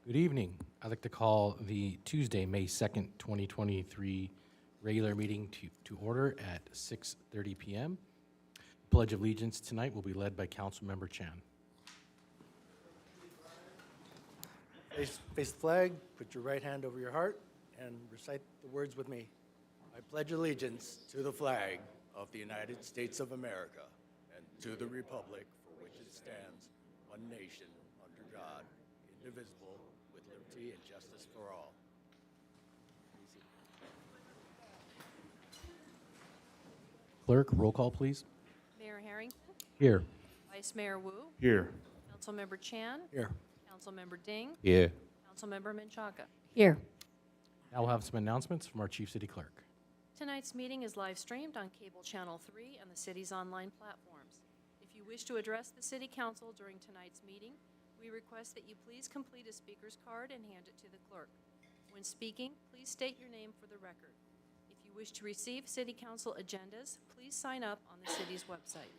Good evening. I'd like to call the Tuesday, May 2nd, 2023 regular meeting to order at 6:30 p.m. Pledge of Allegiance tonight will be led by Councilmember Chan. Face the flag, put your right hand over your heart, and recite the words with me. I pledge allegiance to the flag of the United States of America and to the republic for which it stands, one nation, under God, indivisible, with liberty and justice for all. Clerk, roll call, please. Mayor Harrington, Here. Vice Mayor Wu, Here. Councilmember Chan, Here. Councilmember Ding, Here. Councilmember Menchaca. Here. Now we'll have some announcements from our Chief City Clerk. Tonight's meeting is live streamed on Cable Channel 3 and the city's online platforms. If you wish to address the City Council during tonight's meeting, we request that you please complete a speaker's card and hand it to the clerk. When speaking, please state your name for the record. If you wish to receive City Council agendas, please sign up on the city's website.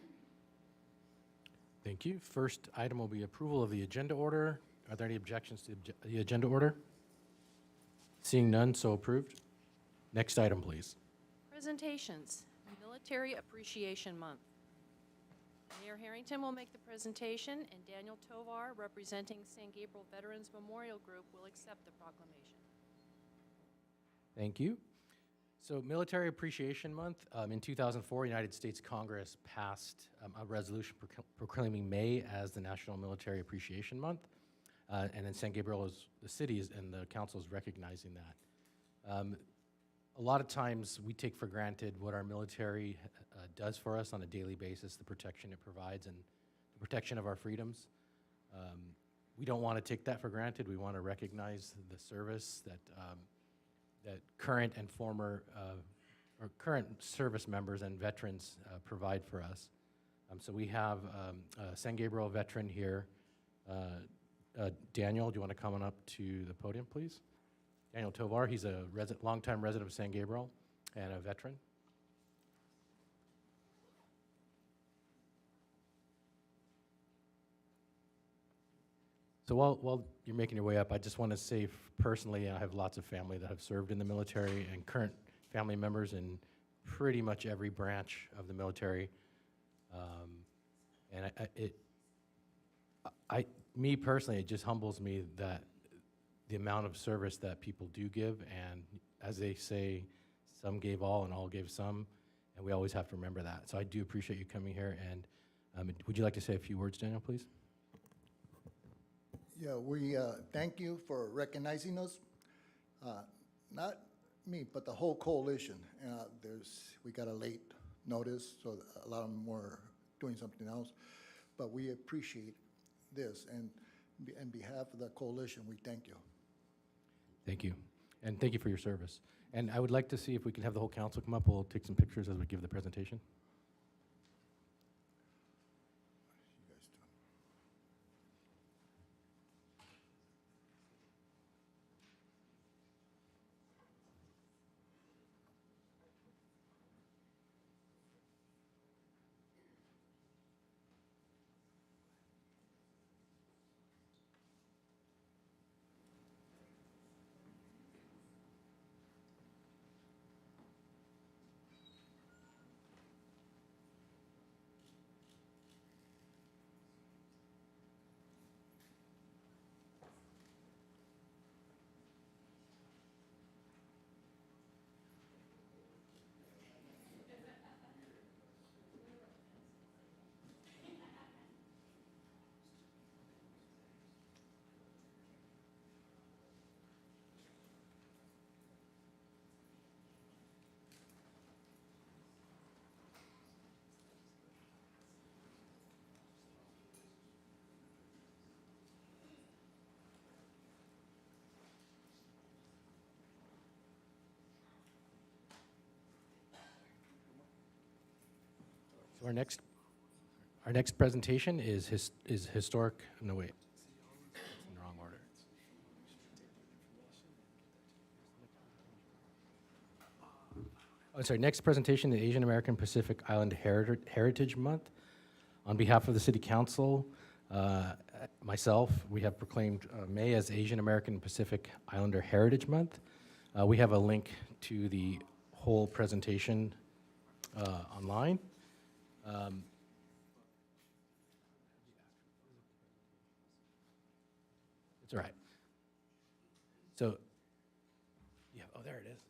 Thank you. First item will be approval of the agenda order. Are there any objections to the agenda order? Seeing none, so approved. Next item, please. Presentations, Military Appreciation Month. Mayor Harrington will make the presentation, and Daniel Tovar, representing San Gabriel Veterans Memorial Group, will accept the proclamation. Thank you. So Military Appreciation Month, in 2004, United States Congress passed a resolution proclaiming May as the National Military Appreciation Month. And then San Gabriel, the city and the council is recognizing that. A lot of times we take for granted what our military does for us on a daily basis, the protection it provides and the protection of our freedoms. We don't want to take that for granted. We want to recognize the service that that current and former or current service members and veterans provide for us. So we have a San Gabriel veteran here. Daniel, do you want to come on up to the podium, please? Daniel Tovar, he's a longtime resident of San Gabriel and a veteran. So while you're making your way up, I just want to say personally, I have lots of family that have served in the military and current family members in pretty much every branch of the military. And me personally, it just humbles me that the amount of service that people do give, and as they say, some gave all and all gave some, and we always have to remember that. So I do appreciate you coming here, and would you like to say a few words, Daniel, please? Yeah, we thank you for recognizing us. Not me, but the whole coalition. We got a late notice, so a lot of them were doing something else. But we appreciate this, and on behalf of the coalition, we thank you. Thank you, and thank you for your service. And I would like to see if we can have the whole council come up. We'll take some pictures as we give the presentation. So our next presentation is historic. No, wait, it's in the wrong order. Oh, sorry. Next presentation, the Asian American Pacific Island Heritage Month. On behalf of the City Council, myself, we have proclaimed May as Asian American Pacific Islander Heritage Month. We have a link to the whole presentation online. It's all right. So, yeah, oh, there it is.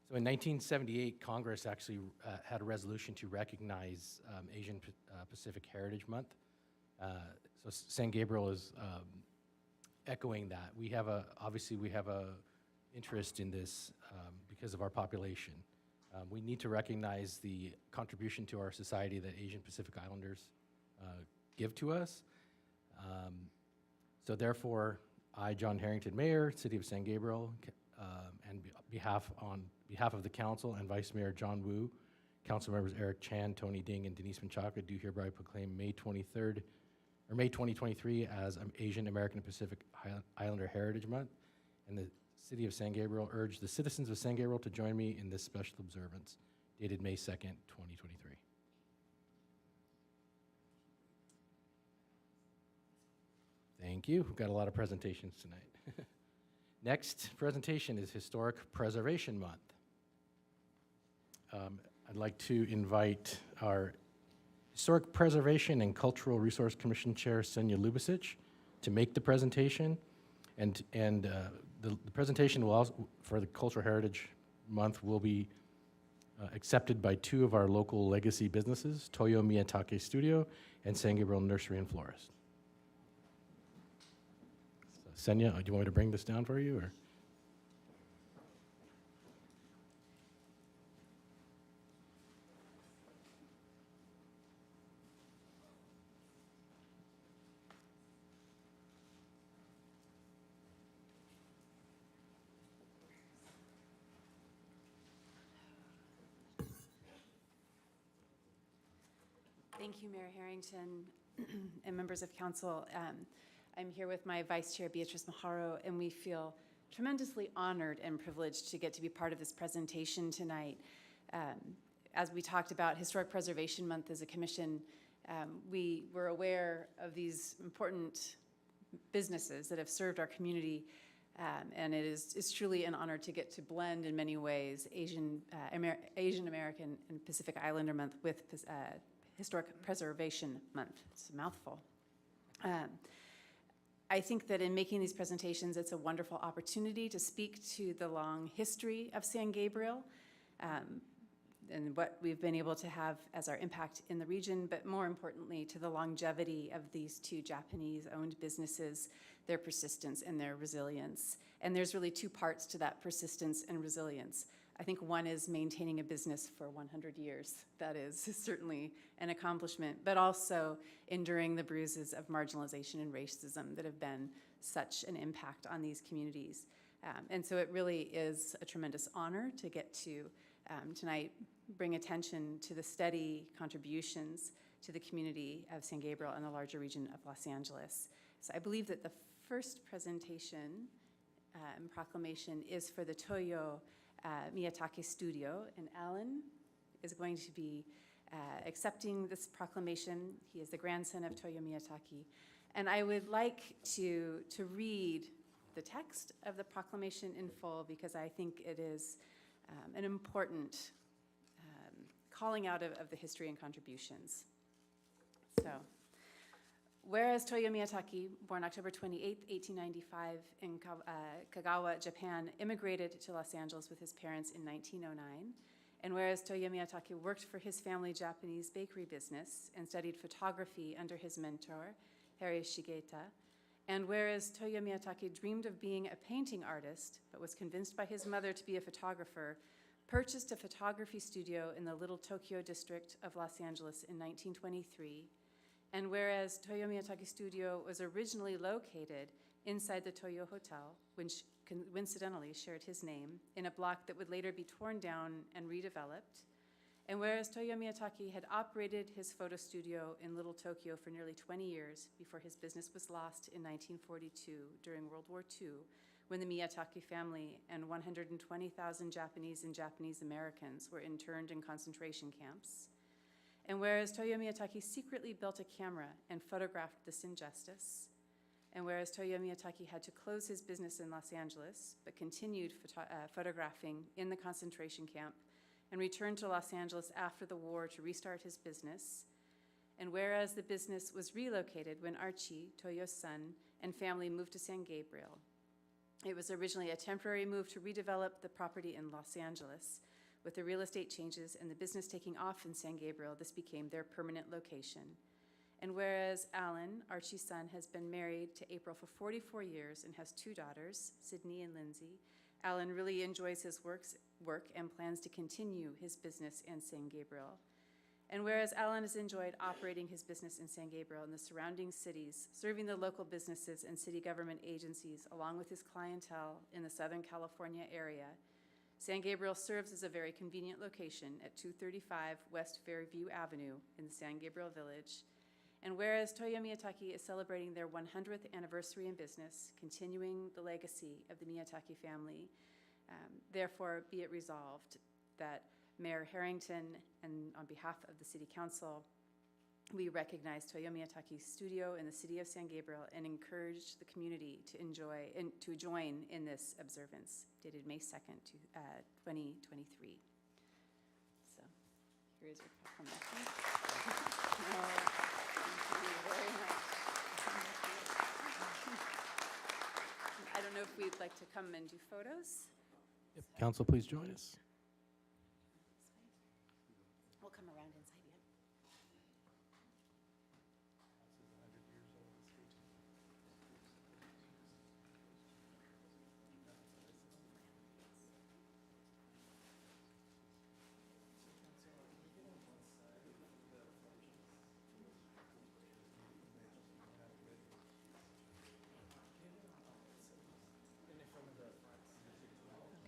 So in 1978, Congress actually had a resolution to recognize Asian Pacific Heritage Month. So San Gabriel is echoing that. We have obviously we have a interest in this because of our population. We need to recognize the contribution to our society that Asian Pacific Islanders give to us. So therefore, I, John Harrington, Mayor, City of San Gabriel, and on behalf of the council and Vice Mayor John Wu, council members Eric Chan, Tony Ding, and Denise Menchaca do hereby proclaim May 23rd, or May 2023 as Asian American Pacific Islander Heritage Month, and the City of San Gabriel urge the citizens of San Gabriel to join me in this special observance, dated May 2nd, 2023. Thank you. We've got a lot of presentations tonight. Next presentation is Historic Preservation Month. I'd like to invite our Historic Preservation and Cultural Resource Commission Chair, Senya Lubasic, to make the presentation. And the presentation will also, for the Cultural Heritage Month, will be accepted by two of our local legacy businesses, Toyo Miyatake Studio and San Gabriel Nursery and Florist. So, Senya, do you want me to bring this down for you, or? Thank you, Mayor Harrington and members of council. I'm here with my Vice Chair, Beatrice Majaro, and we feel tremendously honored and privileged to get to be part of this presentation tonight. As we talked about Historic Preservation Month as a commission, we were aware of these important businesses that have served our community, and it is truly an honor to get to blend in many ways Asian American and Pacific Islander Month with Historic Preservation Month. It's a mouthful. I think that in making these presentations, it's a wonderful opportunity to speak to the long history of San Gabriel and what we've been able to have as our impact in the region, but more importantly, to the longevity of these two Japanese-owned businesses, their persistence and their resilience. And there's really two parts to that persistence and resilience. I think one is maintaining a business for 100 years. That is certainly an accomplishment, but also enduring the bruises of marginalization and racism that have been such an impact on these communities. And so it really is a tremendous honor to get to tonight bring attention to the steady contributions to the community of San Gabriel and the larger region of Los Angeles. So I believe that the first presentation proclamation is for the Toyo Miyatake Studio, and Alan is going to be accepting this proclamation. He is the grandson of Toyo Miyatake. And I would like to read the text of the proclamation in full because I think it is an important calling out of the history and contributions. So, whereas Toyo Miyatake, born October 28, 1895 in Kagawa, Japan, immigrated to Los Angeles with his parents in 1909, and whereas Toyo Miyatake worked for his family Japanese bakery business and studied photography under his mentor, Harry Shigeta, and whereas Toyo Miyatake dreamed of being a painting artist, but was convinced by his mother to be a photographer, purchased a photography studio in the Little Tokyo district of Los Angeles in 1923, and whereas Toyo Miyatake Studio was originally located inside the Toyo Hotel, which coincidentally shared his name, in a block that would later be torn down and redeveloped, and whereas Toyo Miyatake had operated his photo studio in Little Tokyo for nearly 20 years before his business was lost in 1942 during World War II, when the Miyatake family and 120,000 Japanese and Japanese Americans were interned in concentration camps. And whereas Toyo Miyatake secretly built a camera and photographed this injustice, and whereas Toyo Miyatake had to close his business in Los Angeles, but continued photographing in the concentration camp and returned to Los Angeles after the war to restart his business, and whereas the business was relocated when Archie, Toyo's son, and family moved to San Gabriel. It was originally a temporary move to redevelop the property in Los Angeles. With the real estate changes and the business taking off in San Gabriel, this became their permanent location. And whereas Alan, Archie's son, has been married to April for 44 years and has 2 daughters, Sydney and Lindsay, Alan really enjoys his work and plans to continue his business in San Gabriel. And whereas Alan has enjoyed operating his business in San Gabriel and the surrounding cities, serving the local businesses and city government agencies, along with his clientele in the Southern California area, San Gabriel serves as a very convenient location at 235 West Fairview Avenue in the San Gabriel Village. And whereas Toyo Miyatake is celebrating their 100th anniversary in business, continuing the legacy of the Miyatake family, therefore be it resolved that Mayor Harrington and on behalf of the City Council, we recognize Toyo Miyatake's studio in the city of San Gabriel and encourage the community to enjoy and to join in this observance dated May 2nd, 2023. So here is your proclamation. Thank you very much. I don't know if we'd like to come and do photos. Yep. Council, please join us. We'll come around inside yet.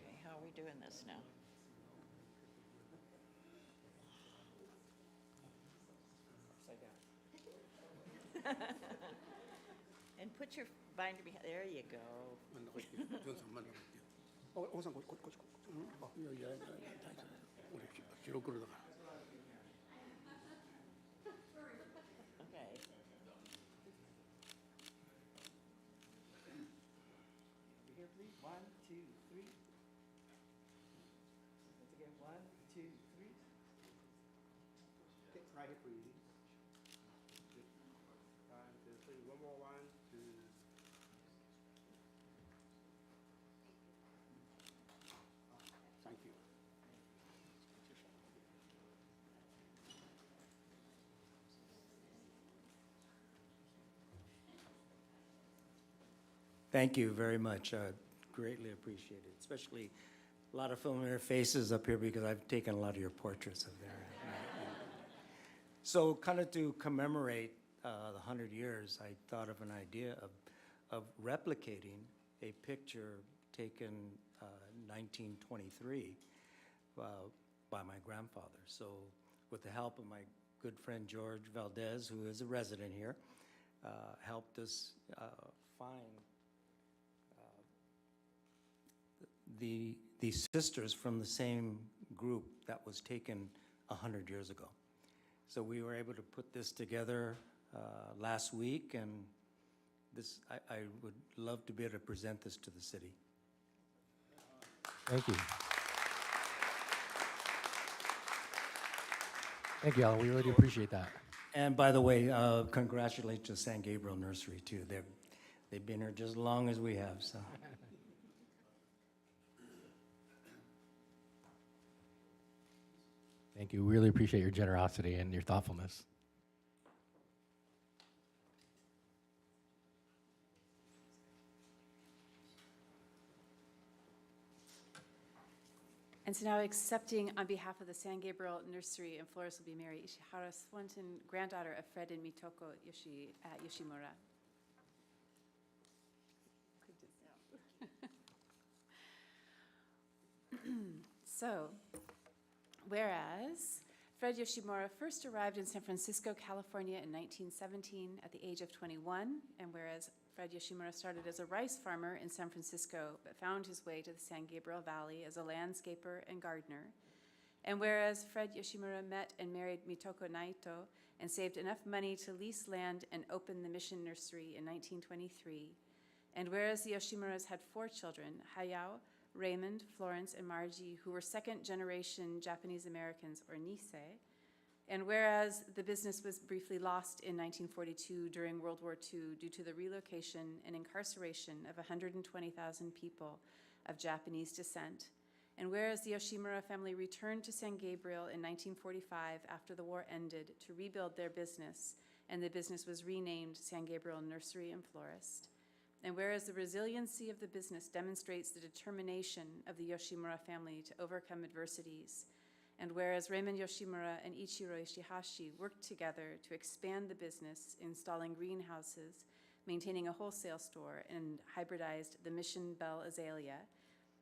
Okay, how are we doing this now? And put your binder behind, there you go. Okay. Here, please. 1, 2, 3. Once again, 1, 2, 3. Okay, right here for you. 1, 2, 3. One more. 1, 2. Thank you. Thank you very much. Greatly appreciate it, especially a lot of familiar faces up here because I've taken a lot of your portraits up there. So kind of to commemorate the 100 years, I thought of an idea of replicating a picture taken 1923 by my grandfather. So with the help of my good friend George Valdez, who is a resident here, helped us find the sisters from the same group that was taken 100 years ago. So we were able to put this together last week, and this I would love to be able to present this to the city. Thank you. Thank you, Alan. We really do appreciate that. And by the way, congratulations to San Gabriel Nursery too. They've been here just as long as we have, so. Thank you. We really appreciate your generosity and your thoughtfulness. And so now accepting on behalf of the San Gabriel Nursery and Florist will be Mary Ishihara Swanton, granddaughter of Fred and Mitoko Yoshimura. So, whereas Fred Yoshimura first arrived in San Francisco, California in 1917 at the age of 21, and whereas Fred Yoshimura started as a rice farmer in San Francisco, but found his way to the San Gabriel Valley as a landscaper and gardener. And whereas Fred Yoshimura met and married Mitoko Naito and saved enough money to lease land and open the mission nursery in 1923, and whereas the Yoshimuras had 4 children, Hayao, Raymond, Florence, and Margie, who were second-generation Japanese Americans, or Nisei, and whereas the business was briefly lost in 1942 during World War II due to the relocation and incarceration of 120,000 people of Japanese descent, and whereas the Yoshimura family returned to San Gabriel in 1945 after the war ended to rebuild their business, and the business was renamed San Gabriel Nursery and Florist, and whereas the resiliency of the business demonstrates the determination of the Yoshimura family to overcome adversities, and whereas Raymond Yoshimura and Ichiro Ishihashi worked together to expand the business, installing greenhouses, maintaining a wholesale store, and hybridized the Mission Belle Azalea,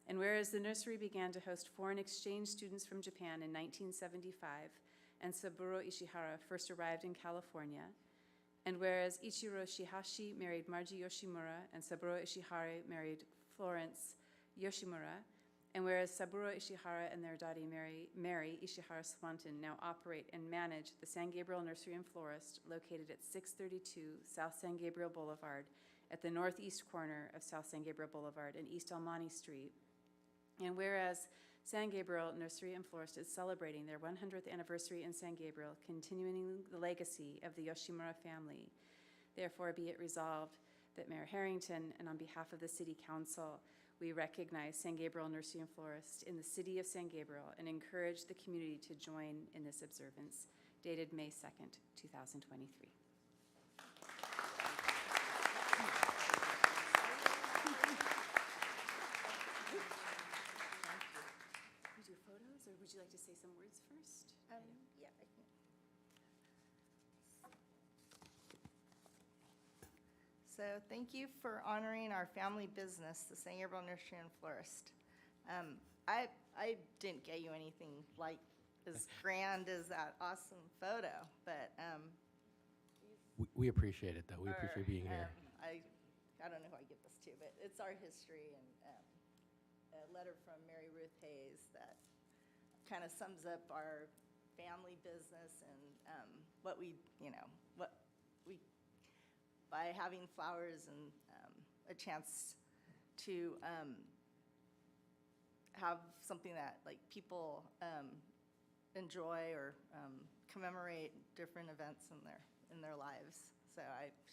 and whereas the nursery began to host foreign exchange students from Japan in 1975, and Saburo Ishihara first arrived in California, and whereas Ichiro Shihashi married Margie Yoshimura and Saburo Ishihara married Florence Yoshimura, and whereas Saburo Ishihara and their daughter Mary Ishihara Swanton now operate and manage the San Gabriel Nursery and Florist located at 632 South San Gabriel Boulevard at the northeast corner of South San Gabriel Boulevard and East El Monte Street, and whereas San Gabriel Nursery and Florist is celebrating their 100th anniversary in San Gabriel, continuing the legacy of the Yoshimura family. Therefore, be it resolved that Mayor Harrington and on behalf of the City Council, we recognize San Gabriel Nursery and Florist in the city of San Gabriel and encourage the community to join in this observance, dated May 2nd, 2023. Do photos, or would you like to say some words first? Yeah, I can. So thank you for honoring our family business, the San Gabriel Nursery and Florist. I didn't get you anything like as grand as that awesome photo, but We appreciate it, though. We appreciate being here. I don't know who I give this to, but it's our history, and a letter from Mary Ruth Hayes that kind of sums up our family business and what we, by having flowers and a chance to have something that like people enjoy or commemorate different events in their lives. So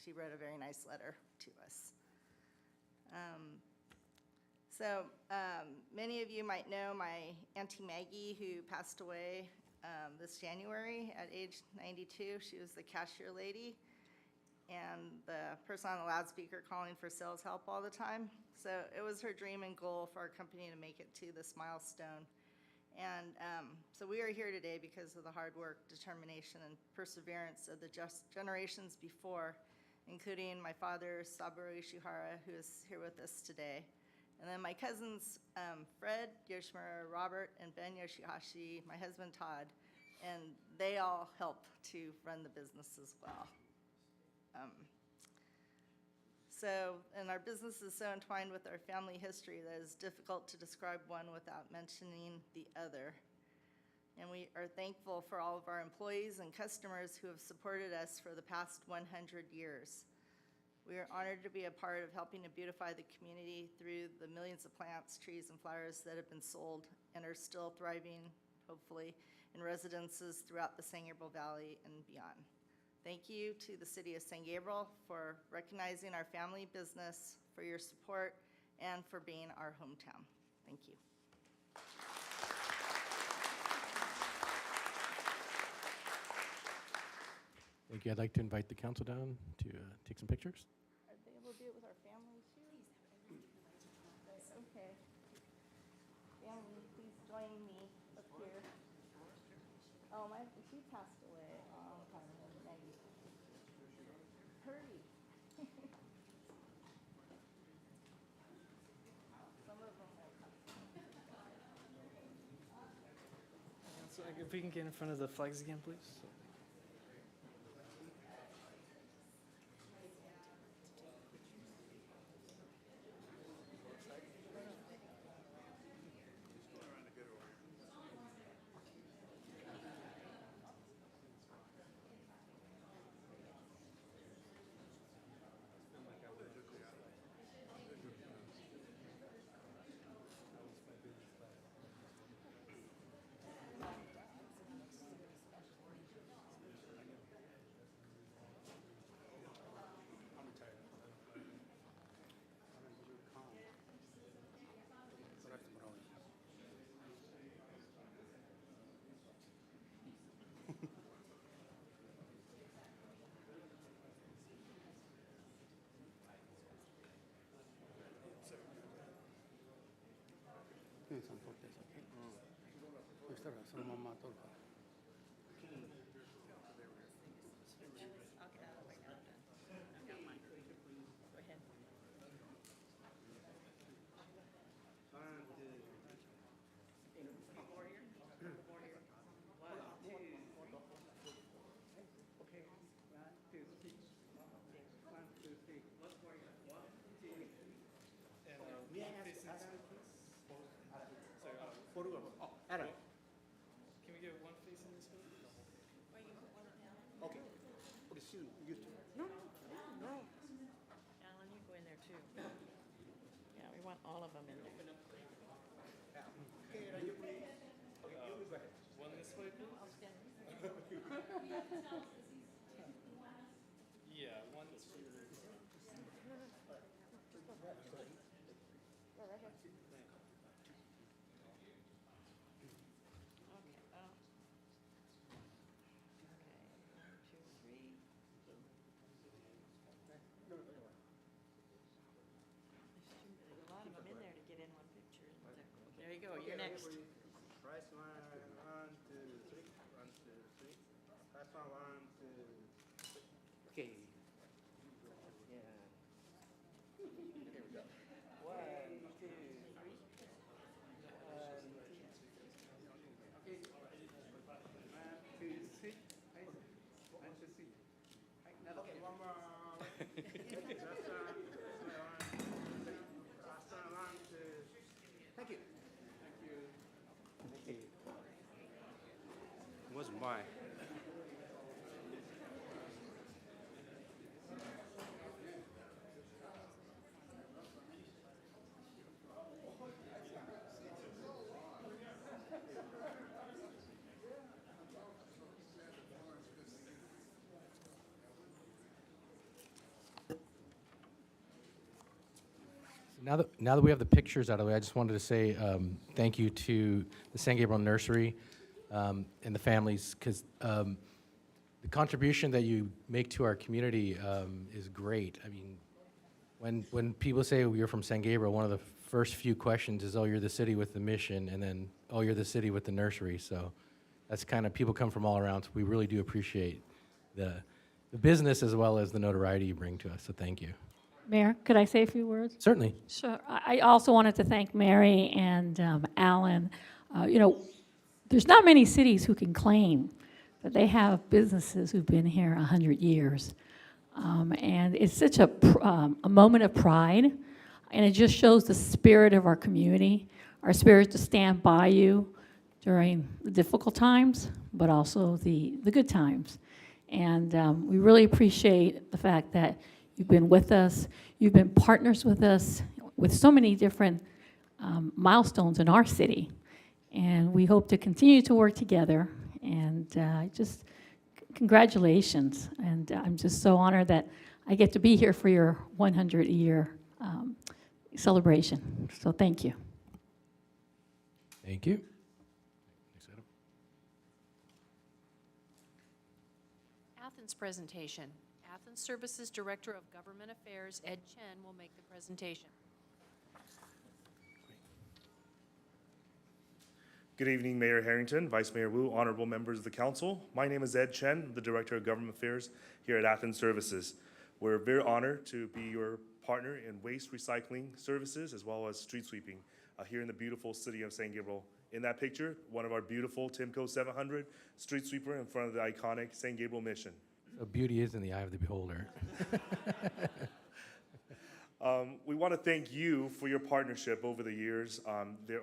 she wrote a very nice letter to us. Many of you might know my Auntie Maggie, who passed away this January at age 92. She was the cashier lady and the person on the loudspeaker calling for sales help all the time. So it was her dream and goal for our company to make it to this milestone. And so we are here today because of the hard work, determination, and perseverance of the generations before, including my father, Saburo Ishihara, who is here with us today. And then my cousins, Fred Yoshimura, Robert, and Ben Yoshihashi, my husband Todd, and they all help to run the business as well. And our business is so entwined with our family history that it's difficult to describe one without mentioning the other. And we are thankful for all of our employees and customers who have supported us for the past 100 years. We are honored to be a part of helping to beautify the community through the millions of plants, trees, and flowers that have been sold and are still thriving, hopefully, in residences throughout the San Gabriel Valley and beyond. Thank you to the City of San Gabriel for recognizing our family business, for your support, and for being our hometown. Thank you. Thank you. I'd like to invite the council down to take some pictures. Are they able to do it with our family too? Okay. Family, please join me up here. Oh, she passed away a long time ago, Maggie. Hurry. Some of them have passed. So if we can get in front of the flags again, please. さん撮ってさっき。そしたらそのまんま撮るから。Adam. Can we get one face in this photo? Okay. Okay, shoot, you two. Alan, you go in there too. Yeah, we want all of them in there. One this way, please. I'll stand. Yeah, one this way. Okay, okay, 1, 2, 3. There's a lot of them in there to get in one picture, isn't there? There you go, you're next. Price line, 1, 2, 3, 1, 2, 3. Price line, 1, 2, 3. Okay. Yeah. There we go. 1, 2, 3. 1, 2, 3. Nice to see you. Okay, one more. Thank you. What's mine? Now that we have the pictures out of the way, I just wanted to say thank you to the San Gabriel Nursery and the families, because the contribution that you make to our community is great. I mean, when people say you're from San Gabriel, one of the first few questions is, oh, you're the city with the mission, and then, oh, you're the city with the nursery. So that's kind of, people come from all around, so we really do appreciate the business as well as the notoriety you bring to us, so thank you. Mayor, could I say a few words? Certainly. Sure. I also wanted to thank Mary and Alan. There's not many cities who can claim that they have businesses who've been here 100 years. And it's such a moment of pride, and it just shows the spirit of our community, our spirit to stand by you during the difficult times, but also the good times. And we really appreciate the fact that you've been with us, you've been partners with us with so many different milestones in our city. And we hope to continue to work together, and just congratulations. And I'm just so honored that I get to be here for your 100-year celebration. So thank you. Thank you. Next item. Athens presentation. Athens Services Director of Government Affairs, Ed Chen, will make the presentation. Good evening, Mayor Harrington, Vice Mayor Wu, honorable members of the council. My name is Ed Chen, the Director of Government Affairs here at Athens Services. We're very honored to be your partner in waste recycling services as well as street sweeping here in the beautiful city of San Gabriel. In that picture, one of our beautiful Timco 700 street sweeper in front of the iconic San Gabriel mission. So beauty is in the eye of the beholder. We want to thank you for your partnership over the years. There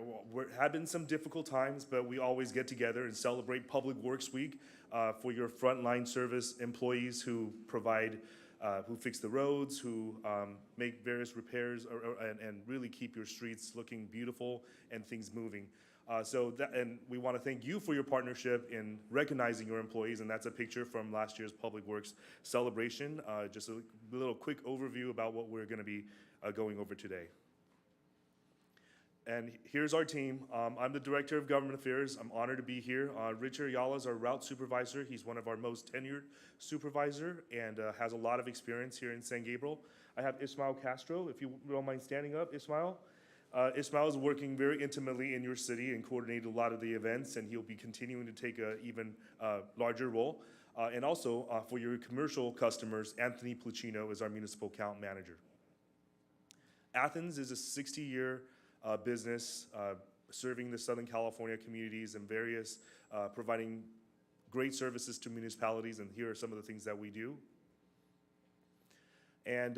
have been some difficult times, but we always get together and celebrate Public Works Week for your frontline service employees who provide, who fix the roads, who make various repairs, and really keep your streets looking beautiful and things moving. And we want to thank you for your partnership in recognizing your employees, and that's a picture from last year's Public Works celebration. Just a little quick overview about what we're going to be going over today. And here's our team. I'm the Director of Government Affairs. I'm honored to be here. Richard Ayala is our route supervisor. He's one of our most tenured supervisor and has a lot of experience here in San Gabriel. I have Ismael Castro, if you don't mind standing up, Ismael. Ismail is working very intimately in your city and coordinating a lot of the events, and he'll be continuing to take an even larger role. And also, for your commercial customers, Anthony Pluchino is our municipal account manager. Athens is a 60-year business serving the Southern California communities and various, providing great services to municipalities, and here are some of the things that we do. And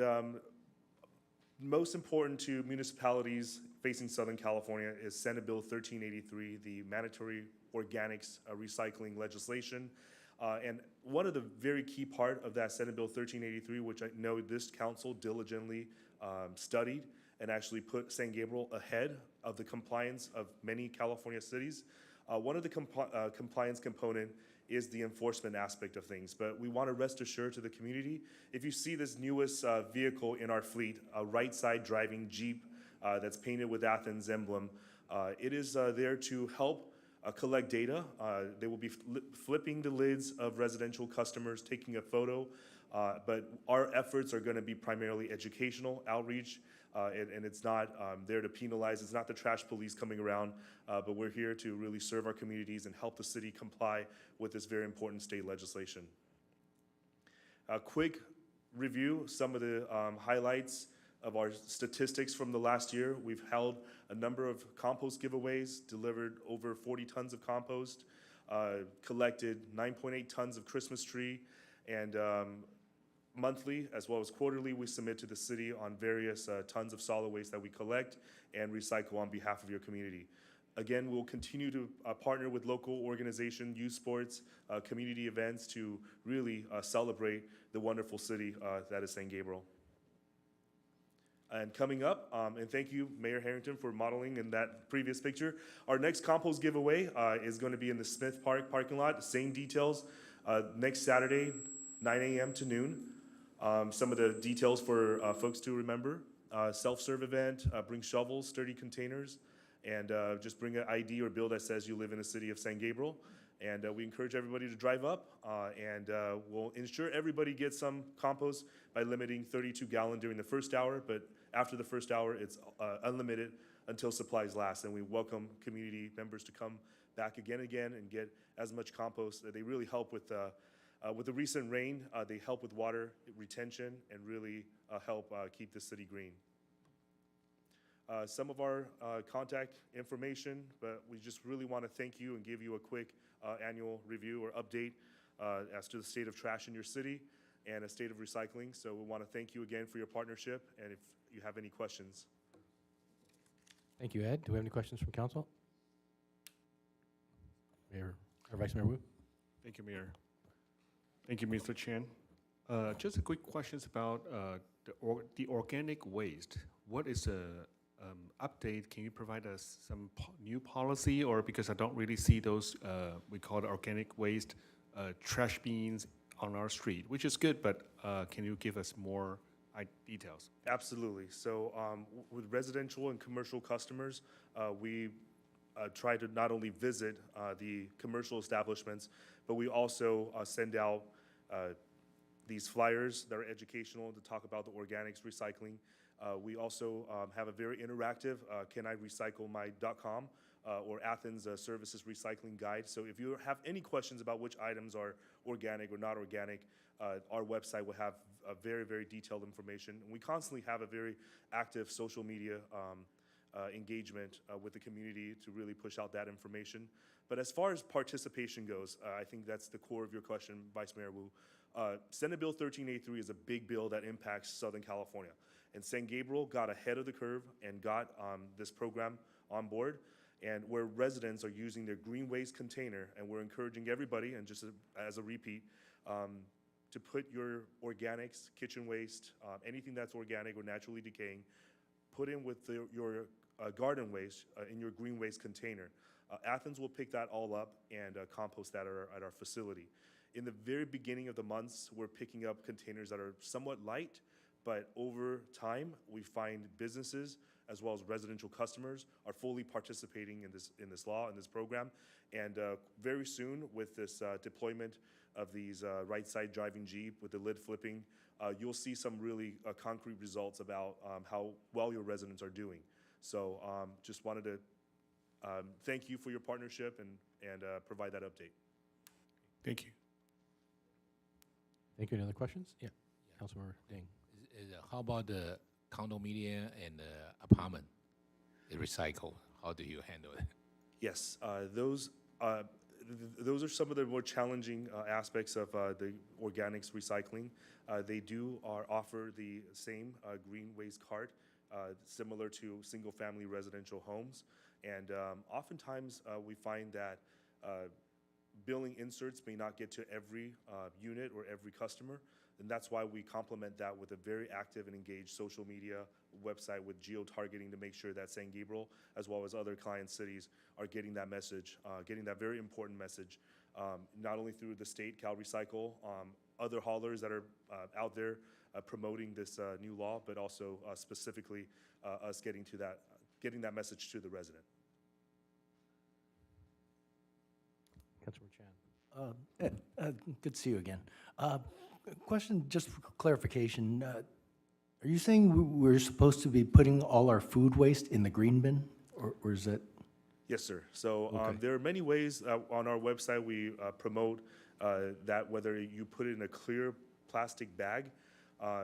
most important to municipalities facing Southern California is Senate Bill 1383, the mandatory organics recycling legislation. And one of the very key part of that Senate Bill 1383, which I know this council diligently studied and actually put San Gabriel ahead of the compliance of many California cities. One of the compliance component is the enforcement aspect of things, but we want to rest assured to the community, if you see this newest vehicle in our fleet, a right side driving Jeep that's painted with Athens emblem, it is there to help collect data. They will be flipping the lids of residential customers, taking a photo, but our efforts are going to be primarily educational outreach, and it's not there to penalize. It's not the trash police coming around, but we're here to really serve our communities and help the city comply with this very important state legislation. A quick review, some of the highlights of our statistics from the last year. We've held a number of compost giveaways, delivered over 40 tons of compost, collected 9.8 tons of Christmas tree, and monthly as well as quarterly, we submit to the city on various tons of solid waste that we collect and recycle on behalf of your community. Again, we'll continue to partner with local organizations, youth sports, community events to really celebrate the wonderful city that is San Gabriel. And coming up, and thank you, Mayor Harrington, for modeling in that previous picture. Our next compost giveaway is going to be in the Smith Park parking lot. Same details, next Saturday, 9 a.m. to noon. Some of the details for folks to remember. Self-serve event, bring shovels, sturdy containers, and just bring an ID or bill that says you live in the city of San Gabriel. And we encourage everybody to drive up, and we'll ensure everybody gets some compost by limiting 32-gallon during the first hour, but after the first hour, it's unlimited until supplies last. And we welcome community members to come back again and again and get as much compost. They really help with the recent rain. They help with water retention and really help keep the city green. Some of our contact information, but we just really want to thank you and give you a quick annual review or update as to the state of trash in your city and a state of recycling. So we want to thank you again for your partnership, and if you have any questions. Thank you, Ed. Do we have any questions from council? Mayor or Vice Mayor Wu? Thank you, Mayor. Thank you, Mr. Chen. Just a quick questions about the organic waste. What is the update? Can you provide us some new policy, or because I don't really see those, we call it organic waste, trash bins on our street, which is good, but can you give us more details? Absolutely. So with residential and commercial customers, we try to not only visit the commercial establishments, but we also send out these flyers that are educational to talk about the organics recycling. We also have a very interactive canirecyclemy.com or Athens Services Recycling Guide. So if you have any questions about which items are organic or not organic, our website will have a very, very detailed information. And we constantly have a very active social media engagement with the community to really push out that information. But as far as participation goes, I think that's the core of your question, Vice Mayor Wu. Senate Bill 1383 is a big bill that impacts Southern California. And San Gabriel got ahead of the curve and got this program on board. And where residents are using their green waste container, and we're encouraging everybody, and just as a repeat, to put your organics, kitchen waste, anything that's organic or naturally decaying, put in with your garden waste in your green waste container. Athens will pick that all up and compost that at our facility. In the very beginning of the months, we're picking up containers that are somewhat light, but over time, we find businesses as well as residential customers are fully participating in this law, in this program. And very soon, with this deployment of these right side driving Jeep with the lid flipping, you'll see some really concrete results about how well your residents are doing. So just wanted to thank you for your partnership and provide that update. Thank you. Thank you. Any other questions? Yeah, Councilmember Ding. How about the condominium and apartment recycle? How do you handle it? Yes, those are some of the more challenging aspects of the organics recycling. They do offer the same green waste cart, similar to single-family residential homes. And oftentimes, we find that billing inserts may not get to every unit or every customer. And that's why we complement that with a very active and engaged social media website with geo-targeting to make sure that San Gabriel, as well as other client cities, are getting that message, getting that very important message, not only through the state, Cal Recycle, other haulers that are out there promoting this new law, but also specifically us getting that message to the resident. Councilmember Chan. Ed, good to see you again. Question, just for clarification. Are you saying we're supposed to be putting all our food waste in the green bin, or is that? Yes, sir. So Okay. there are many ways on our website we promote that, whether you put it in a clear plastic bag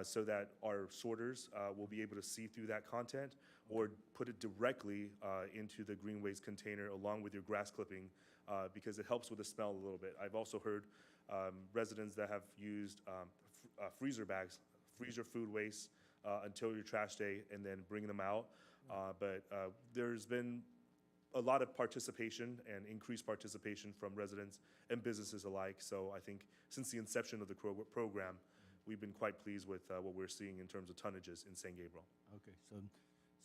so that our sorters will be able to see through that content, or put it directly into the green waste container along with your grass clipping because it helps with the smell a little bit. I've also heard residents that have used freezer bags, freeze your food waste until your trash day and then bring them out. But there's been a lot of participation and increased participation from residents and businesses alike. So I think since the inception of the program, we've been quite pleased with what we're seeing in terms of tonnages in San Gabriel. Okay,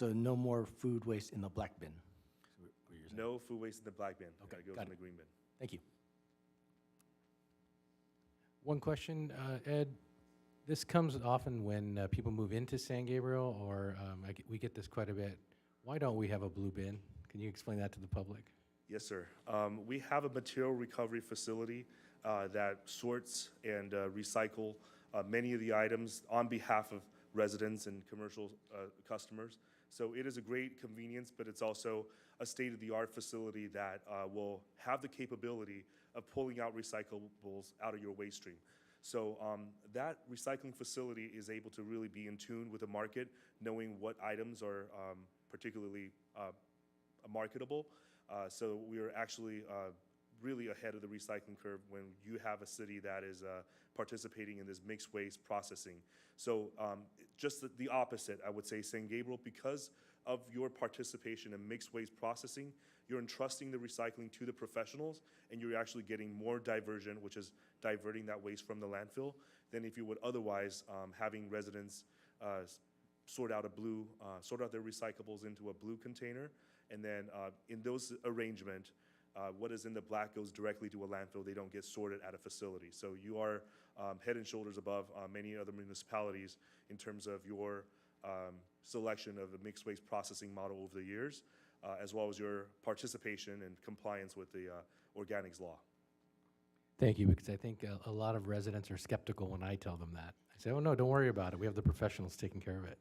so no more food waste in the black bin? is what you're saying. No food waste in the black bin. Okay, It goes got in it. the green bin. Thank you. One question, Ed. This comes often when people move into San Gabriel, or we get this quite a bit. Why don't we have a blue bin? Can you explain that to the public? Yes, sir. We have a material recovery facility that sorts and recycle many of the items on behalf of residents and commercial customers. So it is a great convenience, but it's also a state-of-the-art facility that will have the capability of pulling out recyclables out of your waste stream. So that recycling facility is able to really be in tune with the market, knowing what items are particularly marketable. So we are actually really ahead of the recycling curve when you have a city that is participating in this mixed waste processing. So just the opposite, I would say, San Gabriel, because of your participation in mixed waste processing, you're entrusting the recycling to the professionals, and you're actually getting more diversion, which is diverting that waste from the landfill, than if you would otherwise having residents sort out their recyclables into a blue container, and then in those arrangement, what is in the black goes directly to a landfill. They don't get sorted at a facility. So you are head and shoulders above many other municipalities in terms of your selection of the mixed waste processing model over the years, as well as your participation and compliance with the organics law. Thank you, because I think a lot of residents are skeptical when I tell them that. I say, oh, no, don't worry about it. We have the professionals taking care of it.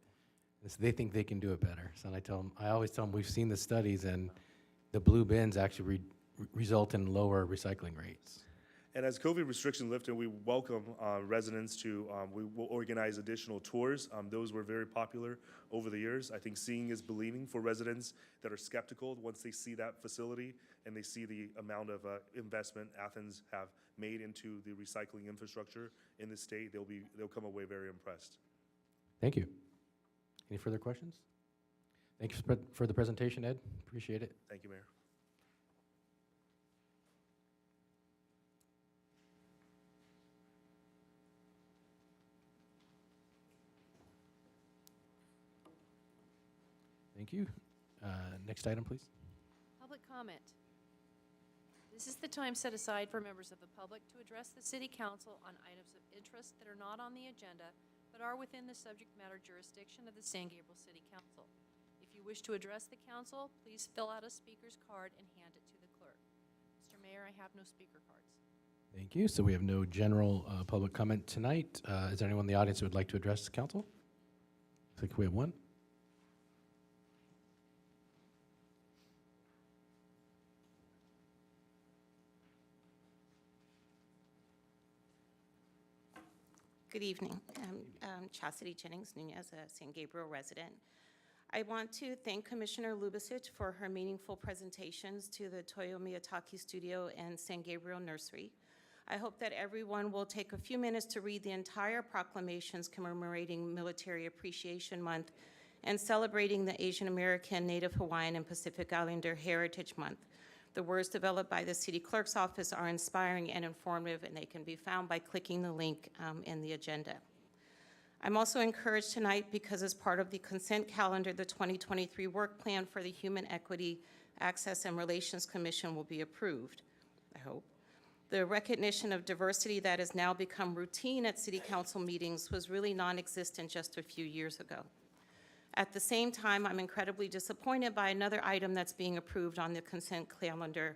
And so they think they can do it better. So I always tell them, we've seen the studies, and the blue bins actually result in lower recycling rates. And as COVID restrictions lifted, we welcome residents to, we will organize additional tours. Those were very popular over the years. I think seeing is believing for residents that are skeptical. Once they see that facility and they see the amount of investment Athens have made into the recycling infrastructure in the state, they'll come away very impressed. Thank you. Any further questions? Thank you for the presentation, Ed. Appreciate it. Thank you, Mayor. Thank you. Next item, please. Public comment. This is the time set aside for members of the public to address the city council on items of interest that are not on the agenda but are within the subject matter jurisdiction of the San Gabriel City Council. If you wish to address the council, please fill out a speaker's card and hand it to the clerk. Mr. Mayor, I have no speaker cards. Thank you. So we have no general public comment tonight. Is there anyone in the audience who would like to address the council? I think we have one. Good evening. Chastity Jennings Nunez, a San Gabriel resident. I want to thank Commissioner Lubasic for her meaningful presentations to the Toyo Miyataki Studio and San Gabriel Nursery. I hope that everyone will take a few minutes to read the entire proclamations commemorating Military Appreciation Month and celebrating the Asian American, Native Hawaiian, and Pacific Islander Heritage Month. The words developed by the City Clerk's Office are inspiring and informative, and they can be found by clicking the link in the agenda. I'm also encouraged tonight because as part of the consent calendar, the 2023 work plan for the Human Equity, Access, and Relations Commission will be approved, I hope. The recognition of diversity that has now become routine at City Council meetings was really non-existent just a few years ago. At the same time, I'm incredibly disappointed by another item that's being approved on the consent calendar,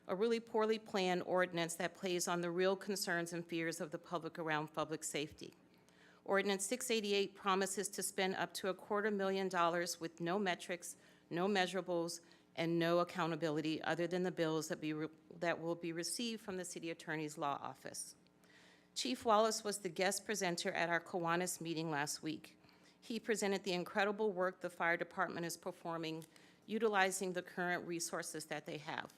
a really poorly planned ordinance that plays on the real concerns and fears of the public around public safety. Ordinance 688 promises to spend up to $250,000 with no metrics, no measurables, and no accountability other than the bills that will be received from the City Attorney's Law Office. Chief Wallace was the guest presenter at our Kiwanis meeting last week. He presented the incredible work the fire department is performing, utilizing the current resources that they have.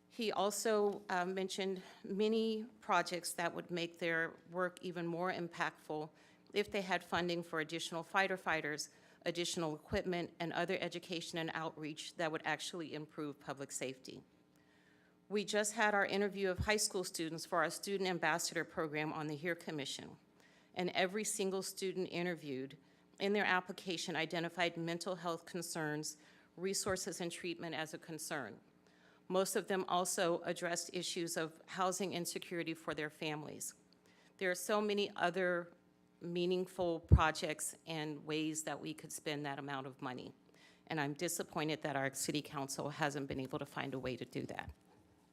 He also mentioned many projects that would make their work even more impactful if they had funding for additional fighter fighters, additional equipment, and other education and outreach that would actually improve public safety. We just had our interview of high school students for our Student Ambassador program on the HERE Commission, and every single student interviewed in their application identified mental health concerns, resources, and treatment as a concern. Most of them also addressed issues of housing insecurity for their families. There are so many other meaningful projects and ways that we could spend that amount of money. And I'm disappointed that our City Council hasn't been able to find a way to do that.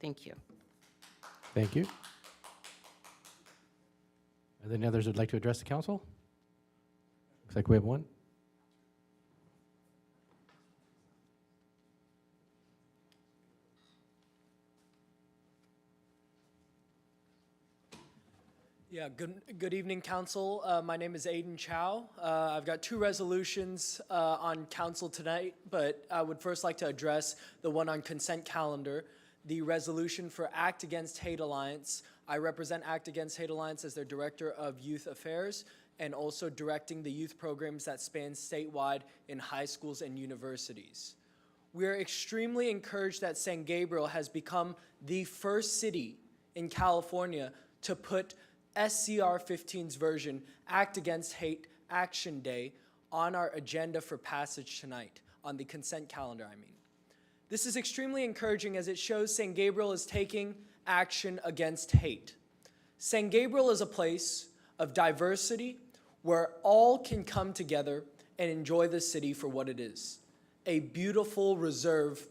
Thank you. Thank you. Are there any others who'd like to address the council? Looks like we have one. Yeah, good evening, Council. My name is Aiden Chow. I've got two resolutions on Council tonight, but I would first like to address the one on consent calendar, the resolution for Act Against Hate Alliance. I represent Act Against Hate Alliance as their Director of Youth Affairs and also directing the youth programs that span statewide in high schools and universities. We are extremely encouraged that San Gabriel has become the first city in California to put SCR 15's version, Act Against Hate Action Day, on our agenda for passage tonight, on the consent calendar, I mean. This is extremely encouraging as it shows San Gabriel is taking action against hate. San Gabriel is a place of diversity where all can come together and enjoy the city for what it is, a beautiful reserve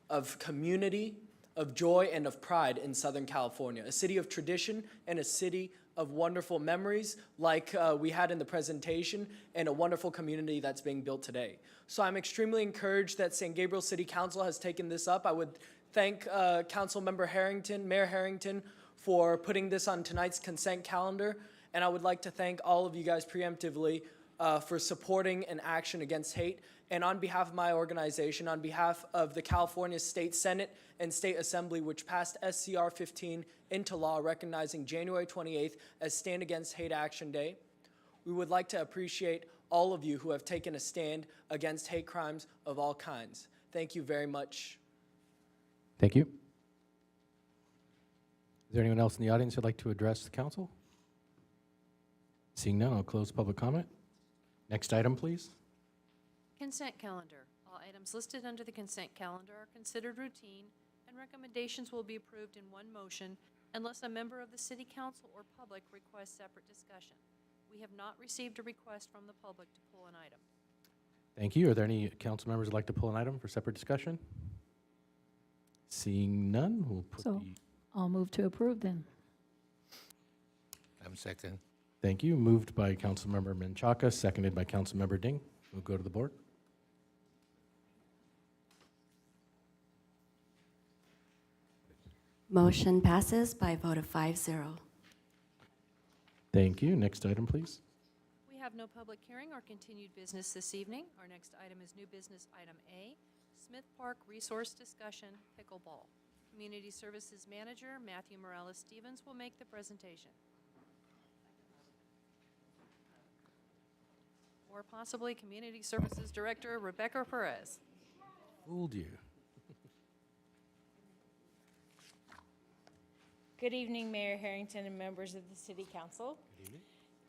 of community, of joy, and of pride in Southern California, a city of tradition and a city of wonderful memories like we had in the presentation, and a wonderful community that's being built today. So I'm extremely encouraged that San Gabriel City Council has taken this up. I would thank Councilmember Harrington, Mayor Harrington, for putting this on tonight's consent calendar, and I would like to thank all of you guys preemptively for supporting an action against hate. And on behalf of my organization, on behalf of the California State Senate and State Assembly, which passed SCR 15 into law recognizing January 28th as Stand Against Hate Action Day, we would like to appreciate all of you who have taken a stand against hate crimes of all kinds. Thank you very much. Thank you. Is there anyone else in the audience who'd like to address the council? Seeing none, I'll close public comment. Next item, please. Consent calendar. All items listed under the consent calendar are considered routine, and recommendations will be approved in one motion unless a member of the City Council or public requests separate discussion. We have not received a request from the public to pull an item. Thank you. Are there any council members who'd like to pull an item for separate discussion? Seeing none, we'll put So I'll move to approve then. I'm second. Thank you. Moved by Councilmember Menchaca, seconded by Councilmember Ding. We'll go to the board. Motion passes by a vote of 5-0. Thank you. Next item, please. We have no public hearing or continued business this evening. Our next item is new business item A, Smith Park Resource Discussion, Pickleball. Community Services Manager Matthew Morales-Stevens will make the presentation. Or possibly Community Services Director Rebecca Perez. Fooled you. Good evening, Mayor Harrington and members of the City Council.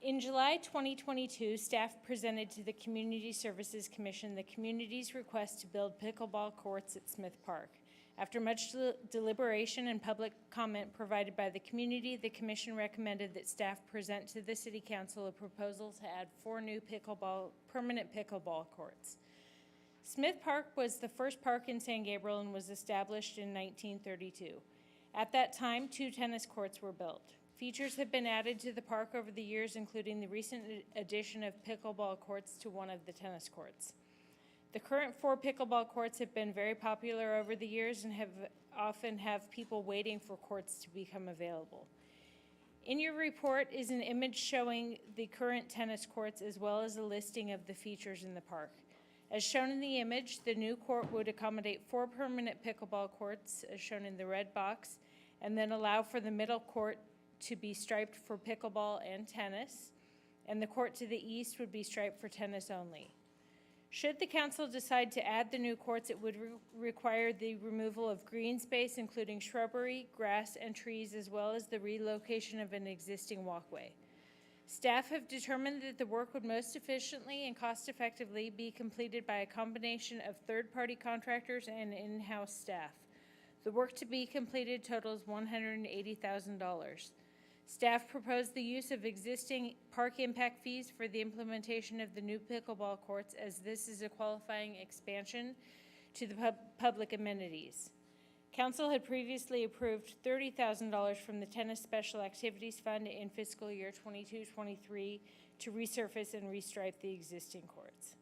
In July 2022, staff presented to the Community Services Commission the community's request to build pickleball courts at Smith Park. After much deliberation and public comment provided by the community, the commission recommended that staff present to the City Council a proposal to add 4 new permanent pickleball courts. Smith Park was the first park in San Gabriel and was established in 1932. At that time, 2 tennis courts were built. Features have been added to the park over the years, including the recent addition of pickleball courts to one of the tennis courts. The current 4 pickleball courts have been very popular over the years and often have people waiting for courts to become available. In your report is an image showing the current tennis courts as well as a listing of the features in the park. As shown in the image, the new court would accommodate 4 permanent pickleball courts, as shown in the red box, and then allow for the middle court to be striped for pickleball and tennis, and the court to the east would be striped for tennis only. Should the council decide to add the new courts, it would require the removal of green space, including shrubbery, grass, and trees, as well as the relocation of an existing walkway. Staff have determined that the work would most efficiently and cost-effectively be completed by a combination of third-party contractors and in-house staff. The work to be completed totals $180,000. Staff proposed the use of existing park impact fees for the implementation of the new pickleball courts, as this is a qualifying expansion to the public amenities. Council had previously approved $30,000 from the Tennis Special Activities Fund in fiscal year 22-23 to resurface and restripe the existing courts.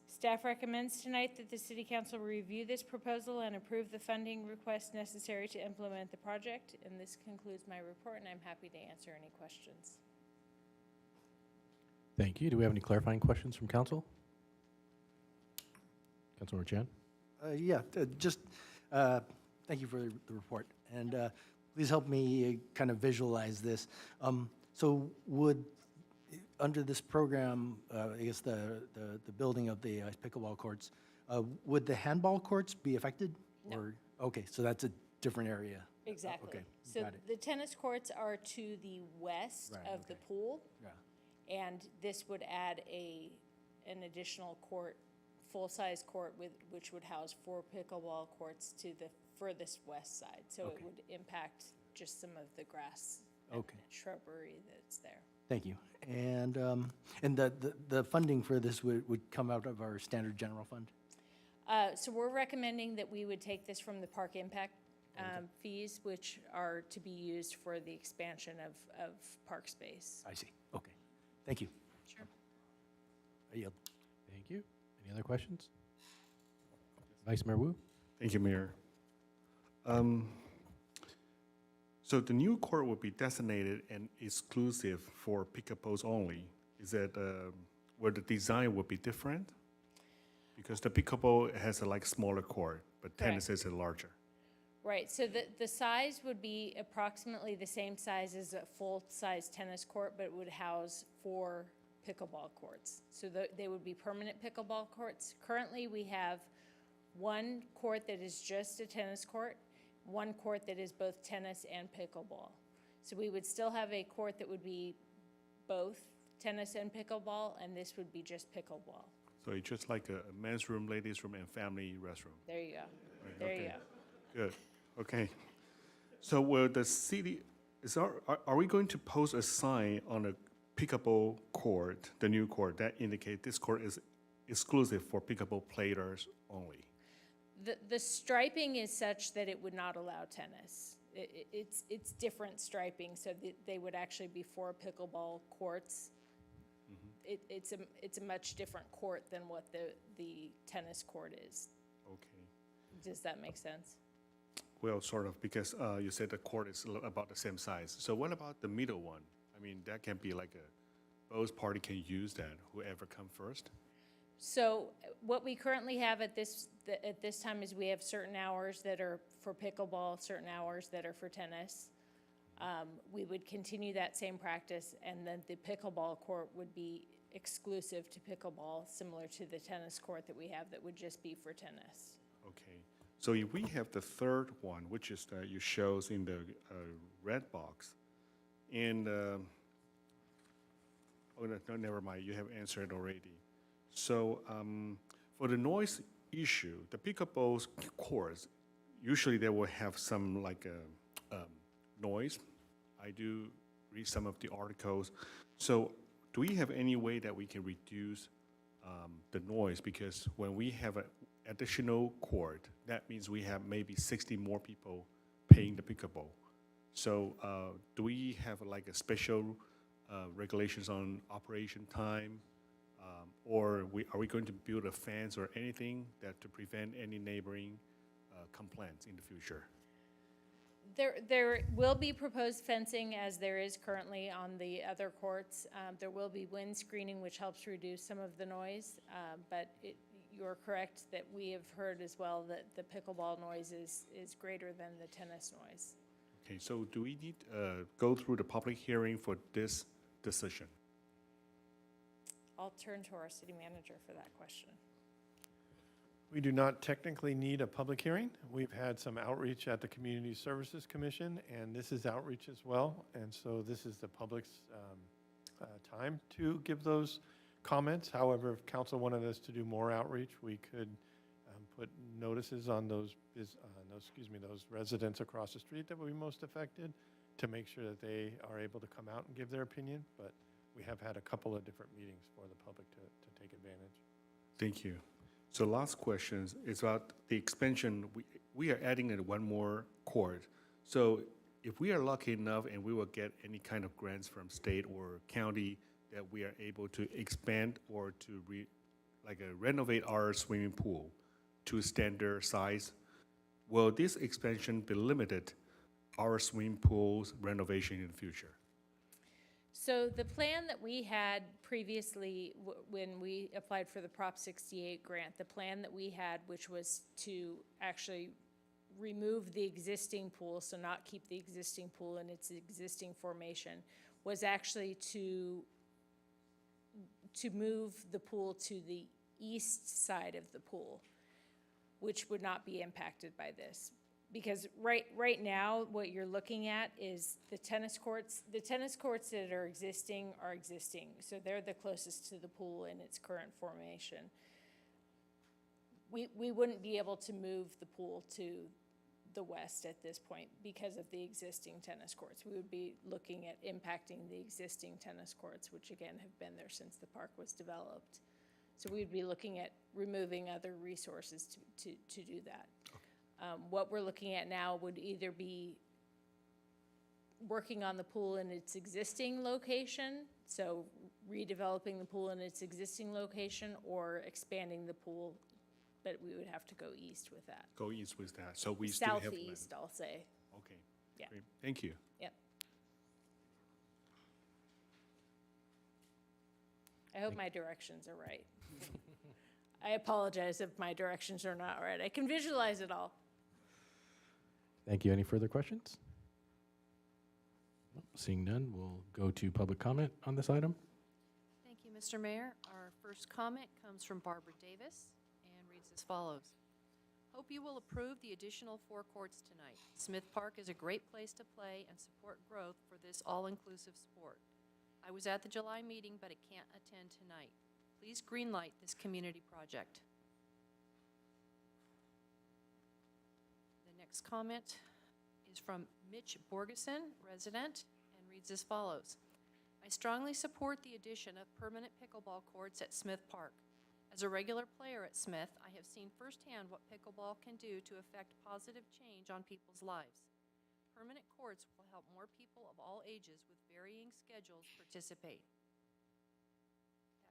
Staff recommends tonight that the City Council review this proposal and approve the funding request necessary to implement the project. And this concludes my report, and I'm happy to answer any questions. Thank you. Do we have any clarifying questions from council? Councilmember Chan? Thank you for the report. And please help me kind of visualize this. So would, under this program, I guess the building of the pickleball courts, would the handball courts be affected? No. Or, okay, so that's a different area. Exactly. Okay, So got it. the tennis courts are to the west Right, of the okay. pool, Yeah. and this would add an additional court, full-size court, which would house 4 pickleball courts to the furthest west side. So Okay. it would impact just some of the grass Okay. and shrubbery that's there. Thank you. And the funding for this would come out of our standard general fund? So we're recommending that we would take this from the park impact fees, which are to be used for the expansion of park space. I see. Okay. Thank you. Sure. I yield. Thank you. Any other questions? Vice Mayor Wu? Thank you, Mayor. So the new court will be designated and exclusive for pickleball only. Is that where the design will be different? Because the pickleball has a smaller court, but tennis is a larger. Right, so the size would be approximately the same size as a full-size tennis court, but it would house 4 pickleball courts. So they would be permanent pickleball courts. Currently, we have 1 court that is just a tennis court, 1 court that is both tennis and pickleball. So we would still have a court that would be both tennis and pickleball, and this would be just pickleball. So it's just like a men's room, ladies' room, and family restroom. There you go. Right, There you okay. go. Good. Okay. So will the city, are we going to post a sign on a pickleball court, the new court, that indicate this court is exclusive for pickleball players only? The striping is such that it would not allow tennis. It's different striping, so they would actually be 4 pickleball courts. It's a much different court than what the tennis court is. Okay. Does that make sense? Well, sort of, because you said the court is about the same size. So what about the middle one? I I mean, that can be like both party can use that, whoever come first. So what we currently have at this time is we have certain hours that are for pickleball, certain hours that are for tennis. We would continue that same practice, and then the pickleball court would be exclusive to pickleball, similar to the tennis court that we have that would just be for tennis. Okay. So if we have the third one, which is that you shows in the red box, and oh no, never mind. You have answered already. So for the noise issue, the pickleball courts usually they will have some like noise. I do read some of the articles. So do we have any way that we can reduce the noise? Because when we have an additional court, that means we have maybe 60 more people paying the pickleball. So do we have like a special regulations on operation time? Or are we going to build a fence or anything that to prevent any neighboring complaints in the future? There will be proposed fencing, as there is currently on the other courts. There will be wind screening, which helps reduce some of the noise. But you're correct that we have heard as well that the pickleball noise is greater than the tennis noise. Okay, so do we need go through the public hearing for this decision? I'll turn to our city manager for that question. We do not technically need a public hearing. We've had some outreach at the Community Services Commission, and this is outreach as well. And so this is the public's time to give those comments. However, if council wanted us to do more outreach, we could put notices on those residents across the street that would be most affected to make sure that they are able to come out and give their opinion. But we have had a couple of different meetings for the public to take advantage. Thank you. So last question is about the expansion. We are adding in one more court. So if we are lucky enough and we will get any kind of grants from state or county that we are able to expand or to renovate our swimming pool to standard size, will this expansion be limited our swimming pool's renovation in the future? So the plan that we had previously, when we applied for the Prop 68 grant, the plan that we had, which was to actually remove the existing pool, so not keep the existing pool in its existing formation, was actually to move the pool to the east side of the pool, which would not be impacted by this. Because right now, what you're looking at is the tennis courts. The tennis courts that are existing. So they're the closest to the pool in its current formation. We wouldn't be able to move the pool to the west at this point because of the existing tennis courts. We would be looking at impacting the existing tennis courts, which again have been there since the park was developed. So we'd be looking at removing other resources to do that. What we're looking at now would either be working on the pool in its existing location, so redeveloping the pool in its existing location, or expanding the pool, but we would have to go east with that. Go east with that, so we still have land. Southeast, I'll say. Okay, Yeah. great, thank you. Yep. I hope my directions are right. I apologize if my directions are not right. I can visualize it all. Thank you. Any further questions? Nope. Seeing none, we'll go to public comment on this item. Thank you, Mr. Mayor. Our first comment comes from Barbara Davis and reads as follows. Hope you will approve the additional 4 courts tonight. Smith Park is a great place to play and support growth for this all-inclusive sport. I was at the July meeting, but I can't attend tonight. Please greenlight this community project. The next comment is from Mitch Borgeson, resident, and reads as follows. I strongly support the addition of permanent pickleball courts at Smith Park. As a regular player at Smith, I have seen firsthand what pickleball can do to affect positive change on people's lives. Permanent courts will help more people of all ages with varying schedules participate.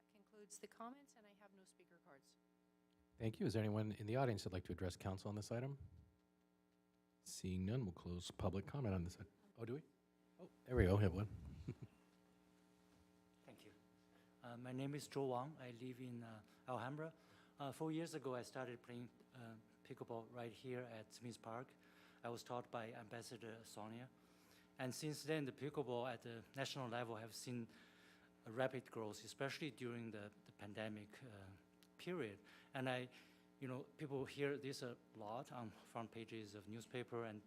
That concludes the comments, and I have no speaker cards. Thank you. Is there anyone in the audience that'd like to address council on this item? Seeing none, we'll close public comment on this item. Oh, do we? Oh, there we go. We have one. My name is Zhou Wang. I live in Alhambra. 4 years ago, I started playing pickleball right here at Smith Park. I was taught by Ambassador Sonia. And since then, the pickleball at the national level have seen a rapid growth, especially during the pandemic period. And people hear this a lot on front pages of newspaper and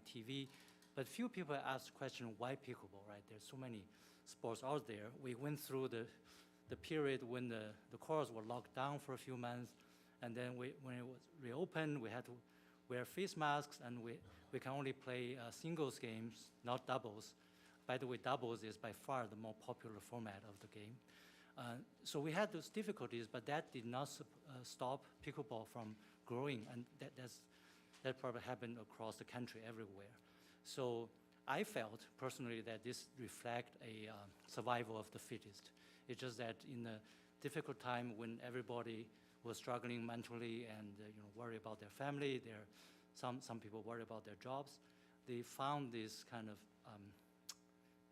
TV, but few people ask the question, why pickleball, right? There's so many sports out there. We went through the period when the courts were locked down for a few months, and then when it was reopened, we had to wear face masks, and we can only play singles games, not doubles. By the way, doubles is by far the more popular format of the game. So we had those difficulties, but that did not stop pickleball from growing, and that probably happened across the country everywhere. So I felt personally that this reflects a survival of the fittest. It's just that in a difficult time when everybody was struggling mentally and worry about their family, some people worry about their jobs, they found this kind of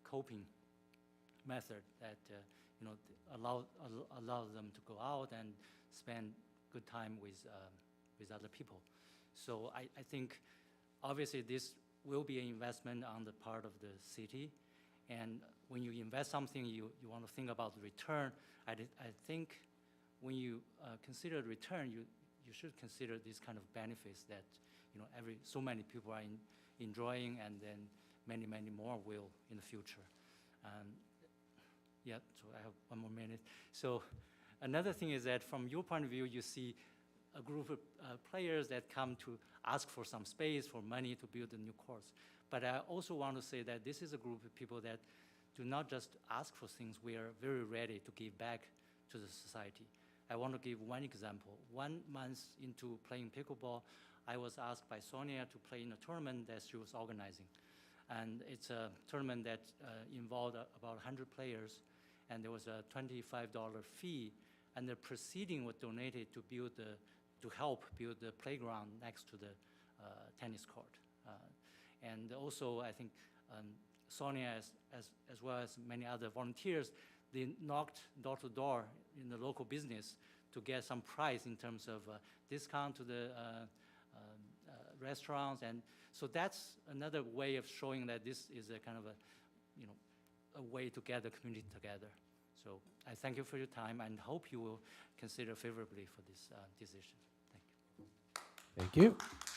coping method that allows them to go out and spend good time with other people. So I think obviously this will be an investment on the part of the city, and when you invest something, you want to think about the return. I think when you consider return, you should consider these kind of benefits that so many people are enjoying, and then many more will in the future. Yeah, so I have 1 more minute. So another thing is that from your point of view, you see a group of players that come to ask for some space, for money to build a new course. But I also want to say that this is a group of people that do not just ask for things. We are very ready to give back to the society. I want to give one example. 1 month into playing pickleball, I was asked by Sonia to play in a tournament that she was organizing. And it's a tournament that involved about 100 players, and there was a $25 fee, and the proceeding was donated to help build the playground next to the tennis court. And also, I think Sonia, as well as many other volunteers, they knocked door to door in the local business to get some price in terms of discount to the restaurants. And so that's another way of showing that this is a kind of a way to get the community together. So I thank you for your time and hope you will consider favorably for this decision. Thank you. Thank you.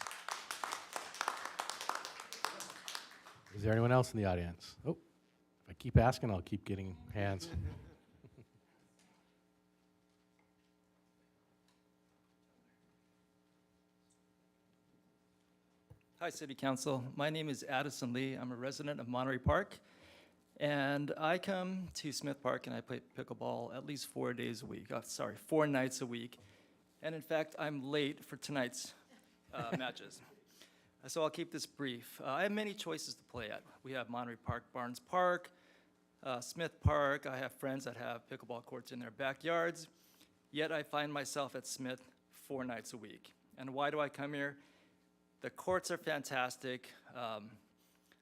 Is there anyone else in the audience? Oh, if I keep asking, I'll keep getting hands. Hi, City Council. My name is Addison Lee. I'm a resident of Monterey Park. And I come to Smith Park and I play pickleball at least 4 days a week. 4 nights a week. And in fact, I'm late for tonight's matches. So I'll keep this brief. I have many choices to play at. We have Monterey Park, Barnes Park, Smith Park. I have friends that have pickleball courts in their backyards. Yet I find myself at Smith 4 nights a week. And why do I come here? The courts are fantastic.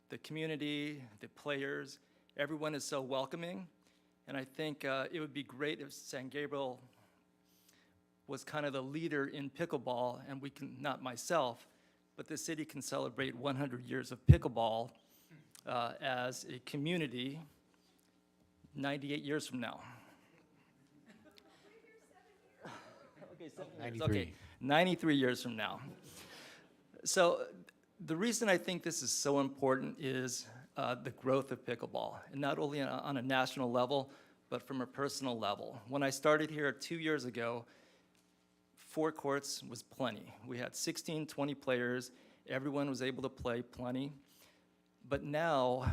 The community, the players, everyone is so welcoming. And I think it would be great if San Gabriel was kind of the leader in pickleball, and we can, not myself, but the city can celebrate 100 years of pickleball as a community 98 years from now. Okay, 93. Okay, 93 years from now. So the reason I think this is so important is the growth of pickleball, and not only on a national level, but from a personal level. When I started here 2 years ago, 4 courts was plenty. We had 16, 20 players. Everyone was able to play plenty. But now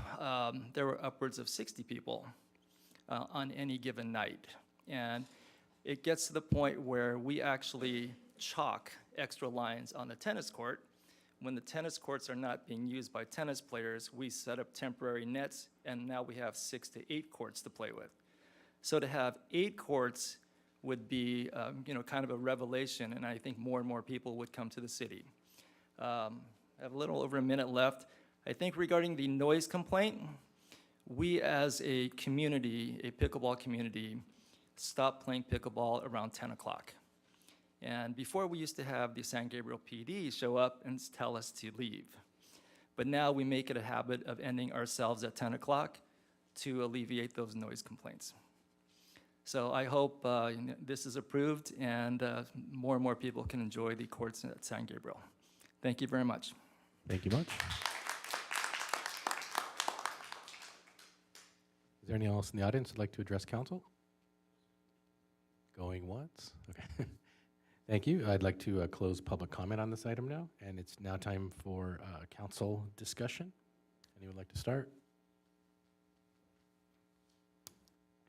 there were upwards of 60 people on any given night. And it gets to the point where we actually chalk extra lines on the tennis court. When the tennis courts are not being used by tennis players, we set up temporary nets, and now we have 6 to 8 courts to play with. So to have 8 courts would be, kind of a revelation, and I think more and more people would come to the city. I have a little over a minute left. I think regarding the noise complaint, we as a community, a pickleball community, stop playing pickleball around 10 o'clock. And before, we used to have the San Gabriel PD show up and tell us to leave. But now we make it a habit of ending ourselves at 10 o'clock to alleviate those noise complaints. So I hope this is approved and more and more people can enjoy the courts at San Gabriel. Thank you very much. Thank you much. Is there anyone else in the audience who'd like to address council? Going once? Okay. Thank you. I'd like to close public comment on this item now, and it's now time for council discussion. Anyone like to start?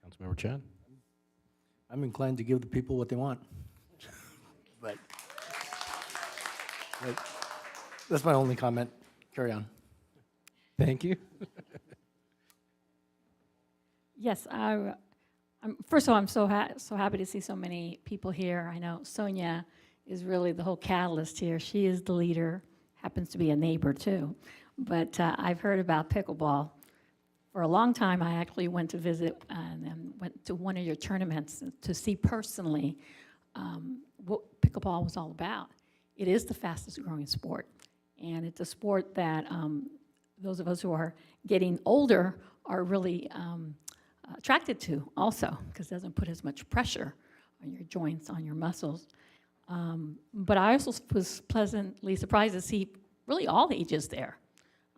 Councilmember Chan? I'm inclined to give the people what they want. but that's my only comment. Carry on. Thank you. Yes, first of all, I'm so happy to see so many people here. I know Sonia is really the whole catalyst here. She is the leader, happens to be a neighbor too. But I've heard about pickleball for a long time. I actually went to visit and then went to one of your tournaments to see personally what pickleball was all about. It is the fastest growing sport, and it's a sport that those of us who are getting older are really attracted to also, because it doesn't put as much pressure on your joints, on your muscles. But I also was pleasantly surprised to see really all ages there.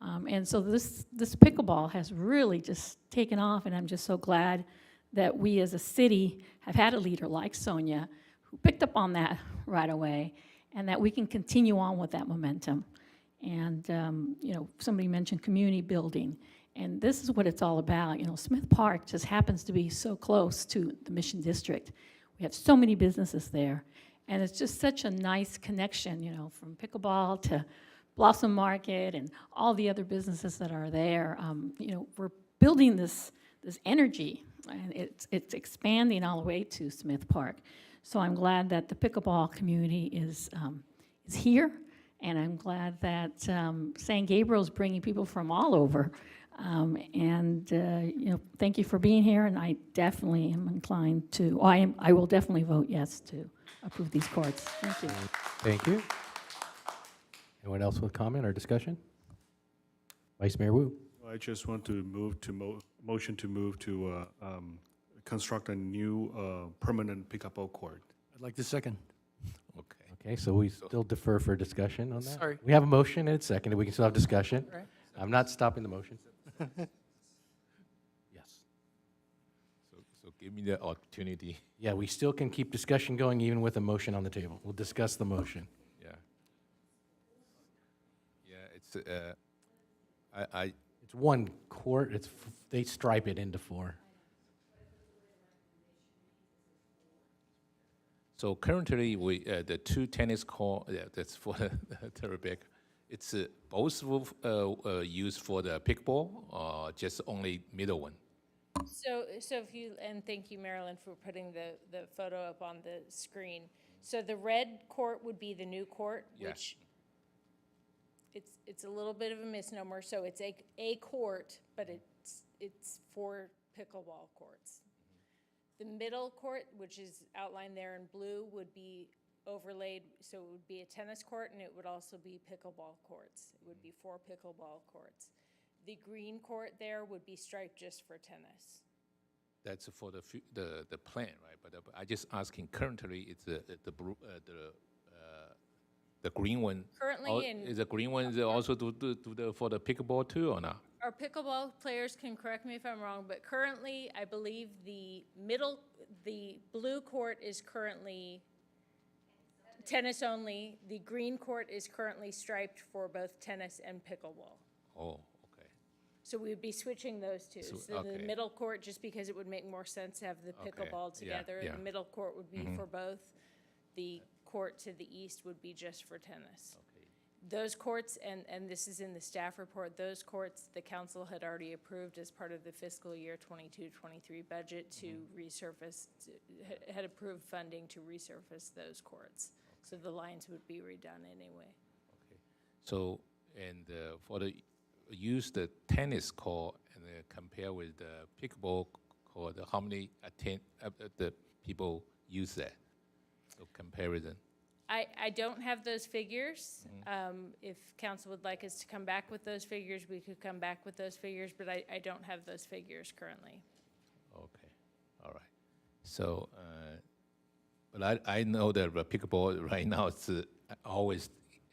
And so this pickleball has really just taken off, and I'm just so glad that we as a city have had a leader like Sonia who picked up on that right away, and that we can continue on with that momentum. And you know, somebody mentioned community building, and this is what it's all about. You know, Smith Park just happens to be so close to the Mission District. We have so many businesses there, and it's just such a nice connection, you know, from pickleball to Blossom Market and all the other businesses that are there. You know, we're building this energy, and it's expanding all the way to Smith Park. So I'm glad that the pickleball community is here, and I'm glad that San Gabriel is bringing people from all over. You know, thank you for being here, and I definitely am inclined to, I will definitely vote yes to approve these courts. Thank you. Thank you. Anyone else with comment or discussion? Vice Mayor Wu. I just want to move to motion to move to construct a new permanent pickleball court. I'd like to second. Okay, so we still defer for discussion on that? Sorry. We have a motion and it's seconded. We can still have discussion. Right. I'm not stopping the motion. Yes. So give me the opportunity. Yeah, we still can keep discussion going even with a motion on the table. We'll discuss the motion. Yeah. Yeah, it's It's one court. They stripe it into 4. So currently, the 2 tennis court, that's for the Rebecca. It's both used for the pickleball, or just only middle one? So if you, and thank you, Marilyn, for putting the photo up on the screen. So the red court would be the new court, Yeah. which it's a little bit of a misnomer. So it's a court, but it's 4 pickleball courts. The middle court, which is outlined there in blue, would be overlaid, so it would be a tennis court, and it would also be pickleball courts. It would be 4 pickleball courts. The green court there would be striped just for tennis. That's for the plan, right? But I just asking. Currently, it's the green one. Currently, Is the green one also for the pickleball too, or not? our pickleball players can correct me if I'm wrong, but currently, I believe the blue court is currently tennis only. The green court is currently striped for both tennis and pickleball. Oh, okay. So we would be switching those two. So the okay. middle court, just because it would make more sense to have the Okay, pickleball yeah, together. yeah. The middle court would be for both. The court to the east would be just for tennis. Okay. Those courts, and this is in the staff report, those courts, the council had already approved as part of the fiscal year 22-23 budget to resurface, had approved funding to resurface those courts. So the lines would be redone anyway. Okay. So, and for the use the tennis court and compare with the pickleball or how many the people use that? So comparison. I don't have those figures. If council would like us to come back with those figures, we could come back with those figures, but I don't have those figures currently. Okay, all right. So, but I know that pickleball right now, it's I always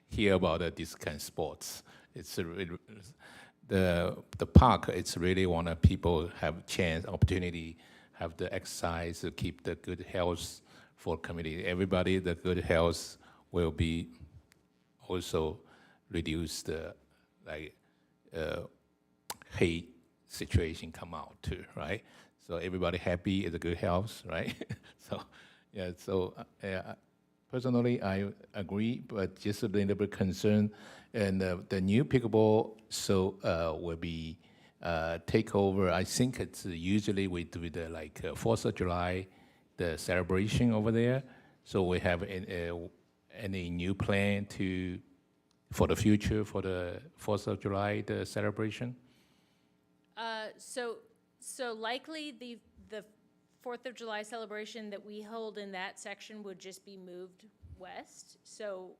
hear about this kind of sports. It's the park. It's really want people have chance, opportunity, have the exercise to keep the good health for community. Everybody, the good health will be also reduce the hate situation come out too, right? So everybody happy is a good health, right? So yeah, so personally I agree, but just a little bit concerned. And the new pickleball will be take over. I think it's usually we do the 4th of July, the celebration over there. So we have any new plan for the future for the 4th of July, the celebration? So likely the 4th of July celebration that we hold in that section would just be moved west. So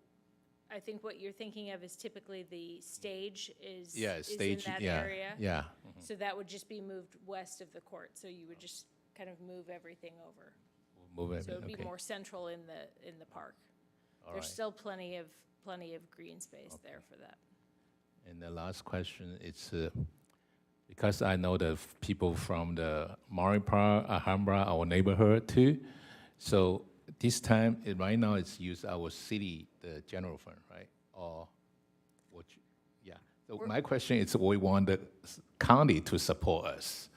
I think what you're thinking of is typically the stage is in that area. Yeah. So that would just be moved west of the court. So you would just kind of move everything over. So it would be more central in the park. There's still plenty of green space there for that. And the last question is, because I know the people from the Maury Park, Alhambra, our neighborhood too. So this time, right now, it's used our city, the general fund, right? Or what? Yeah. So my question is, we want the county to support us,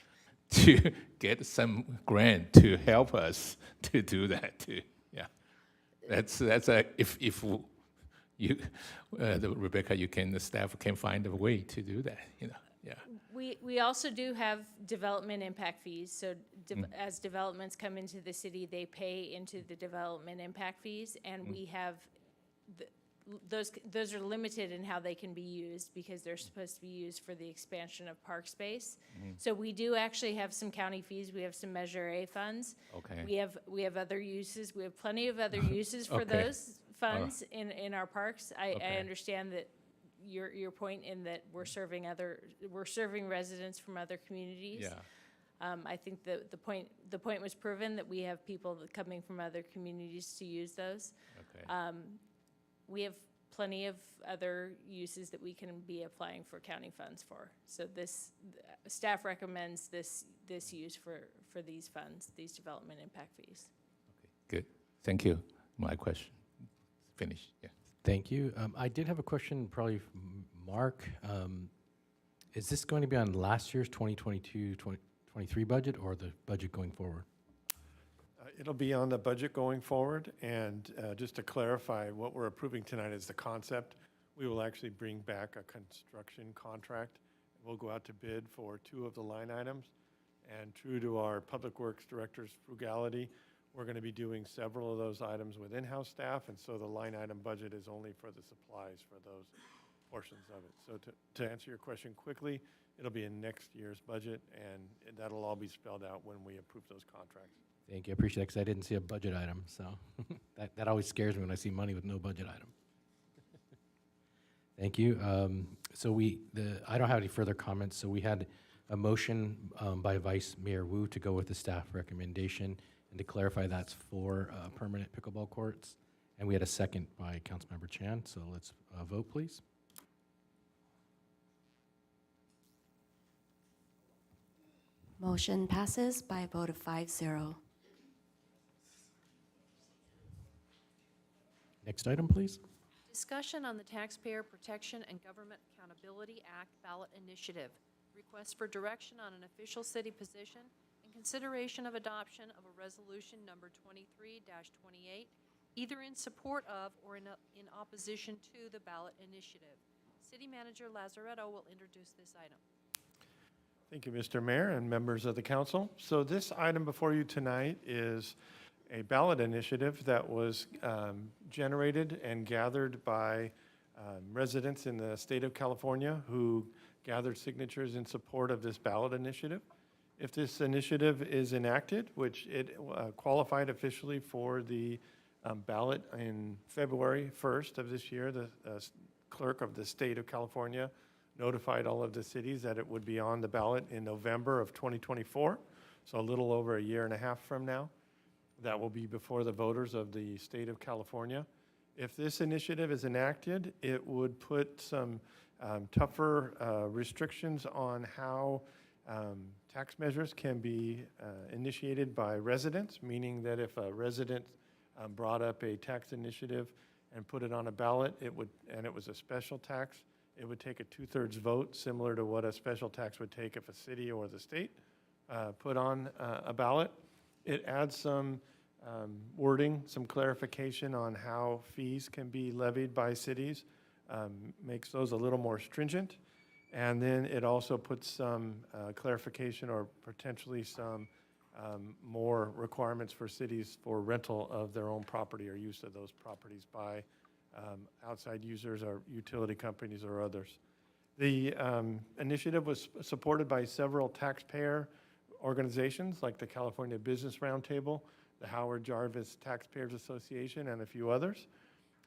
to get some grant to help us to do that too. Yeah. That's if you, Rebecca, the staff can find a way to do that. Yeah. We also do have development impact fees. So as developments come into the city, they pay into the development impact fees, and we have those are limited in how they can be used because they're supposed to be used for the expansion of park space. So we do actually have some county fees. We have some Measure A funds. Okay. We have other uses. We have plenty of other uses for those funds in our parks. I understand that your point in that we're serving residents from other communities. Yeah. I think the point was proven that we have people coming from other communities to use those. Okay. We have plenty of other uses that we can be applying for county funds for. So staff recommends this use for these funds, these development impact fees. Okay, good. Thank you. My question finished. Yeah. Thank you. I did have a question, probably from Mark. Is this going to be on last year's 2022-23 budget or the budget going forward? It'll be on the budget going forward, and just to clarify, what we're approving tonight is the concept. We will actually bring back a construction contract. We'll go out to bid for 2 of the line items, and true to our Public Works Director's frugality, we're going to be doing several of those items with in-house staff, and so the line item budget is only for the supplies for those portions of it. So to answer your question quickly, it'll be in next year's budget, and that'll all be spelled out when we approve those contracts. Thank you. I appreciate that because I didn't see a budget item. So that always scares me when I see money with no budget item. Thank you. So I don't have any further comments. So we had a motion by Vice Mayor Wu to go with the staff recommendation and to clarify that's for permanent pickleball courts. And we had a second by Councilmember Chan. So let's vote, please. Motion passes by a vote of 5-0. Next item, please. Discussion on the Taxpayer Protection and Government Accountability Act ballot initiative. Request for direction on an official city position and consideration of adoption of a resolution number 23-28, either in support of or in opposition to the ballot initiative. City Manager Lazaretto will introduce this item. Thank you, Mr. Mayor and members of the council. So this item before you tonight is a ballot initiative that was generated and gathered by residents in the state of California who gathered signatures in support of this ballot initiative. If this initiative is enacted, which it qualified officially for the ballot in February 1st of this year, the clerk of the state of California notified all of the cities that it would be on the ballot in November of 2024, so a little over a year and a half from now. That will be before the voters of the state of California. If this initiative is enacted, it would put some tougher restrictions on how tax measures can be initiated by residents, meaning that if a resident brought up a tax initiative and put it on a ballot, and it was a special tax, it would take a 2/3 vote, similar to what a special tax would take if a city or the state put on a ballot. It adds some wording, some clarification on how fees can be levied by cities, makes those a little more stringent. And then it also puts some clarification or potentially some more requirements for cities for rental of their own property or use of those properties by outside users or utility companies or others. The initiative was supported by several taxpayer organizations like the California Business Roundtable, the Howard Jarvis Taxpayers Association, and a few others.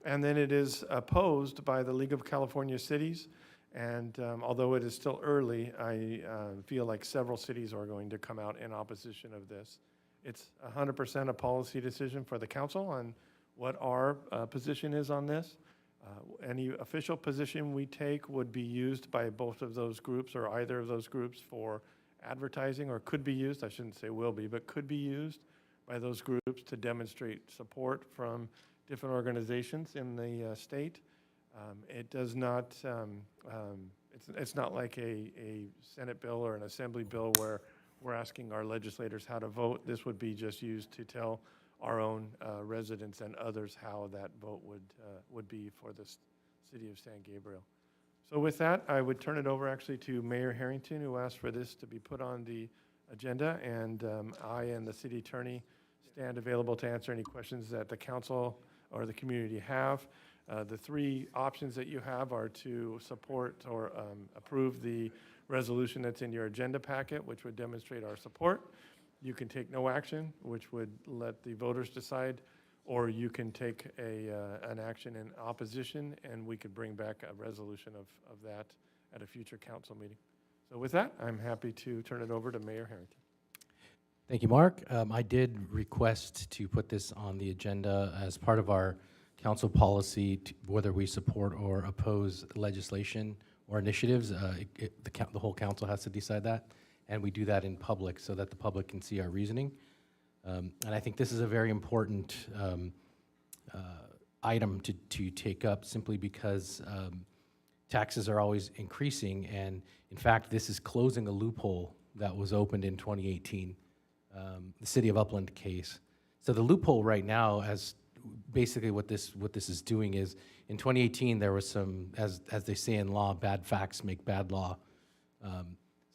And then it is opposed by the League of California Cities. And although it is still early, I feel like several cities are going to come out in opposition of this. It's 100% a policy decision for the council on what our position is on this. Any official position we take would be used by both of those groups or either of those groups for advertising, or could be used, I shouldn't say will be, but could be used by those groups to demonstrate support from different organizations in the state. It does not, it's not like a Senate bill or an Assembly bill where we're asking our legislators how to vote. This would be just used to tell our own residents and others how that vote would be for the city of San Gabriel. So with that, I would turn it over actually to Mayor Harrington, who asked for this to be put on the agenda, and I and the city attorney stand available to answer any questions that the council or the community have. The three options that you have are to support or approve the resolution that's in your agenda packet, which would demonstrate our support. You can take no action, which would let the voters decide, or you can take an action in opposition, and we could bring back a resolution of that at a future council meeting. So with that, I'm happy to turn it over to Mayor Harrington. Thank you, Mark. I did request to put this on the agenda as part of our council policy, whether we support or oppose legislation or initiatives. The whole council has to decide that, and we do that in public so that the public can see our reasoning. And I think this is a very important item to take up, simply because taxes are always increasing, and in fact, this is closing a loophole that was opened in 2018, the City of Upland case. So the loophole right now, as basically what this is doing is, in 2018 there was some, as they say in law, bad facts make bad law.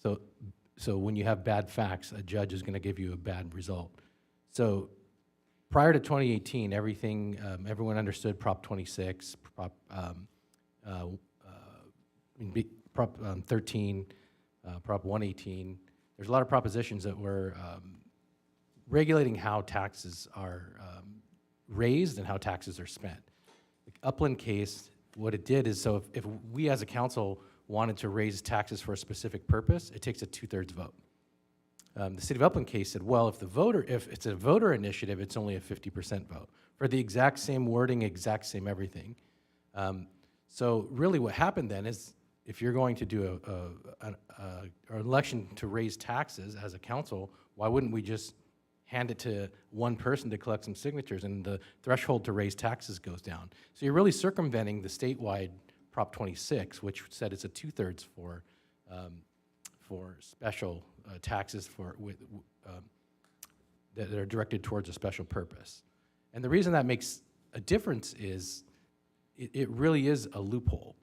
So when you have bad facts, a judge is going to give you a bad result. So prior to 2018, everyone understood Prop 26, Prop 13, Prop 118. There's a lot of propositions that were regulating how taxes are raised and how taxes are spent. The Upland case, what it did is, so if we as a council wanted to raise taxes for a specific purpose, it takes a 2/3 vote. The City of Upland case said, well, if it's a voter initiative, it's only a 50% vote for the exact same wording, exact same everything. So really what happened then is, if you're going to do an election to raise taxes as a council, why wouldn't we just hand it to one person to collect some signatures, and the threshold to raise taxes goes down? So you're really circumventing the statewide Prop 26, which said it's a 2/3 for special taxes that are directed towards a special purpose. And the reason that makes a difference is it really is a loophole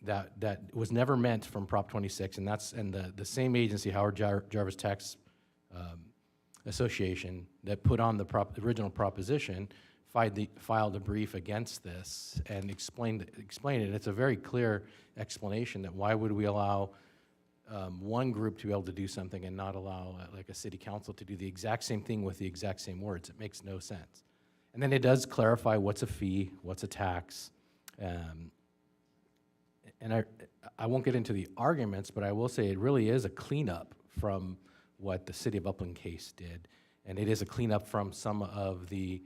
that was never meant from Prop 26, and the same agency, Howard Jarvis Tax Association, that put on the original proposition, filed a brief against this and explained it. It's a very clear explanation that why would we allow one group to be able to do something and not allow like a city council to do the exact same thing with the exact same words. It makes no sense. And then it does clarify what's a fee, what's a tax. And I won't get into the arguments, but I will say it really is a cleanup from what the City of Upland case did. And it is a cleanup from some of the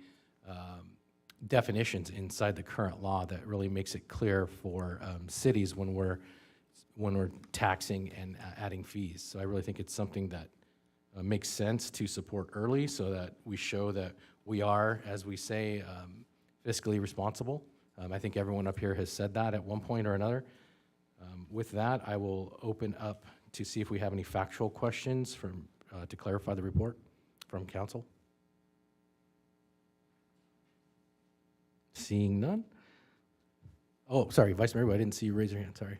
definitions inside the current law that really makes it clear for cities when we're taxing and adding fees. So I really think it's something that makes sense to support early so that we show that we are, as we say, fiscally responsible. I think everyone up here has said that at one point or another. With that, I will open up to see if we have any factual questions from, to clarify the report from council. Seeing none. Oh, sorry, Vice Mayor, I didn't see you raise your hand, sorry.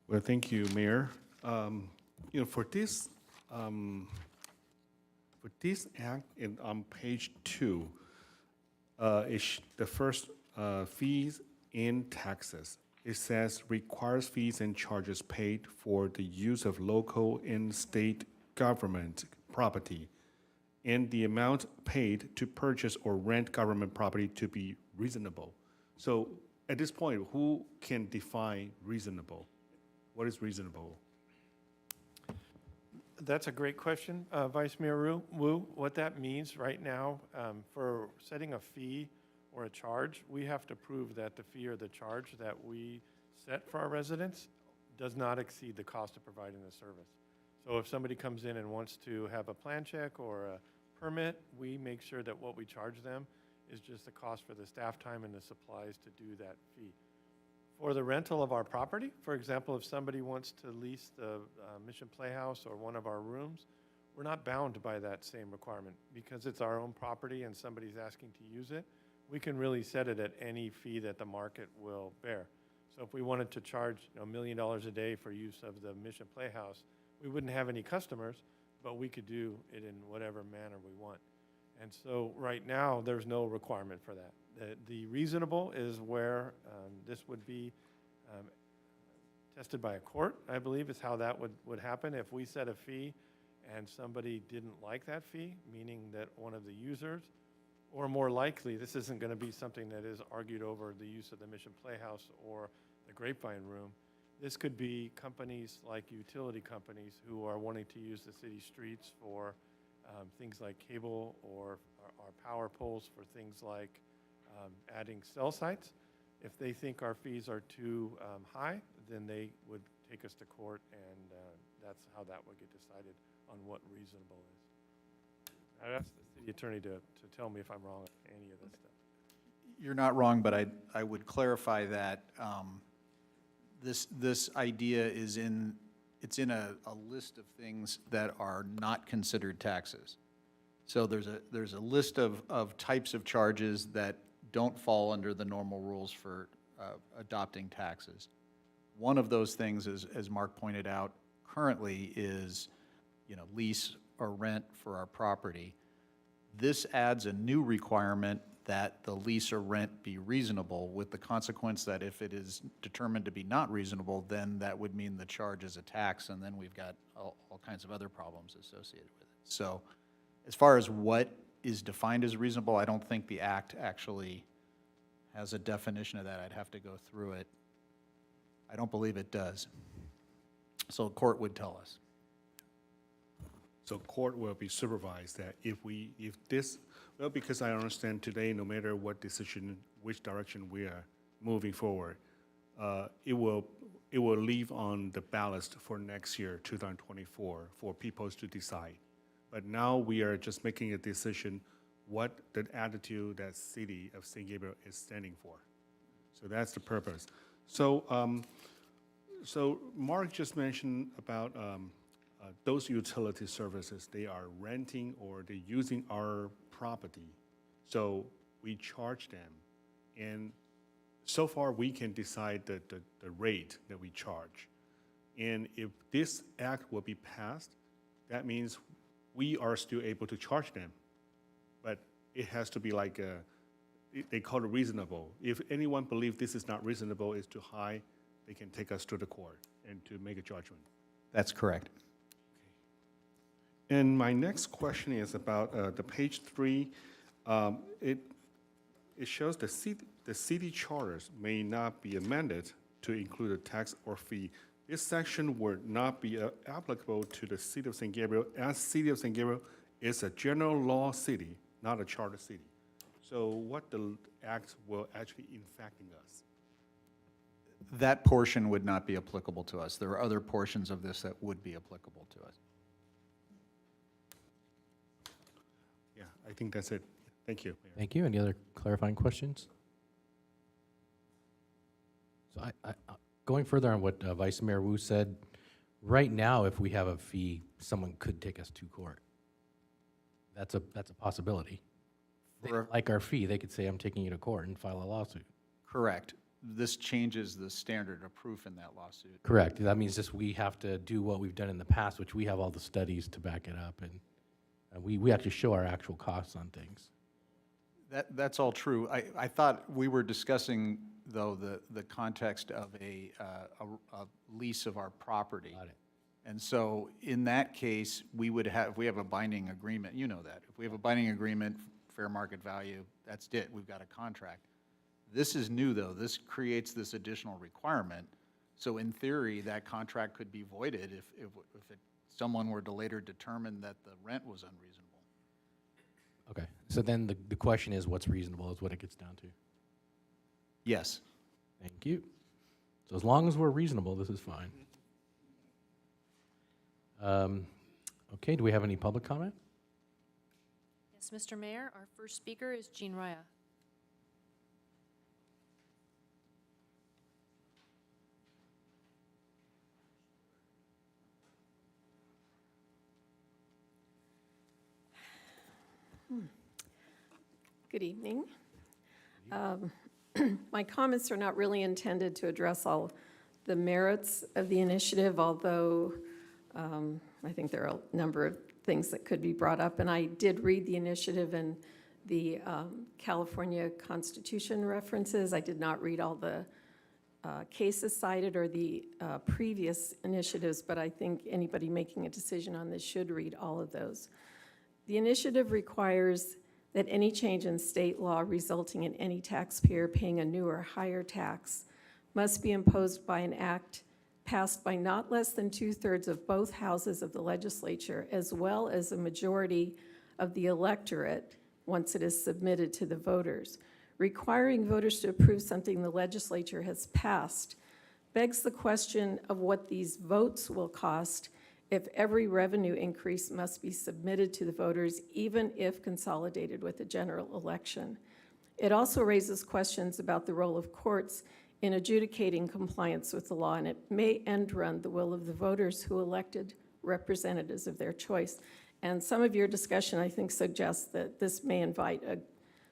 Well, thank you, Mayor. For this act on page 2, the first fees and taxes. It says requires fees and charges paid for the use of local and state government property, and the amount paid to purchase or rent government property to be reasonable. So at this point, who can define reasonable? What is reasonable? That's a great question, Vice Mayor Wu. What that means right now, for setting a fee or a charge, we have to prove that the fee or the charge that we set for our residents does not exceed the cost of providing the service. So if somebody comes in and wants to have a plan check or a permit, we make sure that what we charge them is just the cost for the staff time and the supplies to do that fee. For the rental of our property, for example, if somebody wants to lease the Mission Playhouse or one of our rooms, we're not bound by that same requirement because it's our own property and somebody's asking to use it. We can really set it at any fee that the market will bear. So if we wanted to charge $1 million a day for use of the Mission Playhouse, we wouldn't have any customers, but we could do it in whatever manner we want. And so right now, there's no requirement for that. The reasonable is where this would be tested by a court, I believe, is how that would happen. If we set a fee and somebody didn't like that fee, meaning that one of the users, or more likely, this isn't going to be something that is argued over the use of the Mission Playhouse or the Grapevine Room. This could be companies like utility companies who are wanting to use the city streets for things like cable or our power poles for things like adding cell sites. If they think our fees are too high, then they would take us to court, and that's how that would get decided on what reasonable is. I'd ask the city attorney to tell me if I'm wrong on any of this stuff. You're not wrong, but I would clarify that this idea is it's in a list of things that are not considered taxes. So there's a list of types of charges that don't fall under the normal rules for adopting taxes. One of those things, as Mark pointed out, currently is lease or rent for our property. This adds a new requirement that the lease or rent be reasonable, with the consequence that if it is determined to be not reasonable, then that would mean the charge is a tax, and then we've got all kinds of other problems associated with it. So as far as what is defined as reasonable, I don't think the Act actually has a definition of that. I'd have to go through it. I don't believe it does. So court would tell us. So court will be supervised that because I understand today, no matter what decision, which direction we are moving forward, it will leave on the ballot for next year, 2024, for people to decide. But now we are just making a decision what the attitude that city of San Gabriel is standing for. So that's the purpose. So, so Mark just mentioned about those utility services, they are renting or they're using our property. So we charge them. And so far we can decide the rate that we charge. And if this act will be passed, that means we are still able to charge them. But it has to be like they call it reasonable. If anyone believes this is not reasonable, it's too high, they can take us to the court and to make a judgment. That's correct. And my next question is about the page 3. It shows the city charters may not be amended to include a tax or fee. This section would not be applicable to the city of San Gabriel, as city of San Gabriel is a general law city, not a charter city. So what the act will actually impacting us? That portion would not be applicable to us. There are other portions of this that would be applicable to us. Yeah, I think that's it. Thank you, Mayor. Thank you. Any other clarifying questions? So going further on what Vice Mayor Wu said, right now, if we have a fee, someone could take us to court. That's a possibility. Like our fee, they could say, I'm taking you to court and file a lawsuit. Correct. This changes the standard of proof in that lawsuit. Correct. That means just we have to do what we've done in the past, which we have all the studies to back it up, and we have to show our actual costs on things. That's all true. I thought we were discussing, though, the context of a lease of our property. Got it. And so in that case, we would have, if we have a binding agreement, you know that. If we have a binding agreement, fair market value, that's it. We've got a contract. This is new, though. This creates this additional requirement. So in theory, that contract could be voided if someone were to later determine that the rent was unreasonable. Okay. So then the question is, what's reasonable is what it gets down to. Yes. Thank you. So as long as we're reasonable, this is fine. Okay, do we have any public comment? Yes, Mr. Mayor, our first speaker is Jean Raya. Good evening. My comments are not really intended to address all the merits of the initiative, although I think there are a number of things that could be brought up. And I did read the initiative and the California Constitution references. I did not read all the cases cited or the previous initiatives, but I think anybody making a decision on this should read all of those. The initiative requires that any change in state law resulting in any taxpayer paying a new or higher tax must be imposed by an act passed by not less than 2/3 of both houses of the legislature, as well as a majority of the electorate once it is submitted to the voters. Requiring voters to approve something the legislature has passed begs the question of what these votes will cost if every revenue increase must be submitted to the voters, even if consolidated with a general election. It also raises questions about the role of courts in adjudicating compliance with the law, and it may end run the will of the voters who elected representatives of their choice. And some of your discussion, I think, suggests that this may invite a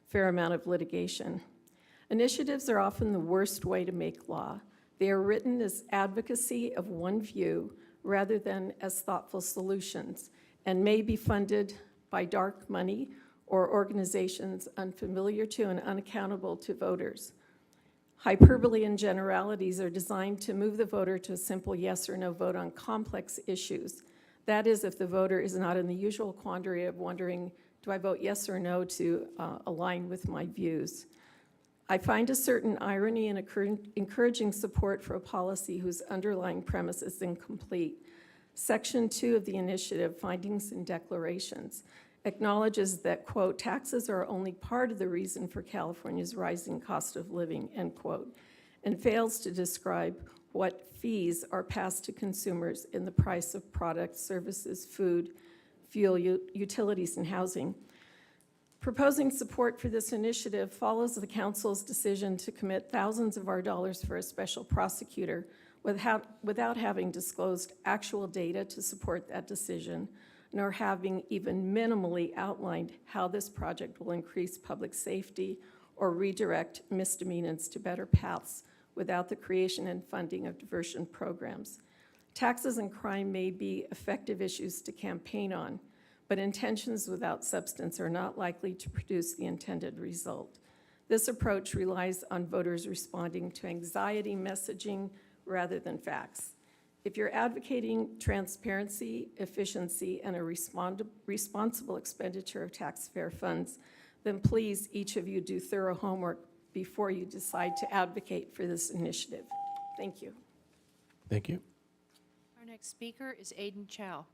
fair amount of litigation. Initiatives are often the worst way to make law. They are written as advocacy of one view rather than as thoughtful solutions, and may be funded by dark money or organizations unfamiliar to and unaccountable to voters. Hyperbole and generalities are designed to move the voter to a simple yes or no vote on complex issues. That is, if the voter is not in the usual quandary of wondering, do I vote yes or no to align with my views? I find a certain irony in encouraging support for a policy whose underlying premise is incomplete. Section 2 of the initiative, Findings and Declarations, acknowledges that, quote, taxes are only part of the reason for California's rising cost of living, end quote, and fails to describe what fees are passed to consumers in the price of products, services, food, fuel, utilities, and housing. Proposing support for this initiative follows the council's decision to commit thousands of our dollars for a special prosecutor without having disclosed actual data to support that decision, nor having even minimally outlined how this project will increase public safety or redirect misdemeanors to better paths without the creation and funding of diversion programs. Taxes and crime may be effective issues to campaign on, but intentions without substance are not likely to produce the intended result. This approach relies on voters responding to anxiety messaging rather than facts. If you're advocating transparency, efficiency, and a responsible expenditure of taxpayer funds, then please, each of you, do thorough homework before you decide to advocate for this initiative. Thank you. Thank you. Our next speaker is Aiden Chow.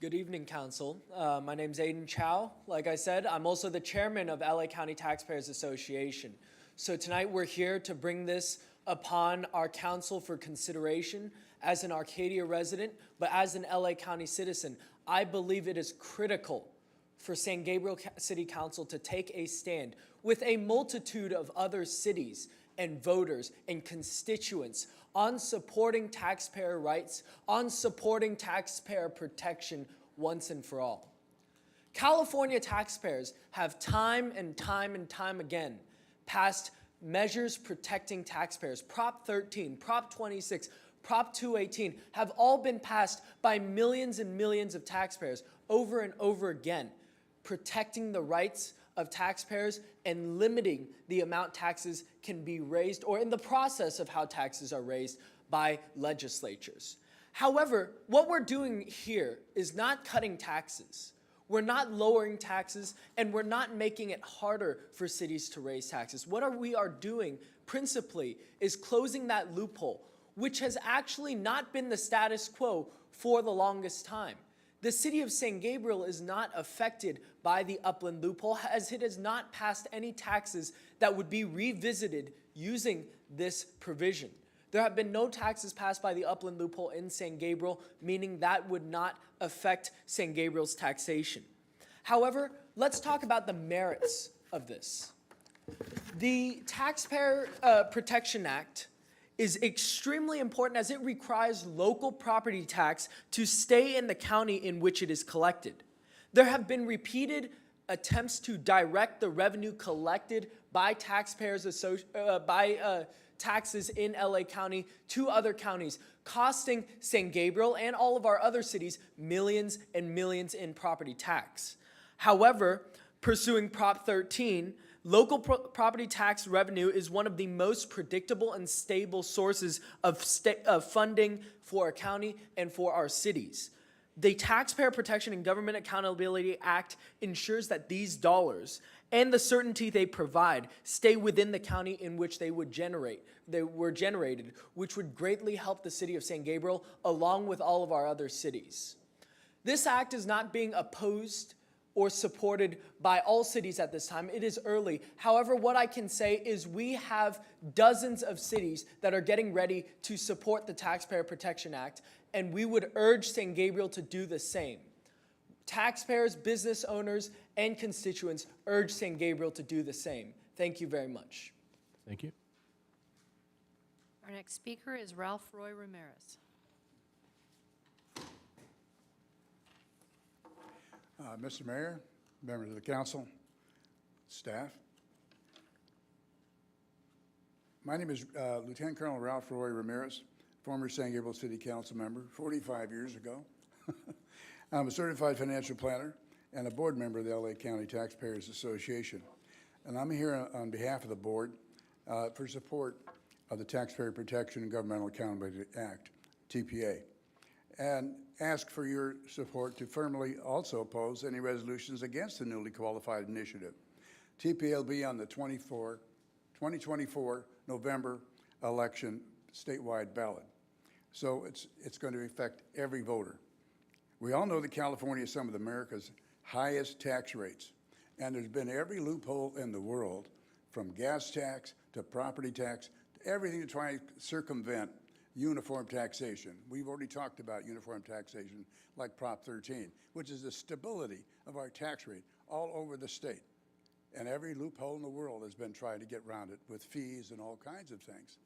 Good evening, Council. My name's Aiden Chow. Like I said, I'm also the chairman of LA County Taxpayers Association. So tonight we're here to bring this upon our council for consideration. As an Arcadia resident, but as an LA County citizen, I believe it is critical for San Gabriel City Council to take a stand with a multitude of other cities and voters and constituents on supporting taxpayer rights, on supporting taxpayer protection once and for all. California taxpayers have time and time and time again passed measures protecting taxpayers. Prop 13, Prop 26, Prop 218 have all been passed by millions and millions of taxpayers over and over again, protecting the rights of taxpayers and limiting the amount taxes can be raised, or in the process of how taxes are raised by legislatures. However, what we're doing here is not cutting taxes. We're not lowering taxes, and we're not making it harder for cities to raise taxes. What we are doing principally is closing that loophole, which has actually not been the status quo for the longest time. The city of San Gabriel is not affected by the upland loophole, as it has not passed any taxes that would be revisited using this provision. There have been no taxes passed by the upland loophole in San Gabriel, meaning that would not affect San Gabriel's taxation. However, let's talk about the merits of this. The Taxpayer Protection Act is extremely important as it requires local property tax to stay in the county in which it is collected. There have been repeated attempts to direct the revenue collected by taxpayers taxes in LA County to other counties, costing San Gabriel and all of our other cities millions and millions in property tax. However, pursuing Prop 13, local property tax revenue is one of the most predictable and stable sources of funding for a county and for our cities. The Taxpayer Protection and Government Accountability Act ensures that these dollars and the certainty they provide stay within the county in which they were generated, which would greatly help the city of San Gabriel along with all of our other cities. This act is not being opposed or supported by all cities at this time. It is early. However, what I can say is we have dozens of cities that are getting ready to support the Taxpayer Protection Act, and we would urge San Gabriel to do the same. Taxpayers, business owners, and constituents urge San Gabriel to do the same. Thank you very much. Thank you. Our next speaker is Ralph Roy Ramirez. Mr. Mayor, members of the council, staff. My name is Lieutenant Colonel Ralph Roy Ramirez, former San Gabriel City Council member 45 years ago. I'm a certified financial planner and a board member of the LA County Taxpayers Association. And I'm here on behalf of the board for support of the Taxpayer Protection and Governmental Accountability Act, TPA, and ask for your support to firmly also oppose any resolutions against the newly qualified initiative. TPA will be on the 2024 November election statewide ballot. So it's going to affect every voter. We all know that California is some of America's highest tax rates, and there's been every loophole in the world, from gas tax to property tax, to everything to try and circumvent uniform taxation. We've already talked about uniform taxation like Prop 13, which is the stability of our tax rate all over the state. And every loophole in the world has been trying to get around it with fees and all kinds of things.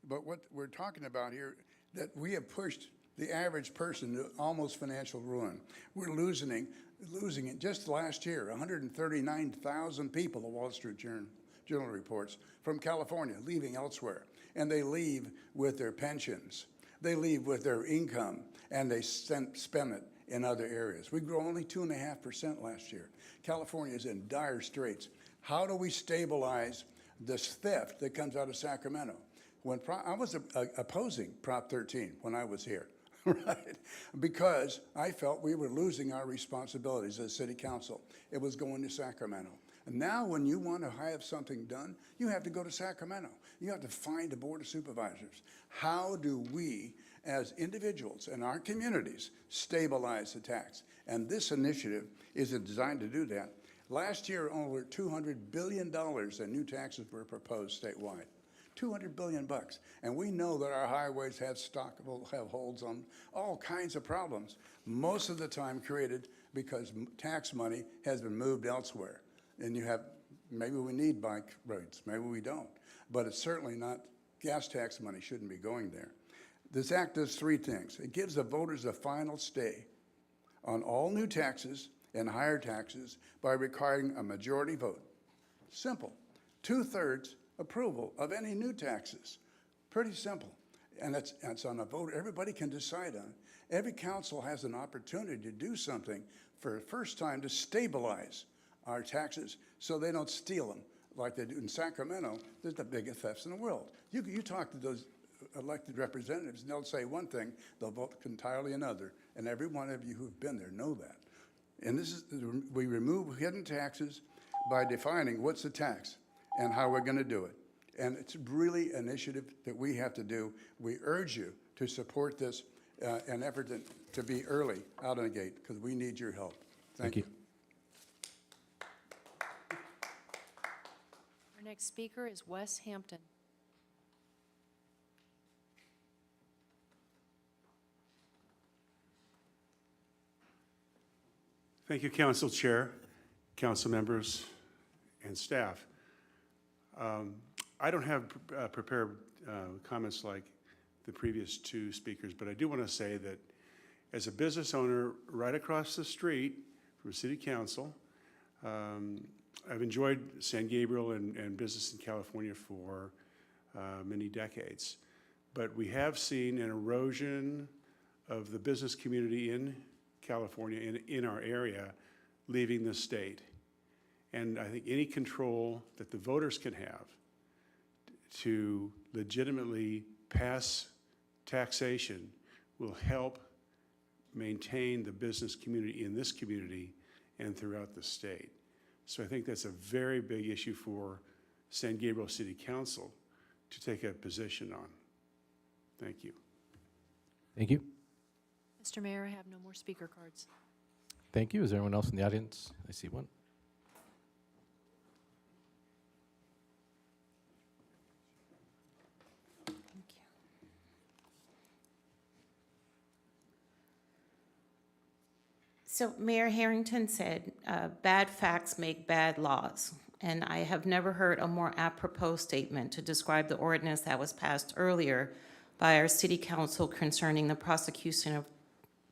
But what we're talking about here, that we have pushed the average person to almost financial ruin. We're losing it. Just last year, 139,000 people, the Wall Street Journal reports, from California leaving elsewhere. And they leave with their pensions. They leave with their income, and they spend it in other areas. We grew only 2.5% last year. California is in dire straits. How do we stabilize this theft that comes out of Sacramento. I was opposing Prop 13 when I was here, right? Because I felt we were losing our responsibilities as city council. It was going to Sacramento. And now when you want to have something done, you have to go to Sacramento. You have to find a board of supervisors. How do we, as individuals in our communities, stabilize the tax? And this initiative is designed to do that. Last year, over $200 billion in new taxes were proposed statewide. $200 billion bucks. And we know that our highways have holds on all kinds of problems, most of the time created because tax money has been moved elsewhere. And you have, maybe we need bike roads, maybe we don't, but it's certainly not, gas tax money shouldn't be going there. This act does three things. It gives the voters a final stay on all new taxes and higher taxes by requiring a majority vote. Simple. 2/3 approval of any new taxes. Pretty simple. And it's on a vote everybody can decide on. Every council has an opportunity to do something for the first time to stabilize our taxes so they don't steal them like they do in Sacramento. There's the biggest thefts in the world. You talk to those elected representatives and they'll say one thing, they'll vote entirely another. And every one of you who've been there know that. And this is, we remove hidden taxes by defining what's the tax and how we're going to do it. And it's really an initiative that we have to do. We urge you to support this an effort to be early out of the gate because we need your help. Thank you. Our next speaker is Wes Hampton. Thank you, Council Chair, council members, and staff. I don't have prepared comments like the previous two speakers, but I do want to say that as a business owner right across the street from City Council, I've enjoyed San Gabriel and business in California for many decades. But we have seen an erosion of the business community in California, in our area, leaving the state. And I think any control that the voters can have to legitimately pass taxation will help maintain the business community in this community and throughout the state. So I think that's a very big issue for San Gabriel City Council to take a position on. Thank you. Thank you. Mr. Mayor, I have no more speaker cards. Thank you. Is there anyone else in the audience? I see one. So Mayor Harrington said, bad facts make bad laws. And I have never heard a more apropos statement to describe the ordinance that was passed earlier by our city council concerning the prosecution of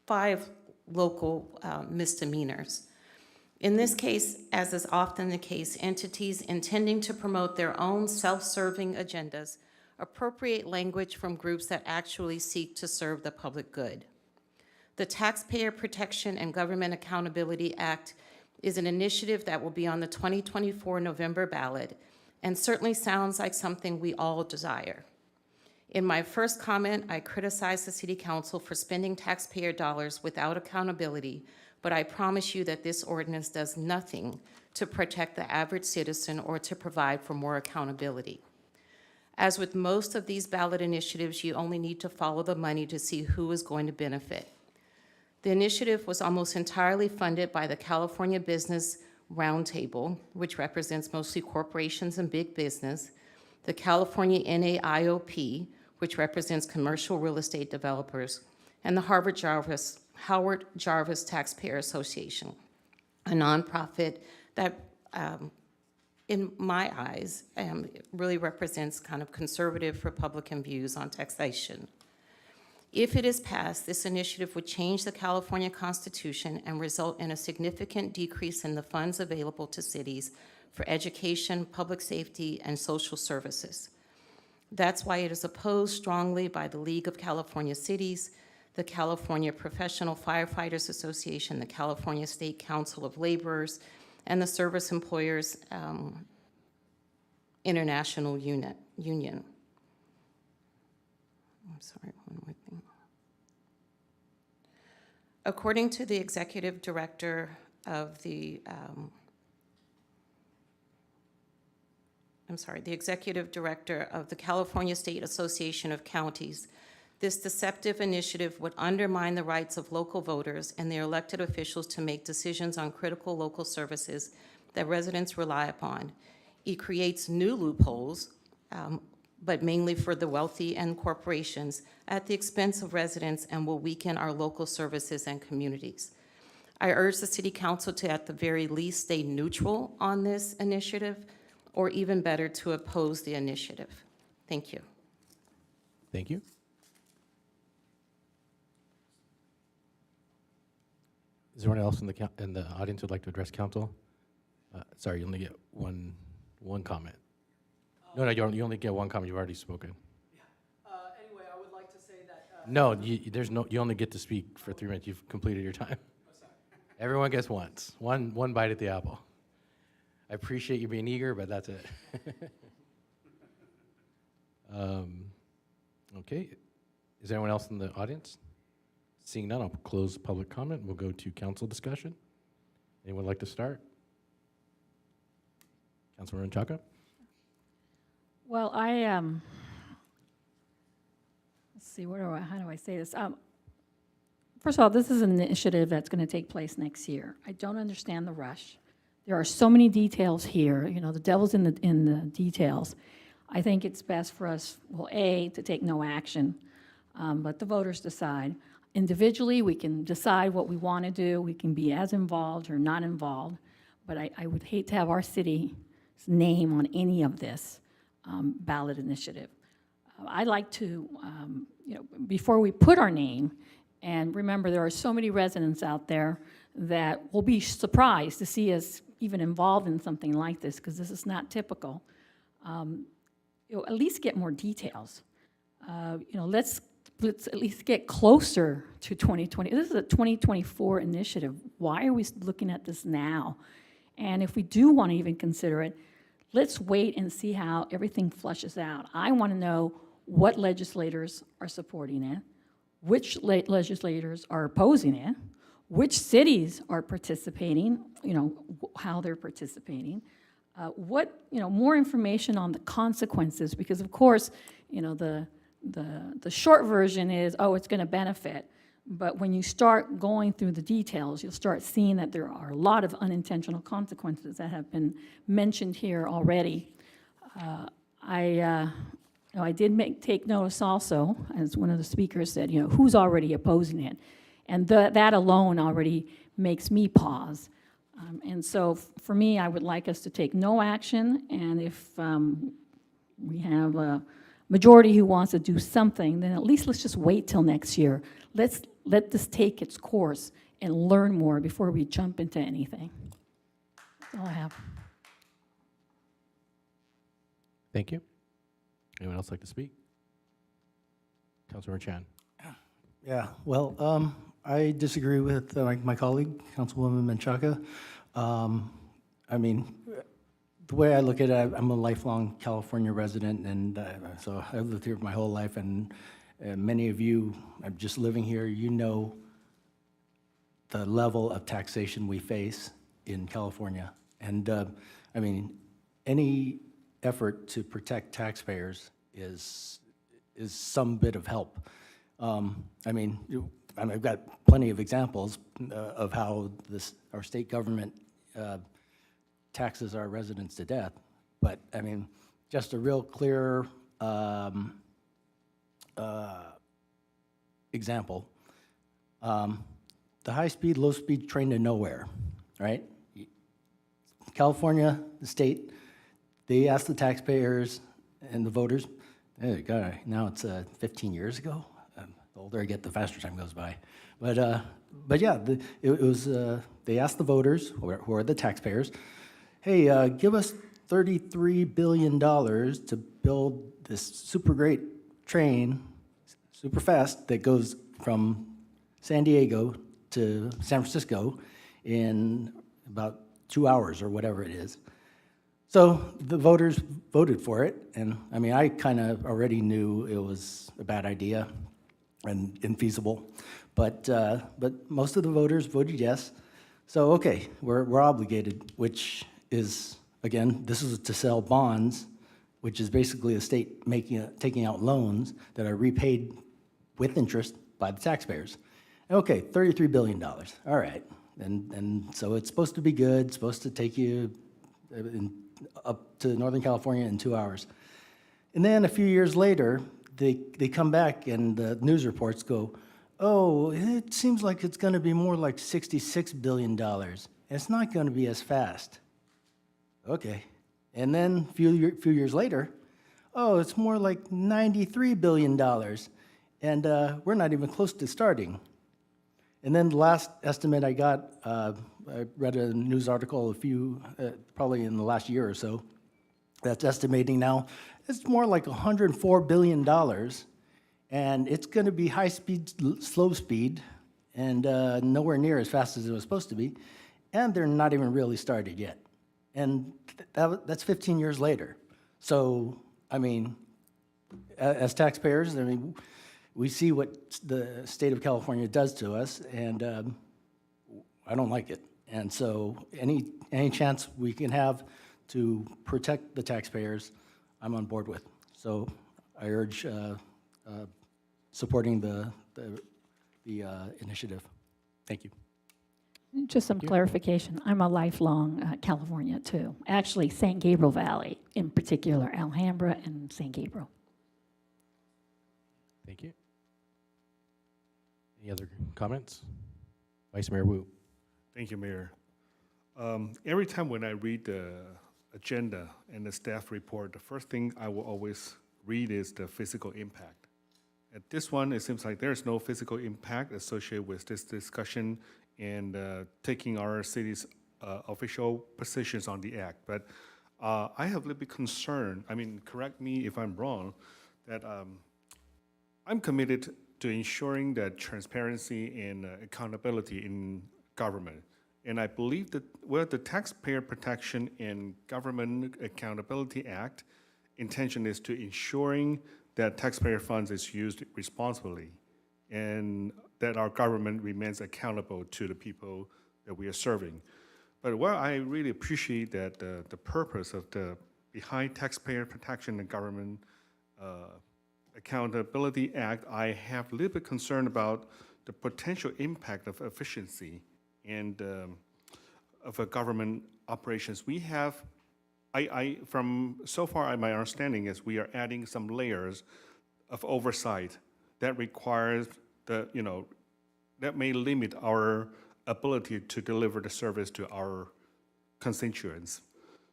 5 local misdemeanors. In this case, as is often the case, entities intending to promote their own self-serving agendas appropriate language from groups that actually seek to serve the public good. The Taxpayer Protection and Government Accountability Act is an initiative that will be on the 2024 November ballot and certainly sounds like something we all desire. In my first comment, I criticized the City Council for spending taxpayer dollars without accountability, but I promise you that this ordinance does nothing to protect the average citizen or to provide for more accountability. As with most of these ballot initiatives, you only need to follow the money to see who is going to benefit. The initiative was almost entirely funded by the California Business Roundtable, which represents mostly corporations and big business, the California NAIOP, which represents commercial real estate developers, and the Howard Jarvis Taxpayer Association, a nonprofit that, in my eyes, really represents kind of conservative Republican views on taxation. If it is passed, this initiative would change the California Constitution and result in a significant decrease in the funds available to cities for education, public safety, and social services. That's why it is opposed strongly by the League of California Cities, the California Professional Firefighters Association, the California State Council of Laborers, and the Service Employers International Union. I'm sorry, one more thing. According to the executive director of the, the executive director of the California State Association of Counties, this deceptive initiative would undermine the rights of local voters and their elected officials to make decisions on critical local services that residents rely upon. It creates new loopholes, but mainly for the wealthy and corporations at the expense of residents, and will weaken our local services and communities. I urge the City Council to, at the very least, stay neutral on this initiative, or even better, to oppose the initiative. Thank you. Thank you. Is there anyone else in the audience who'd like to address council? Sorry, you only get one comment. No, you only get one comment. You've already spoken. Anyway, I would like to say that. No, you only get to speak for 3 minutes. You've completed your time. Oh, sorry. Everyone gets once. One bite at the apple. I appreciate you being eager, but that's it. Okay. Is there anyone else in the audience? Seeing none, I'll close public comment. We'll go to council discussion. Anyone like to start? Councilor Menchaca? Well, let's see, how do I say this? First of all, this is an initiative that's going to take place next year. I don't understand the rush. There are so many details here. You know, the devil's in the details. I think it's best for us, well, A, to take no action, let the voters decide. Individually, we can decide what we want to do. We can be as involved or not involved, but I would hate to have our city's name on any of this ballot initiative. I'd like to, before we put our name, and remember there are so many residents out there that will be surprised to see us even involved in something like this, because this is not typical. At least get more details. Let's at least get closer to 2020. This is a 2024 initiative. Why are we looking at this now? And if we do want to even consider it, let's wait and see how everything flushes out. I want to know what legislators are supporting it, which legislators are opposing it, which cities are participating, how they're participating, more information on the consequences, because of course, the short version is, it's going to benefit. But when you start going through the details, you'll start seeing that there are a lot of unintentional consequences that have been mentioned here already. I did take notice also, as one of the speakers said, who's already opposing it. And that alone already makes me pause. And so for me, I would like us to take no action, and if we have a majority who wants to do something, then at least let's just wait till next year. Let's let this take its course and learn more before we jump into anything. That's all I have. Thank you. Anyone else like to speak? Councilor Chan. Yeah, well, I disagree with my colleague, Councilwoman Menchaca. I mean, the way I look at it, I'm a lifelong California resident, and so I've lived here my whole life, and many of you, I'm just living here, the level of taxation we face in California. And I mean, any effort to protect taxpayers is some bit of help. I mean, I've got plenty of examples of how our state government taxes our residents to death. But I mean, just a real clear example. The high-speed, low-speed train to nowhere, right? California, the state, they asked the taxpayers and the voters, hey, God, now it's 15 years ago. The older I get, the faster time goes by. But yeah, it was, they asked the voters, who are the taxpayers, hey, give us $33 billion to build this super great train, super fast, that goes from San Diego to San Francisco in about 2 hours or whatever it is. So the voters voted for it, and I mean, I kind of already knew it was a bad idea and infeasible, but most of the voters voted yes. So, okay, we're obligated, which is, again, this is to sell bonds, which is basically the state taking out loans that are repaid with interest by the taxpayers. Okay, $33 billion, all right. And so it's supposed to be good, supposed to take you up to Northern California in 2 hours. And then a few years later, they come back and the news reports go, oh, it seems like it's going to be more like $66 billion. It's not going to be as fast. Okay. And then a few years later, oh, it's more like $93 billion. And we're not even close to starting. And then the last estimate I got, I read a news article probably in the last year or so, that's estimating now it's more like $104 billion. And it's going to be high speed, slow speed, and nowhere near as fast as it was supposed to be. And they're not even really started yet. And that's 15 years later. So, I mean, as taxpayers, I mean, we see what the state of California does to us, and I don't like it. And so any chance we can have to protect the taxpayers, I'm on board with. So I urge supporting the initiative. Thank you. Just some clarification. I'm a lifelong California too. Actually, San Gabriel Valley, in particular, Alhambra and San Gabriel. Thank you. Any other comments? Vice Mayor Wu. Thank you, Mayor. Every time when I read the agenda and the staff report, the first thing I will always read is the physical impact. At this one, it seems like there's no physical impact associated with this discussion and taking our city's official positions on the act. But I have a little bit concerned, I mean, correct me if I'm wrong, that I'm committed to ensuring that transparency and accountability in government. And I believe that the Taxpayer Protection and Government Accountability Act intention is to ensuring that taxpayer funds is used responsibly and that our government remains accountable to the people that we are serving. But what I really appreciate that the purpose of behind Taxpayer Protection and Government Accountability Act, I have a little bit concerned about the potential impact of efficiency and of a government operations. We have, from so far my understanding is we are adding some layers of oversight that requires that may limit our ability to deliver the service to our constituents.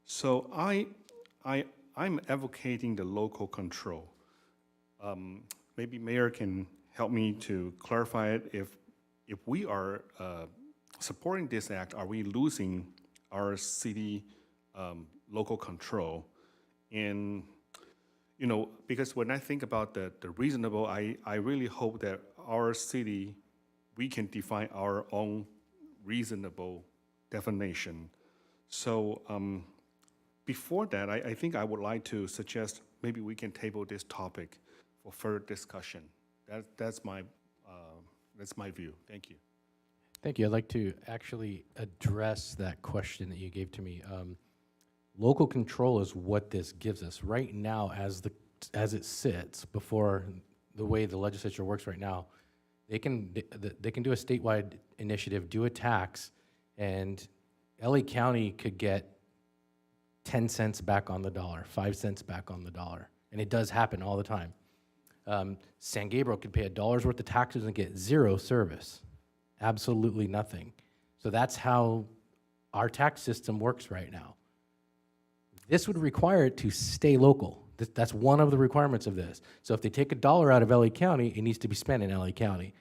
So I'm advocating the local control. Maybe Mayor can help me to clarify it. If we are supporting this act, are we losing our city local control? And because when I think about the reasonable, I really hope that our city, we can define our own reasonable definition. So before that, I think I would like to suggest maybe we can table this topic for further discussion. That's my view. Thank you. Thank you. I'd like to actually address that question that you gave to me. Local control is what this gives us. Right now, as it sits, before the way the legislature works right now, they can do a statewide initiative, do a tax, and LA County could get 10 cents back on the dollar, 5 cents back on the dollar. And it does happen all the time. San Gabriel could pay $1 worth of taxes and get zero service. Absolutely nothing. So that's how our tax system works right now. This would require it to stay local. That's one of the requirements of this. So if they take $1 out of LA County, it needs to be spent in LA County.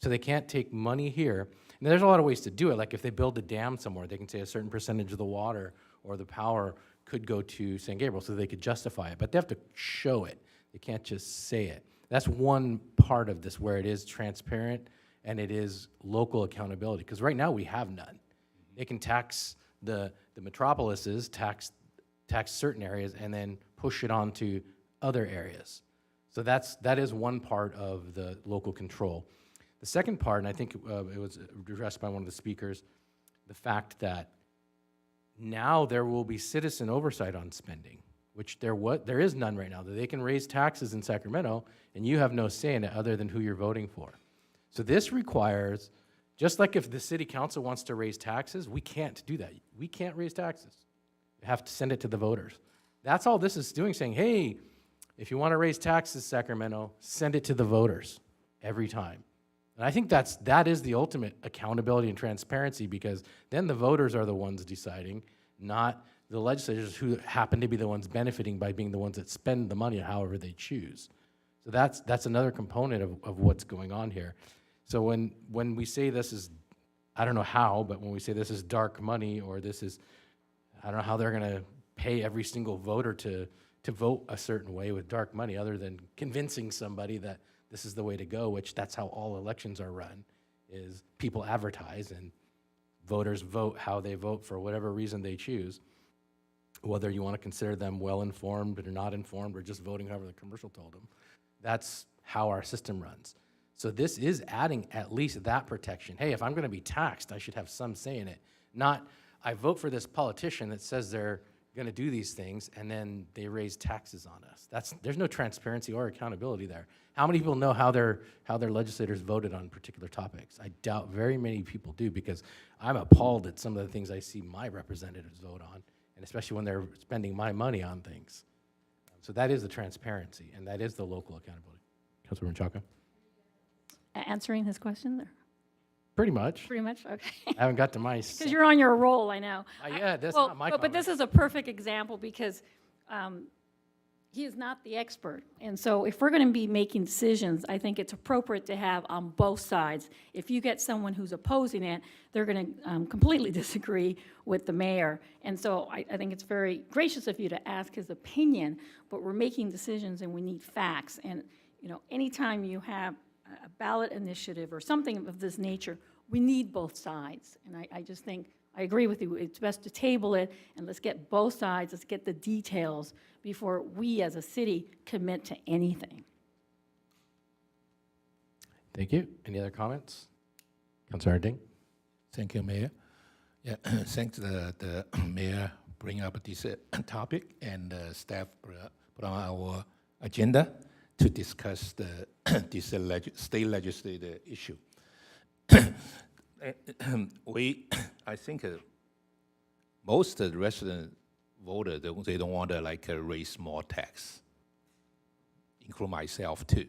So they can't take money here. And there's a lot of ways to do it. Like if they build a dam somewhere, they can say a certain percentage of the water or the power could go to San Gabriel so they could justify it. But they have to show it. They can't just say it. That's one part of this where it is transparent and it is local accountability. Because right now we have none. They can tax the metropolises, tax tax certain areas and then push it on to other areas. So that is one part of the local control. The second part, and I think it was addressed by one of the speakers, the fact that now there will be citizen oversight on spending, which there is none right now. That they can raise taxes in Sacramento, and you have no say in it other than who you're voting for. So this requires, just like if the city council wants to raise taxes, we can't do that. We can't raise taxes. We have to send it to the voters. That's all this is doing, saying, hey, if you want to raise taxes, Sacramento, send it to the voters every time. And I think that is the ultimate accountability and transparency, because then the voters are the ones deciding, not the legislators who happen to be the ones benefiting by being the ones that spend the money however they choose. So that's another component of what's going on here. So when we say this is, I don't know how, but when we say this is dark money, or this is, I don't know how they're gonna pay every single voter to vote a certain way with dark money, other than convincing somebody that this is the way to go, which that's how all elections are run, is people advertise and voters vote how they vote for whatever reason they choose, whether you want to consider them well-informed or not informed or just voting however the commercial told them. That's how our system runs. So this is adding at least that protection. Hey, if I'm going to be taxed, I should have some say in it. Not, I vote for this politician that says they're going to do these things, and then they raise taxes on us. There's no transparency or accountability there. How many people know how their legislators voted on particular topics? I doubt very many people do, because I'm appalled at some of the things I see my representatives vote on, and especially when they're spending my money on things. So that is the transparency, and that is the local accountability. Councilwoman Chaka? Answering his question there? Pretty much. Pretty much, okay. I haven't got to my... Because you're on your roll, I know. Yeah, that's Well, not my but this is a perfect example, because he is not the expert. And so if we're going to be making decisions, I think it's appropriate to have on both sides. If you get someone who's opposing it, they're going to completely disagree with the mayor. And so I think it's very gracious of you to ask his opinion, but we're making decisions and we need facts. And, you know, anytime you have a ballot initiative or something of this nature, we need both sides. And I just think, I agree with you, it's best to table it, and let's get both sides, let's get the details before we as a city commit to anything. Thank you. Any other comments? Councilor Ding? Thank you, Mayor. Yeah, thanks the Mayor bring up this topic, and staff put on our agenda to discuss this state legislative issue. I think most of the resident voters, they don't want to raise more tax, include myself too,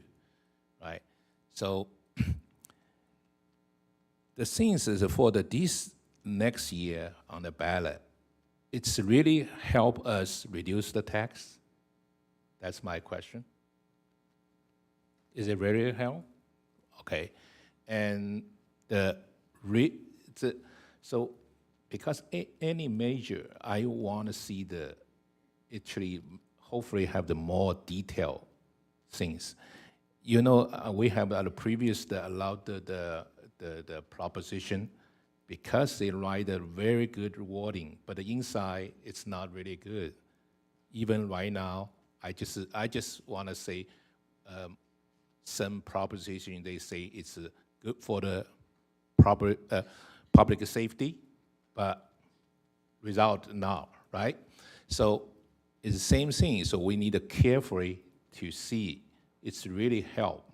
right? So the things is for this next year on the ballot, it's really help us reduce the tax. That's my question. Is it really help? Okay, and so because any measure, I want to see hopefully have the more detailed things. You know, we have previous allowed the proposition because they write a very good wording, but the inside it's not really good. Even right now, I just want to say some proposition they say it's good for the public safety, but result now, right? So it's the same thing. So we need to carefully to see it's really help.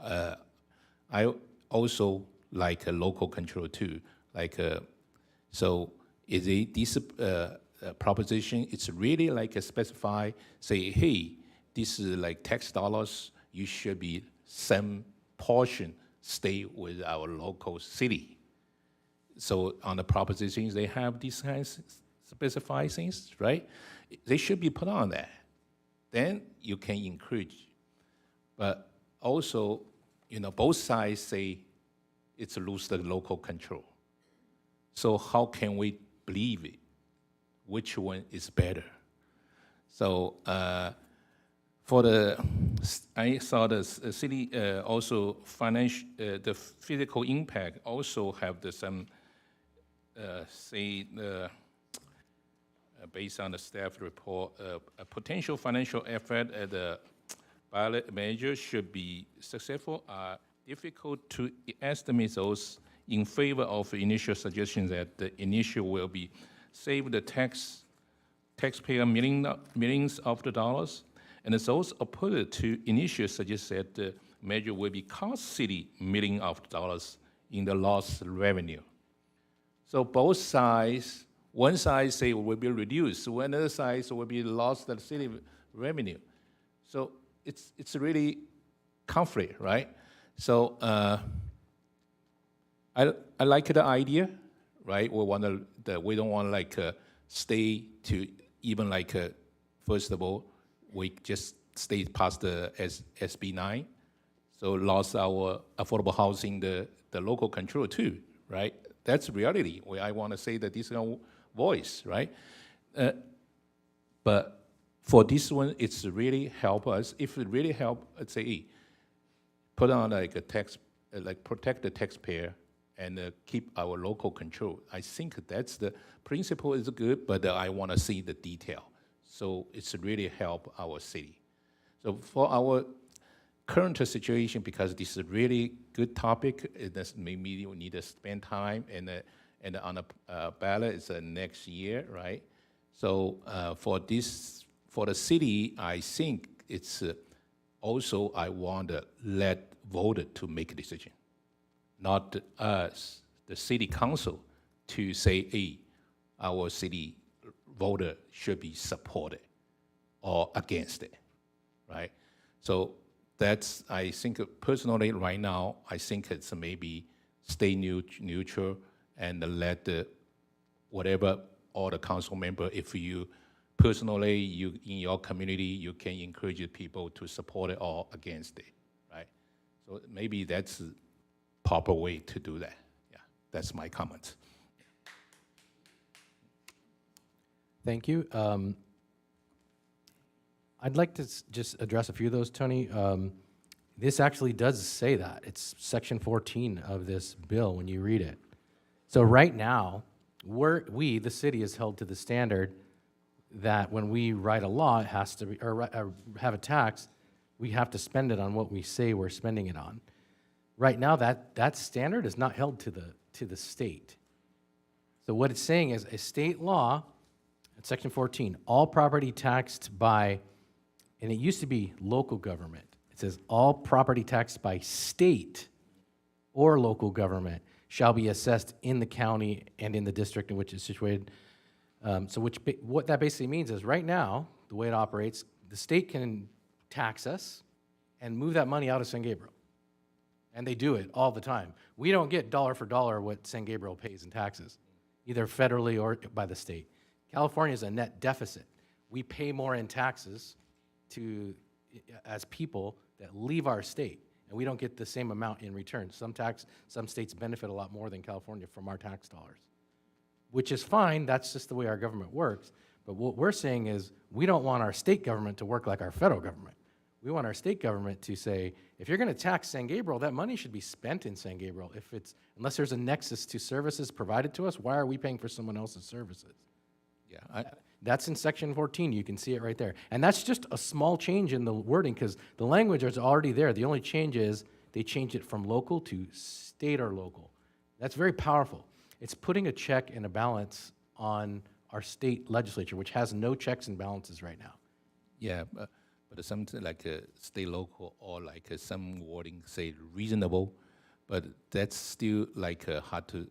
I also like a local control too. So is this proposition? It's really like a specify. Say, hey, this is like tax dollars. You should be some portion stay with our local city. So on the propositions, they have these kinds of specified things, right? They should be put on that. Then you can encourage. But also, you know, both sides say it's lose the local control. So how can we believe it? Which one is better? So I saw the city also financial, the physical impact also have some, say, based on the staff report, a potential financial effort at the ballot measure should be successful are difficult to estimate. Those in favor of the initial suggestion that the initial will be save the taxpayer millions of the dollars, and those opposed to initial suggest that the measure will be cost city millions of dollars in the lost revenue. So both sides, one side say will be reduced, one other side will be lost the city revenue. So it's really conflict, right? So I like the idea, right? We don't want like stay to even like first of all we just stay past the SB 9, so lost our affordable housing the local control too, right? That's reality. Where I want to say that this voice, right? But for this one, it's really help us. If it really help, let's say, hey, put on like a tax, like protect the taxpayer and keep our local control. I think that's the principle is good, but I want to see the detail. So it's really help our city. So for our current situation, because this is a really good topic, maybe we need to spend time, and on a ballot is next year, right? So for the city, I think it's also I want to let voter to make a decision, not us, the city council, to say, hey, our city voter should be supported or against it, right? So that's, I think personally right now, I think it's maybe stay neutral and let whatever all the council member, if you personally, you in your community, you can encourage people to support it or against it, right? So maybe that's the proper way to do that. Yeah, that's my comment. Thank you. I'd like to just address a few of those, Tony. This actually does say that. It's section 14 of this bill when you read it. So right now, we, the city, is held to the standard that when we write a law, it has to be, or have a tax, we have to spend it on what we say we're spending it on. Right now, that standard is not held to the state. So what it's saying is a state law, section 14, all property taxed by, and it used to be local government. It says all property taxed by state or local government shall be assessed in the county and in the district in which it's situated. What that basically means is right now, the way it operates, the state can tax us and move that money out of San Gabriel. And they do it all the time. We don't get dollar for dollar what San Gabriel pays in taxes, either federally or by the state. California is a net deficit. We pay more in taxes as people that leave our state, and we don't get the same amount in return. Some states benefit a lot more than California from our tax dollars, which is fine. That's just the way our government works. But what we're saying is we don't want our state government to work like our federal government. We want our state government to say, if you're going to tax San Gabriel, that money should be spent in San Gabriel. Unless there's a nexus to services provided to us, why are we paying for someone else's services? Yeah, that's in section 14. You can see it right there. And that's just a small change in the wording because the language is already there. The only change is they changed it from local to state or local. That's very powerful. It's putting a check and a balance on our state legislature, which has no checks and balances right now. Yeah, but something like state local or like some wording say reasonable, but that's still like hard to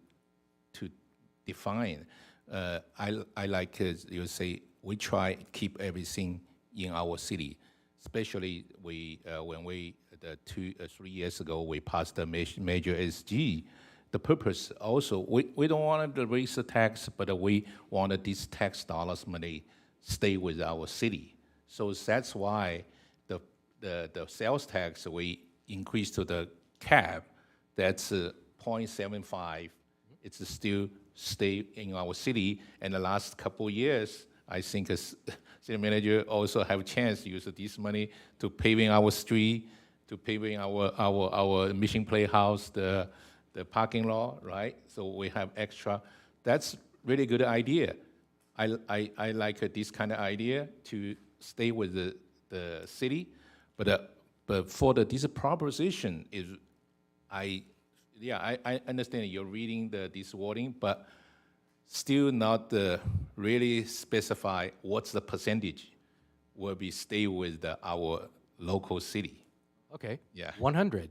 define. I like you say we try keep everything in our city, especially when we 3 years ago we passed the major SG. The purpose also we don't want to raise the tax, but we wanted these tax dollars money stay with our city. So that's why the sales tax we increased to the cap. That's 0.75. It's still stay in our city. And the last couple of years, I think city manager also have a chance to use this money to paving our street, to paving our mission playhouse, the parking lot, right? So we have extra. That's really good idea. I like this kind of idea to stay with the city, but for this proposition is, I understand you're reading this wording, but still not really specify what's the percentage will be stay with our local city. Okay. Yeah. 100.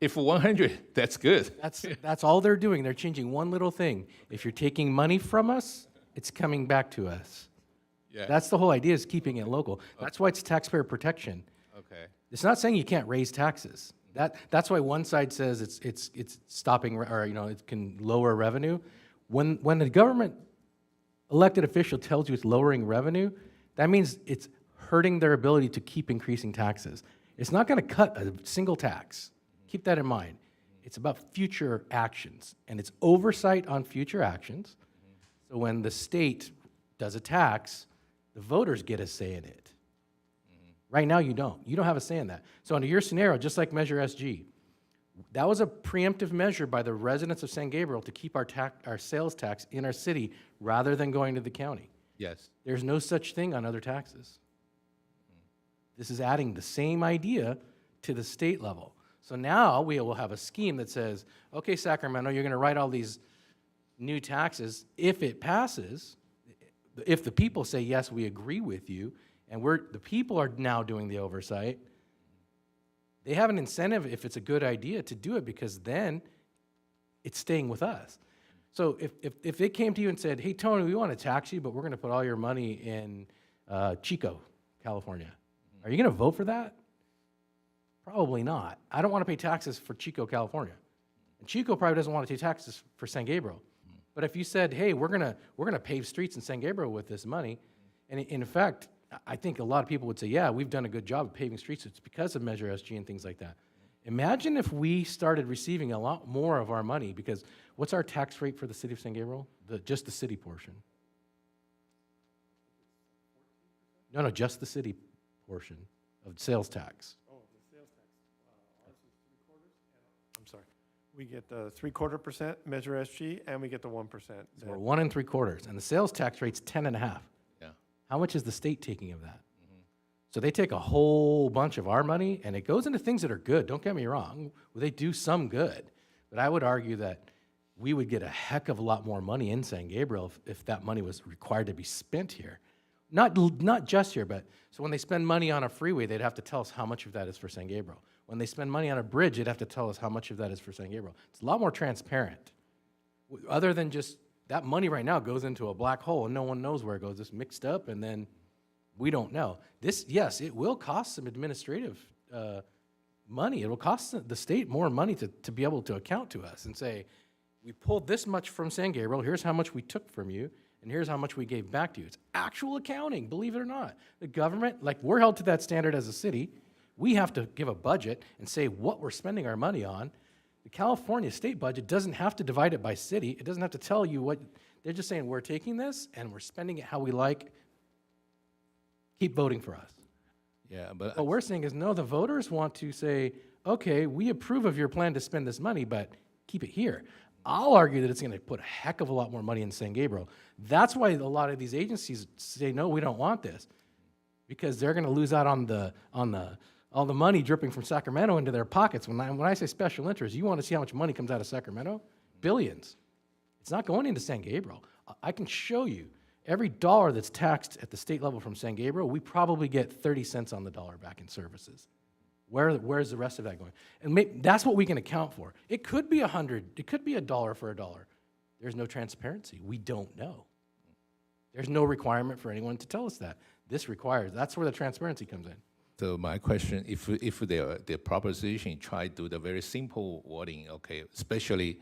If 100, that's good. That's all they're doing. They're changing one little thing. If you're taking money from us, it's coming back to us. Yeah. That's the whole idea, is keeping it local. That's why it's taxpayer protection. Okay. It's not saying you can't raise taxes. That's why one side says it's stopping, or it can lower revenue. When the government elected official tells you it's lowering revenue, that means it's hurting their ability to keep increasing taxes. It's not going to cut a single tax. Keep that in mind. It's about future actions, and it's oversight on future actions. So when the state does a tax, the voters get a say in it. Right now, you don't. You don't have a say in that. So under your scenario, just like Measure SG, that was a preemptive measure by the residents of San Gabriel to keep our sales tax in our city rather than going to the county. Yes. There's no such thing on other taxes. This is adding the same idea to the state level. So now we will have a scheme that says, okay, Sacramento, you're going to write all these new taxes. If it passes, if the people say, yes, we agree with you, and the people are now doing the oversight, they have an incentive, if it's a good idea, to do it, because then it's staying with us. So if it came to you and said, hey, Tony, we want to tax you, but we're going to put all your money in Chico, California, are you going to vote for that? Probably not. I don't want to pay taxes for Chico, California. And Chico probably doesn't want to pay taxes for San Gabriel. But if you said, hey, we're gonna pave streets in San Gabriel with this money, and in fact, I think a lot of people would say, yeah, we've done a good job of paving streets. It's because of Measure SG and things like that. Imagine if we started receiving a lot more of our money, because what's our tax rate for the city of San Gabriel? Just the city portion. No, just the city portion of sales tax. Oh, the sales tax. Ours is 3/4. I'm sorry. We get the 3/4% Measure SG, and we get the 1%. So we're 1 3/4, and the sales tax rate's 10.5. Yeah. How much is the state taking of that? So they take a whole bunch of our money, and it goes into things that are good. Don't get me wrong. Well, they do some good. But I would argue that we would get a heck of a lot more money in San Gabriel if that money was required to be spent here. Not just here, but so when they spend money on a freeway, they'd have to tell us how much of that is for San Gabriel. When they spend money on a bridge, they'd have to tell us how much of that is for San Gabriel. It's a lot more transparent. Other than just that money right now goes into a black hole and no one knows where it goes. It's mixed up and then we don't know. This, yes, it will cost some administrative money. It will cost the state more money to be able to account to us and say, we pulled this much from San Gabriel, here's how much we took from you, and here's how much we gave back to you. It's actual accounting, believe it or not. The government, like we're held to that standard as a city. We have to give a budget and say what we're spending our money on. The California state budget doesn't have to divide it by city. It doesn't have to tell you what, they're just saying we're taking this and we're spending it how we like. Keep voting for us. Yeah, but what we're saying is no, the voters want to say, okay, we approve of your plan to spend this money, but keep it here. I'll argue that it's going to put a heck of a lot more money in San Gabriel. That's why a lot of these agencies say, no, we don't want this, because they're going to lose out on all the money dripping from Sacramento into their pockets. When I say special interest, you want to see how much money comes out of Sacramento? Billions. It's not going into San Gabriel. I can show you every dollar that's taxed at the state level from San Gabriel, we probably get 30 cents on the dollar back in services. Where's the rest of that going? And that's what we can account for. It could be 100. It could be $1 for $1. There's no transparency. We don't know. There's no requirement for anyone to tell us that. This requires. That's where the transparency comes in. So my question, if the proposition try to do the very simple wording, okay, especially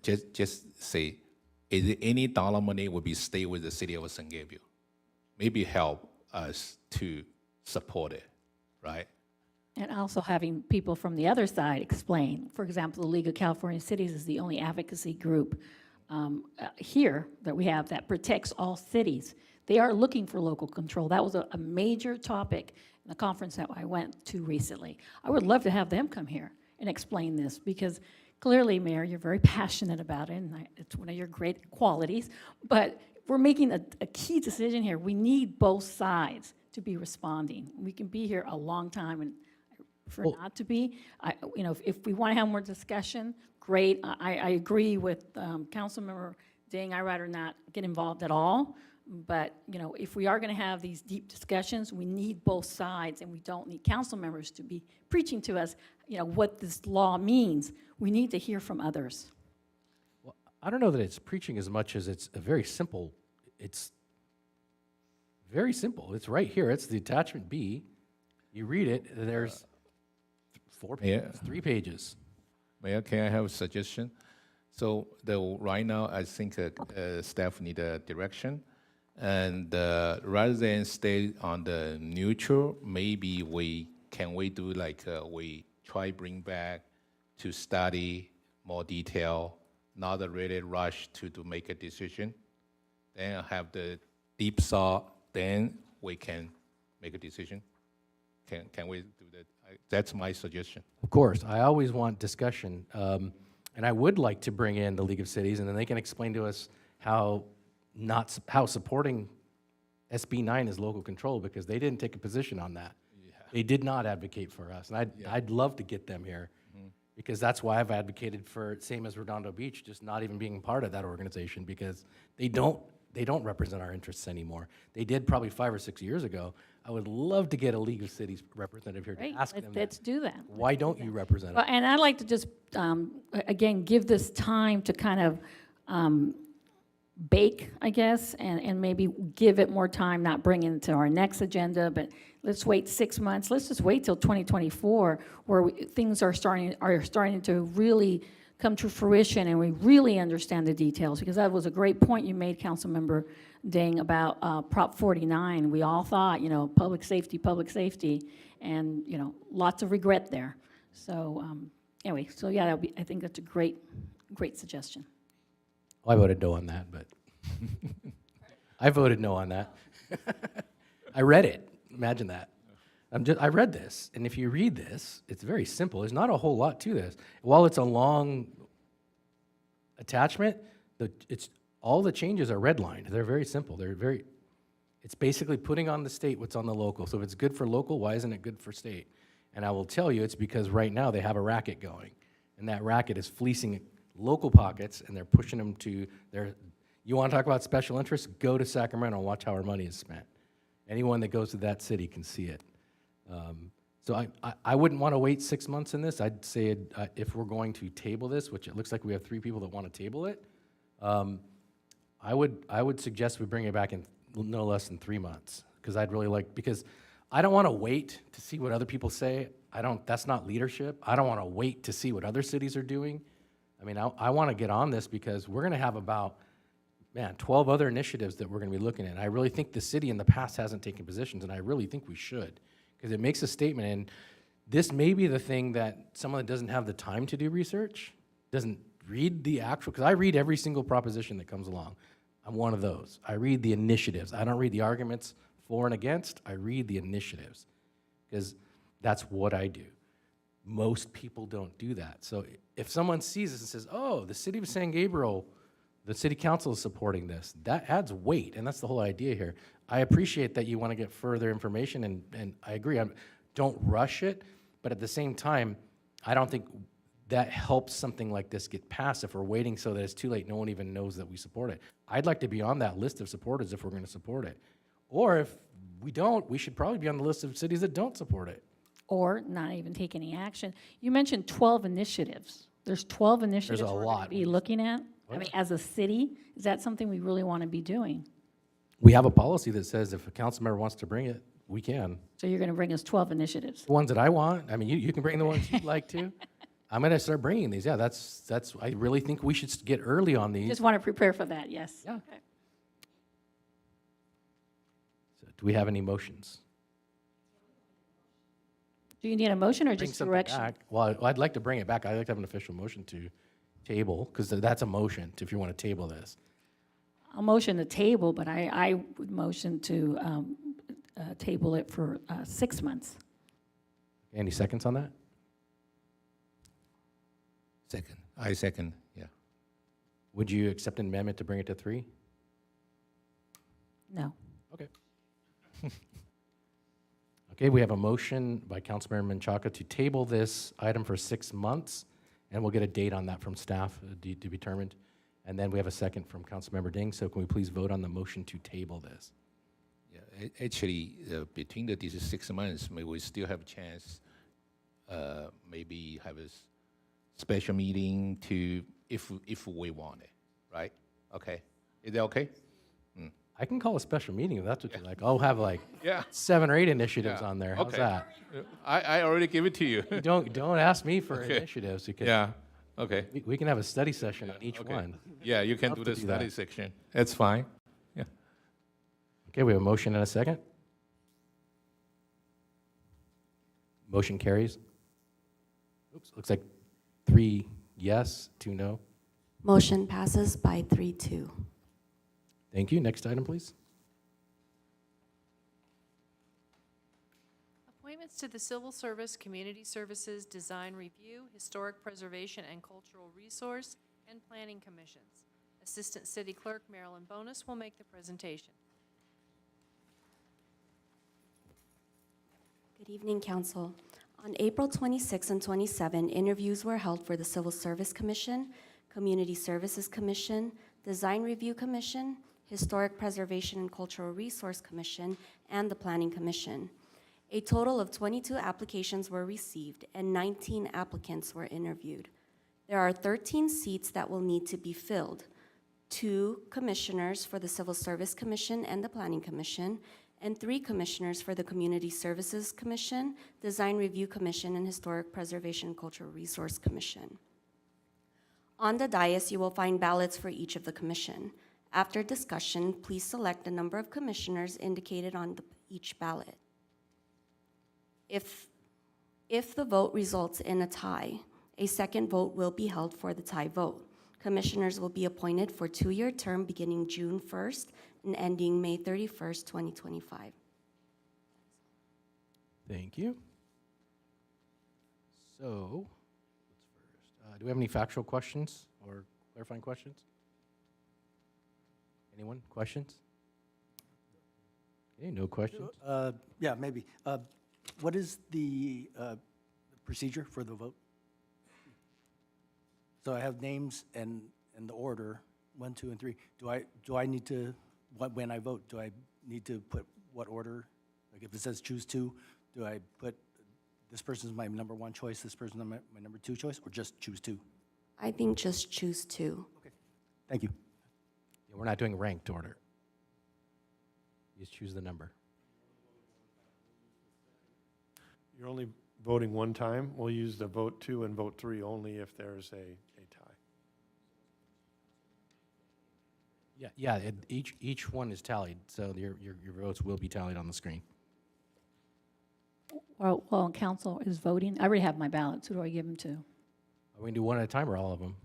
just say, is any dollar money will be stay with the city of San Gabriel? Maybe help us to support it, right? And also having people from the other side explain. For example, the League of California Cities is the only advocacy group here that we have that protects all cities. They are looking for local control. That was a major topic in the conference that I went to recently. I would love to have them come here and explain this, because clearly, Mayor, you're very passionate about it, and it's one of your great qualities. But we're making a key decision here. We need both sides to be responding. We can be here a long time and prefer not to be. If we want to have more discussion, great. I agree with Councilmember Ding. I'd rather not get involved at all. But, if we are going to have these deep discussions, we need both sides, and we don't need council members to be preaching to us, what this law means. We need to hear from others. Well, I don't know that it's preaching as much as it's very simple. It's right here. It's the attachment B. You read it, there's 4 pages, 3 pages. Mayor, can I have a suggestion? So right now, I think staff need a direction. And rather than stay on the neutral, maybe we do like we try bring back to study more detail, not a really rush to make a decision. Then have the deep thought, then we can make a decision. Can we do that? That's my suggestion. Of course, I always want discussion. And I would like to bring in the League of Cities, and then they can explain to us how supporting SB 9 is local control, because they didn't take a position on that. Yeah. They did not advocate for us, and I'd love to get them here, because that's why I've advocated for, same as Redondo Beach, just not even being part of that organization, because they don't represent our interests anymore. They did probably 5 or 6 years ago. I would love to get a League of Cities representative here to ask them Let's do that. Why don't you represent Well, us? and I'd like to just, again, give this time to kind of bake, I guess, and maybe give it more time, not bring it to our next agenda, but let's wait 6 months. Let's just wait till 2024, where things are starting to really come to fruition, and we really understand the details, because that was a great point you made, Councilmember Ding, about Prop 49. We all thought, public safety, and, lots of regret there. So anyway, so yeah, I think that's a great suggestion. Well, I voted no on that, but I voted no on that. I read it. Imagine that. I read this, and if you read this, it's very simple. There's not a whole lot to this. While it's a long attachment, all the changes are redlined. They're very simple. It's basically putting on the state what's on the local. So if it's good for local, why isn't it good for state? And I will tell you, it's because right now they have a racket going, and that racket is fleecing local pockets, and they're pushing them to their. You want to talk about special interests? Go to Sacramento and watch how our money is spent. Anyone that goes to that city can see it. So I wouldn't want to wait 6 months in this. I'd say if we're going to table this, which it looks like we have 3 people that want to table it, I would suggest we bring it back in no less than 3 months, because because I don't want to wait to see what other people say. That's not leadership. I don't want to wait to see what other cities are doing. I mean, I want to get on this, because we're going to have about 12 other initiatives that we're going to be looking at. And I really think the city in the past hasn't taken positions, and I really think we should, because it makes a statement. And this may be the thing that someone that doesn't have the time to do research, doesn't read the actual, because I read every single proposition that comes along. I'm one of those. I read the initiatives. I don't read the arguments for and against. I read the initiatives, because that's what I do. Most people don't do that. So if someone sees this and says, oh, the city of San Gabriel, the city council is supporting this, that adds weight, and that's the whole idea here. I appreciate that you want to get further information, and I agree, don't rush it, but at the same time, I don't think that helps something like this get passed if we're waiting so that it's too late, no one even knows that we support it. I'd like to be on that list of supporters if we're going to support it. Or if we don't, we should probably be on the list of cities that don't support it. Or not even take any action. You mentioned 12 initiatives. There's 12 initiatives There's a we're lot. going to be looking at. I mean, as a city, is that something we really want to be doing? We have a policy that says if a council member wants to bring it, we can. So you're going to bring us 12 initiatives? The ones that I want, I mean, you can bring the ones you'd like to. I'm going to start bringing these. Yeah, that's. I really think we should get early on these. Just want to prepare for that, yes. Yeah. Okay. So do we have any motions? Do you need a motion or Bring just something direction? back. Well, I'd like to bring it back. I'd like to have an official motion to table, because that's a motion if you want to table this. I'll motion to table, but I would motion to table it for 6 months. Any seconds on that? I second, yeah. Would you accept an amendment to bring it to 3? No. Okay. Okay, we have a motion by Councilmember Menchaca to table this item for 6 months, and we'll get a date on that from staff to be determined. And then we have a second from Councilmember Ding, so can we please vote on the motion to table this? Yeah, actually, between these 6 months, maybe we still have a chance, maybe have a special meeting to, if we want it, right? Okay, is that okay? I can call a special meeting if that's what you like. I'll have like Yeah. 7 or 8 initiatives Yeah. on there. How's Okay. that? I already give it to you. Don't ask me for Okay. initiatives because Yeah, okay. we can have a study session on each Okay. one. Yeah, you can Love do to the do that. study section. That's fine. Yeah. Okay, we have a motion and a second. Motion carries. Oops, looks like 3 yes, 2 no. Motion passes by 3-2. Thank you. Next item, please. Appointments to the Civil Service, Community Services, Design Review, Historic Preservation and Cultural Resource, and Planning Commissions. Assistant City Clerk Marilyn Bonus will make the presentation. Good evening, Council. On April 26 and 27, interviews were held for the Civil Service Commission, Community Services Commission, Design Review Commission, Historic Preservation and Cultural Resource Commission, and the Planning Commission. A total of 22 applications were received and 19 applicants were interviewed. There are 13 seats that will need to be filled: 2 commissioners for the Civil Service Commission and the Planning Commission, and 3 commissioners for the Community Services Commission, Design Review Commission, and Historic Preservation and Cultural Resource Commission. On the dais, you will find ballots for each of the commission. After discussion, please select the number of commissioners indicated on each ballot. If the vote results in a tie, a second vote will be held for the tie vote. Commissioners will be appointed for 2-year term beginning June 1st and ending May 31st, 2025. Thank you. So, what's first? Do we have any factual questions or clarifying questions? Anyone? Questions? Okay, no questions. Yeah, maybe. What is the procedure for the vote? So I have names and the order, 1, 2, and 3. Do I need to, when I vote, do I need to put what order? Like if it says choose 2, do I put this person's my number 1 choice, this person's my number 2 choice, or just choose 2? I think just choose 2. Thank you. Yeah, we're not doing ranked order. You just choose the number. You're only voting one time. We'll use the vote 2 and vote 3 only if there's a tie. Yeah, each one is tallied, so your votes will be tallied on the screen. Well, council is voting. I already have my ballots. Who do I give them to? Are we going to do one at a time or all of them?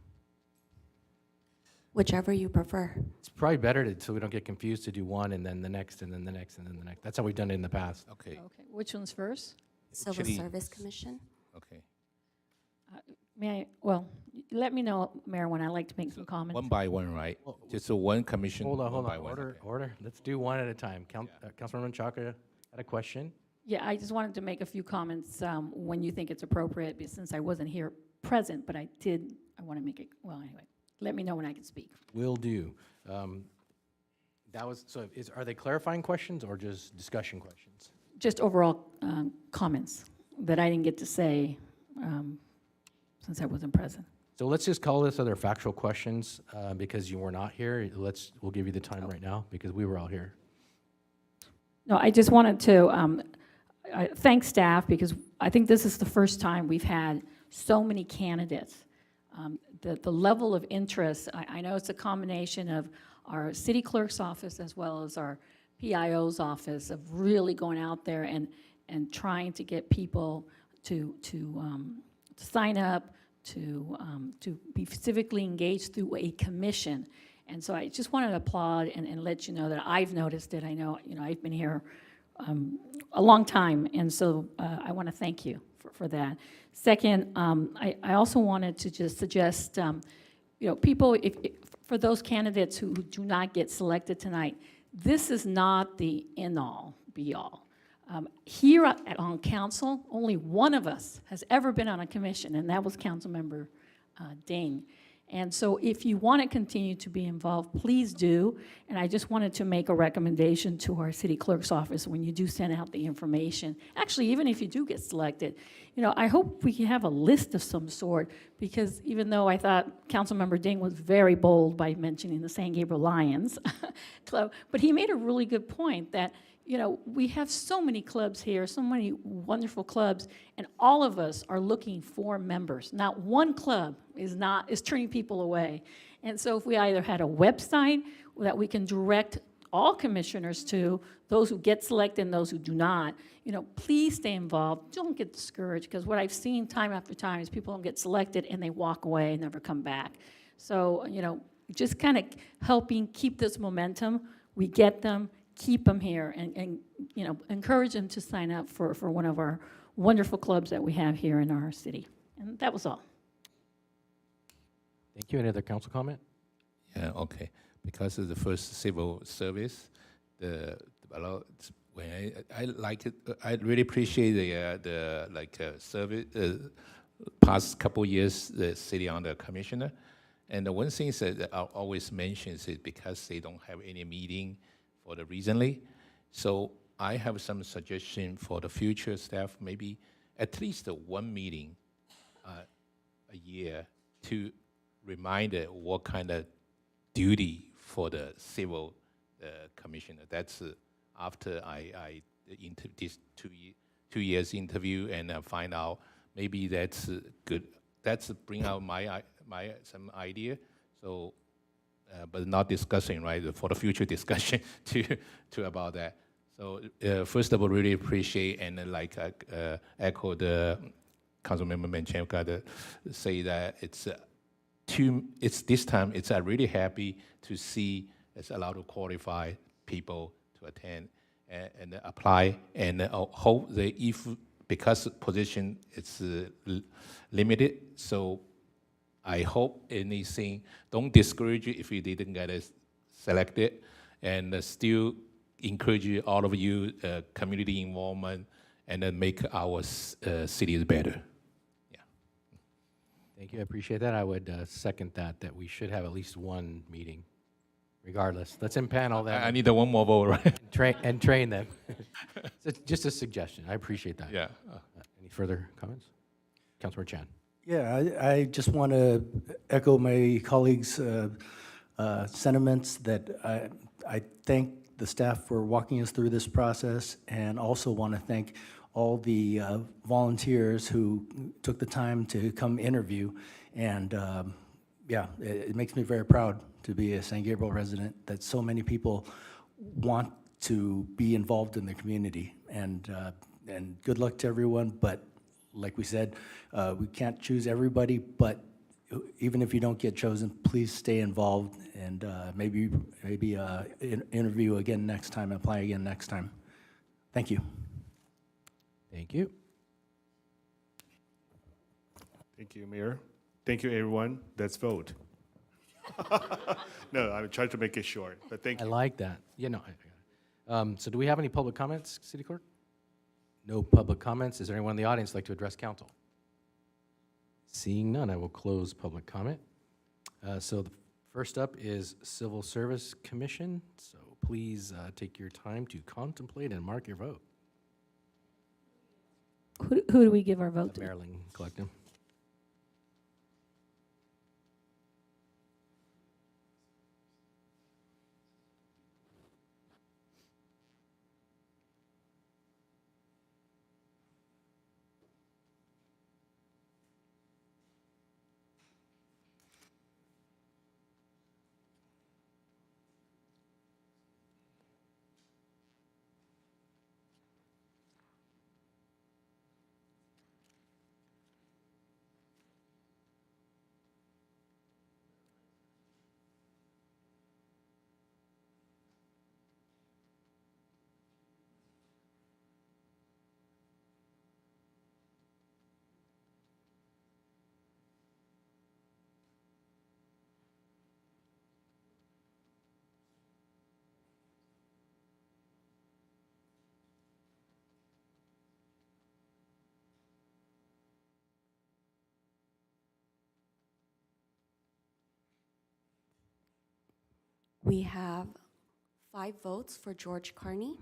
Whichever you prefer. It's probably better so we don't get confused to do one and then the next and then the next and then the next. That's how we've done it in the past. Okay. Okay, which one's first? Civil Actually- Service Commission. Okay. Let me know, Mayor, when I'd like to make some comments. One by one, right? Just so one commission. Hold on. one by one, okay. Order. Let's do one at a time. Councilman Menchaca had a question. Yeah, I just wanted to make a few comments when you think it's appropriate, because since I wasn't here present, but I want to make it, well, anyway, let me know when I can speak. Will do. Are they clarifying questions or just discussion questions? Just overall comments that I didn't get to say since I wasn't present. So let's just call this other factual questions because you were not here. We'll give you the time right now because we were all here. No, I just wanted to thank staff because I think this is the first time we've had so many candidates. The level of interest, I know it's a combination of our city clerk's office as well as our PIO's office of really going out there and trying to get people to sign up, to be civically engaged through a commission. And so I just wanted to applaud and let you know that I've noticed it. I know, I've been here a long time, and so I want to thank you for that. Second, I also wanted to just suggest, people, for those candidates who do not get selected tonight, this is not the end-all, be-all. Here on council, only one of us has ever been on a commission, and that was Councilmember Ding. And so if you want to continue to be involved, please do. And I just wanted to make a recommendation to our city clerk's office when you do send out the information. Actually, even if you do get selected, you know, I hope we can have a list of some sort, because even though I thought Councilmember Ding was very bold by mentioning the San Gabriel Lions Club, but he made a really good point that, you know, we have so many clubs here, so many wonderful clubs, and all of us are looking for members. Not one club is turning people away. And so if we either had a website that we can direct all commissioners to, those who get selected and those who do not, you know, please stay involved. Don't get discouraged, because what I've seen time after time is people don't get selected and they walk away and never come back. So, you know, just kind of helping keep this momentum. We get them, keep them here, and you know, encourage them to sign up for one of our wonderful clubs that we have here in our city. And that was all. Thank you. Any other council comment? Yeah, okay. Because of the first civil service, the Ballot, when I like it, I really appreciate the service. Past couple years, the city under commissioner, and the one thing that I always mention is because they don't have any meeting for the recently. So I have some suggestion for the future staff, maybe at least one meeting a year to remind what kind of duty for the civil commissioner. That's after I this 2 years interview and find out maybe that's good. That's bring out my some idea. So. But not discussing, right, for the future discussion to about that. So first of all, really appreciate and echo the Councilmember Manchenko to say that it's this time, it's really happy to see it's a lot of qualified people to attend and apply, and hope that if, because position it's limited, so I hope anything, don't discourage you if you didn't get selected, and still encourage all of you community involvement and then make our cities better. Yeah. Thank you. I appreciate that. I would second that we should have at least one meeting, regardless. Let's impanel them. I need one more vote, right? And train them. So just a suggestion. I appreciate that. Yeah. Any further comments? Councilor Chan. Yeah, I just want to echo my colleagues' sentiments that I thank the staff for walking us through this process, and also want to thank all the volunteers who took the time to come interview. And yeah, it makes me very proud to be a San Gabriel resident, that so many people want to be involved in the community. And good luck to everyone, but like we said, we can't choose everybody, but even if you don't get chosen, please stay involved, and maybe interview again next time, apply again next time. Thank you. Thank you. Thank you, Mayor. Thank you, everyone. Let's vote. No, I'm trying to make it short, but thank you. I like that. You know, so do we have any public comments, City Clerk? No public comments. Is there anyone in the audience like to address council? Seeing none, I will close public comment. So the first up is Civil Service Commission. So please take your time to contemplate and mark your vote. Who do we give our vote The to? Maryland Collective. We have 5 votes for George Carney,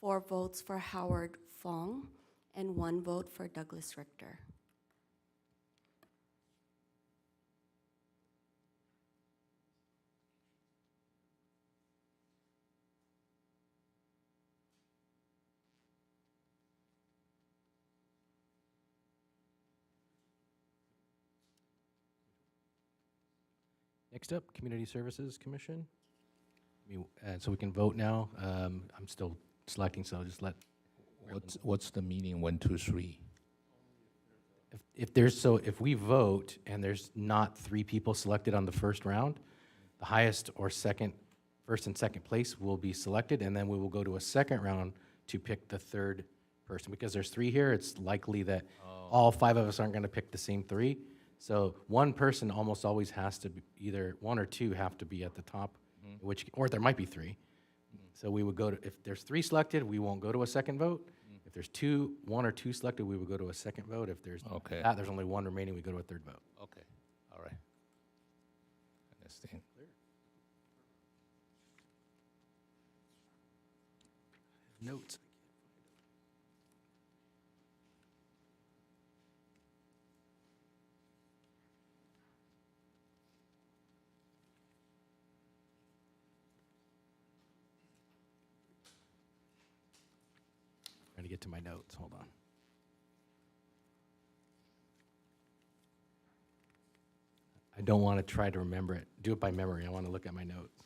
4 votes for Howard Fong, and 1 vote for Douglas Richter. Next up, Community Services Commission. So we can vote now. I'm still selecting, so just let. What's the meaning 1, 2, 3? If we vote and there's not 3 people selected on the first round, the highest or first and second place will be selected, and then we will go to a second round to pick the third person. Because there's 3 here, it's likely that all 5 of us aren't gonna pick the same 3. So one person almost always has to be, either 1 or 2 have to be at the top, or there might be 3. So we would go to, if there's 3 selected, we won't go to a second vote. If there's 1 or 2 selected, we would go to a second vote. If there's there's only 1 remaining, we go to a third vote. Okay, all right. Understand. Notes. Trying to get to my notes, hold on. I don't want to try to remember it, do it by memory. I want to look at my notes.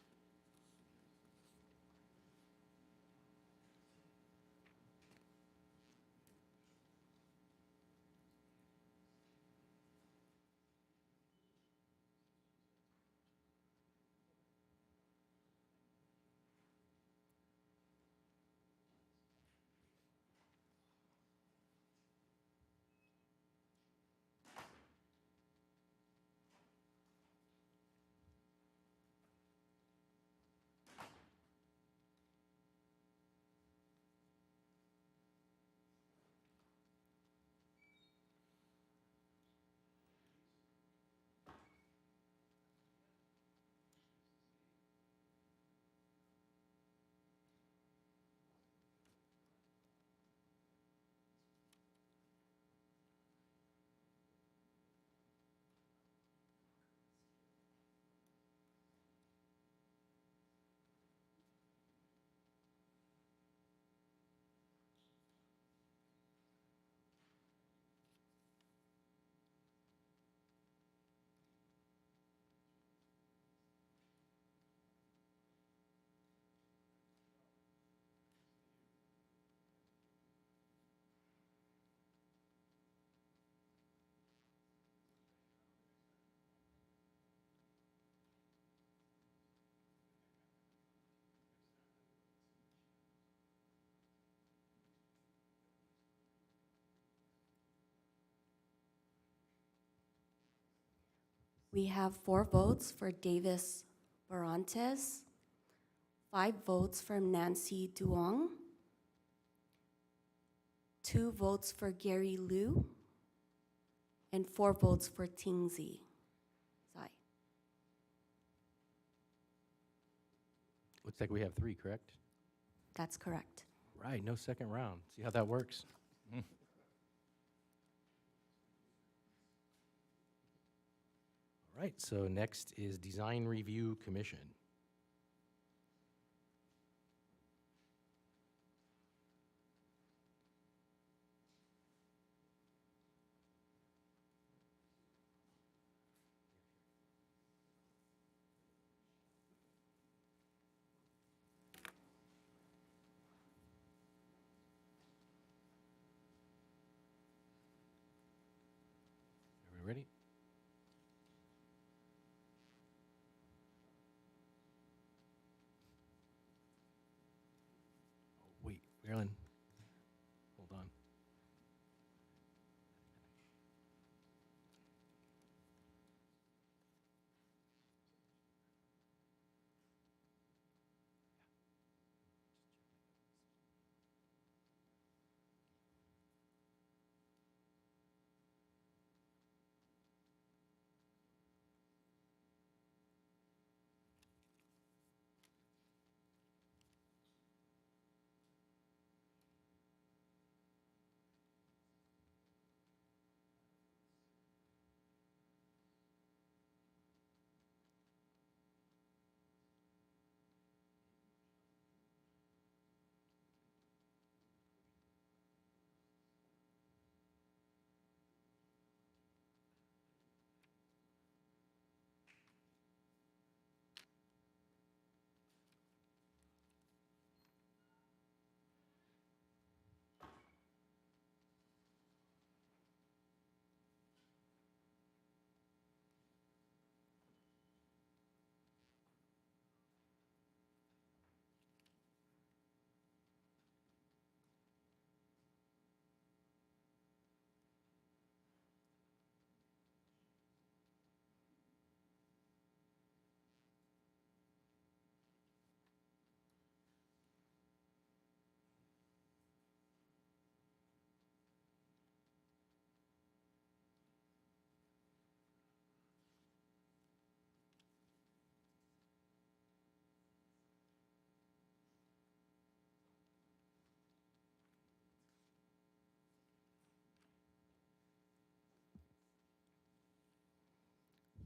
We have 4 votes for Davis Barantes, 5 votes from Nancy Duong, 2 votes for Gary Liu, and 4 votes for Tingzi Zai. Looks like we have 3, correct? That's correct. Right, no second round. See how that works? All right, so next is Design Review Commission. Everybody ready? Wait, Marilyn, hold on.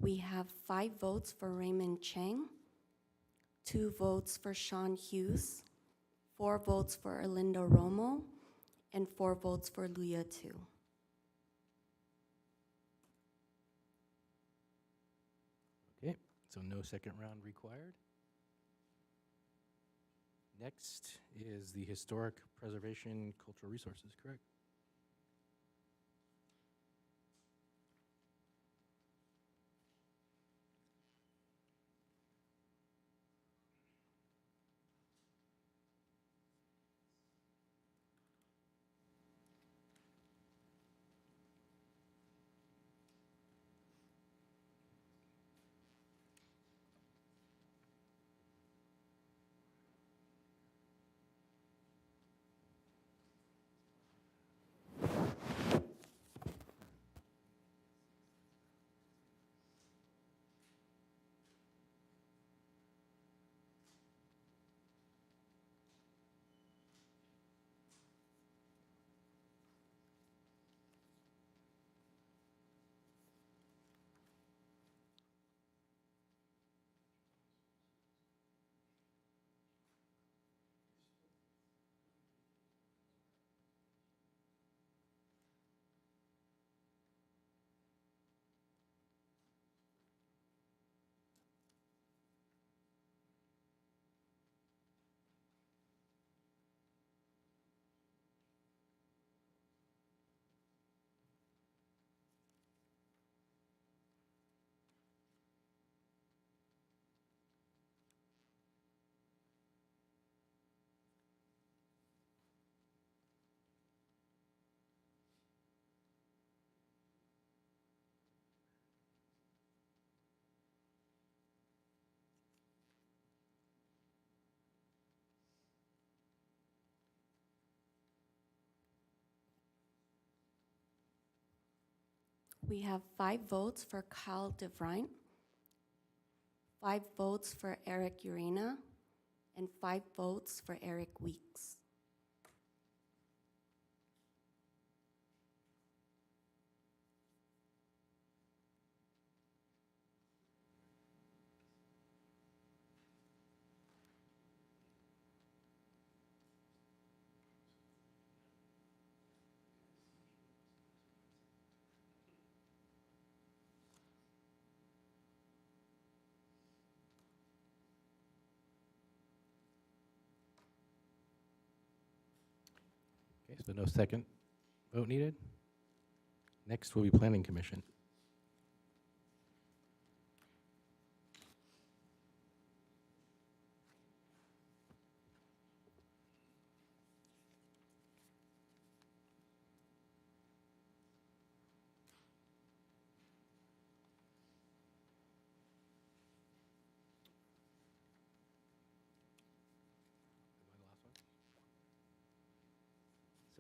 We have 5 votes for Raymond Chang, 2 votes for Sean Hughes, 4 votes for Erlindo Romo, and 4 votes for Luya Tu. Okay, so no second round required. Next is the Historic Preservation Cultural Resources, correct? We have 5 votes for Kyle DeVrient, 5 votes for Eric Urena, and 5 votes for Eric Weeks. Okay, so no second vote needed. Next will be Planning Commission.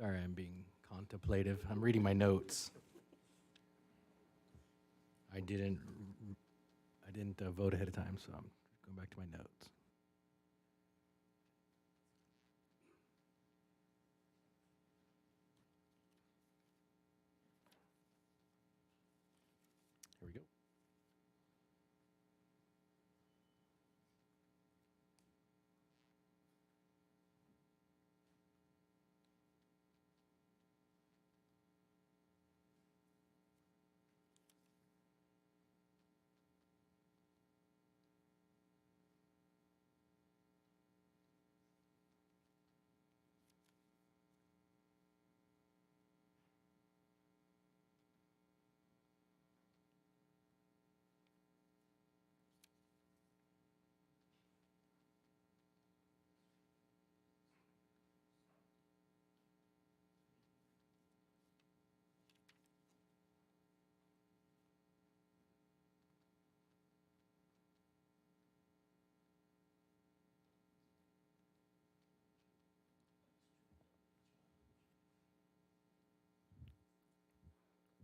Sorry, I'm being contemplative. I'm reading my notes. I didn't vote ahead of time, so I'm going back to my notes. Here we go.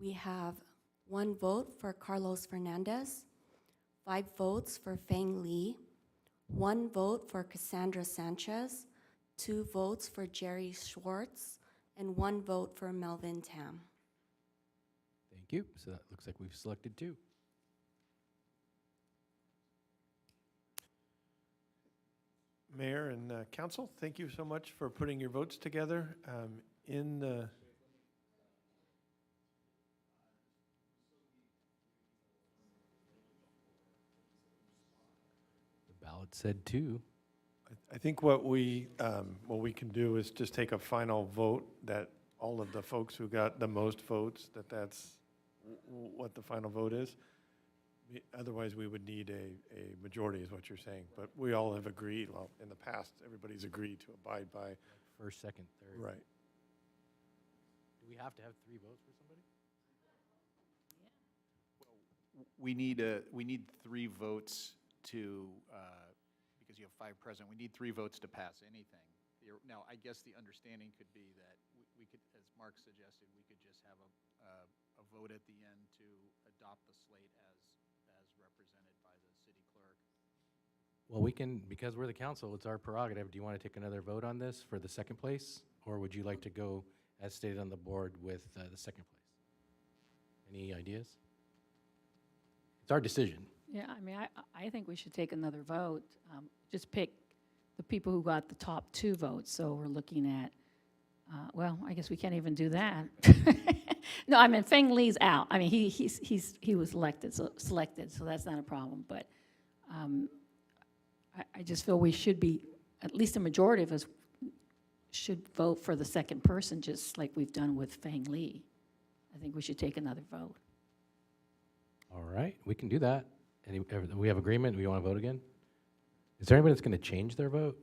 We have 1 vote for Carlos Fernandez, 5 votes for Feng Li, 1 vote for Cassandra Sanchez, 2 votes for Jerry Schwartz, and 1 vote for Melvin Tam. Thank you. So that looks like we've selected 2. Mayor and council, thank you so much for putting your votes together. In the The ballot said 2. I think what we can do is just take a final vote that all of the folks who got the most votes, that's what the final vote is. Otherwise, we would need a majority, is what you're saying. But we all have agreed, well, in the past, everybody's agreed to abide by. First, second, third. Right. Do we have to have 3 votes for somebody? We need 3 votes to, because you have 5 present, we need 3 votes to pass anything. Now, I guess the understanding could be that we could, as Mark suggested, we could just have a vote at the end to adopt the slate as represented by the city clerk. Well, we can, because we're the council, it's our prerogative. Do you want to take another vote on this for the second place? Or would you like to go, as stated on the board, with the second place? Any ideas? It's our decision. Yeah, I mean, I think we should take another vote. Just pick the people who got the top 2 votes. So we're looking at, well, I guess we can't even do that. No, I mean, Feng Li's out. I mean, he was selected, so that's not a problem. But I just feel we should be, at least a majority of us should vote for the second person, just like we've done with Feng Li. I think we should take another vote. All right, we can do that. We have agreement? We want to vote again? Is there anybody that's going to change their vote?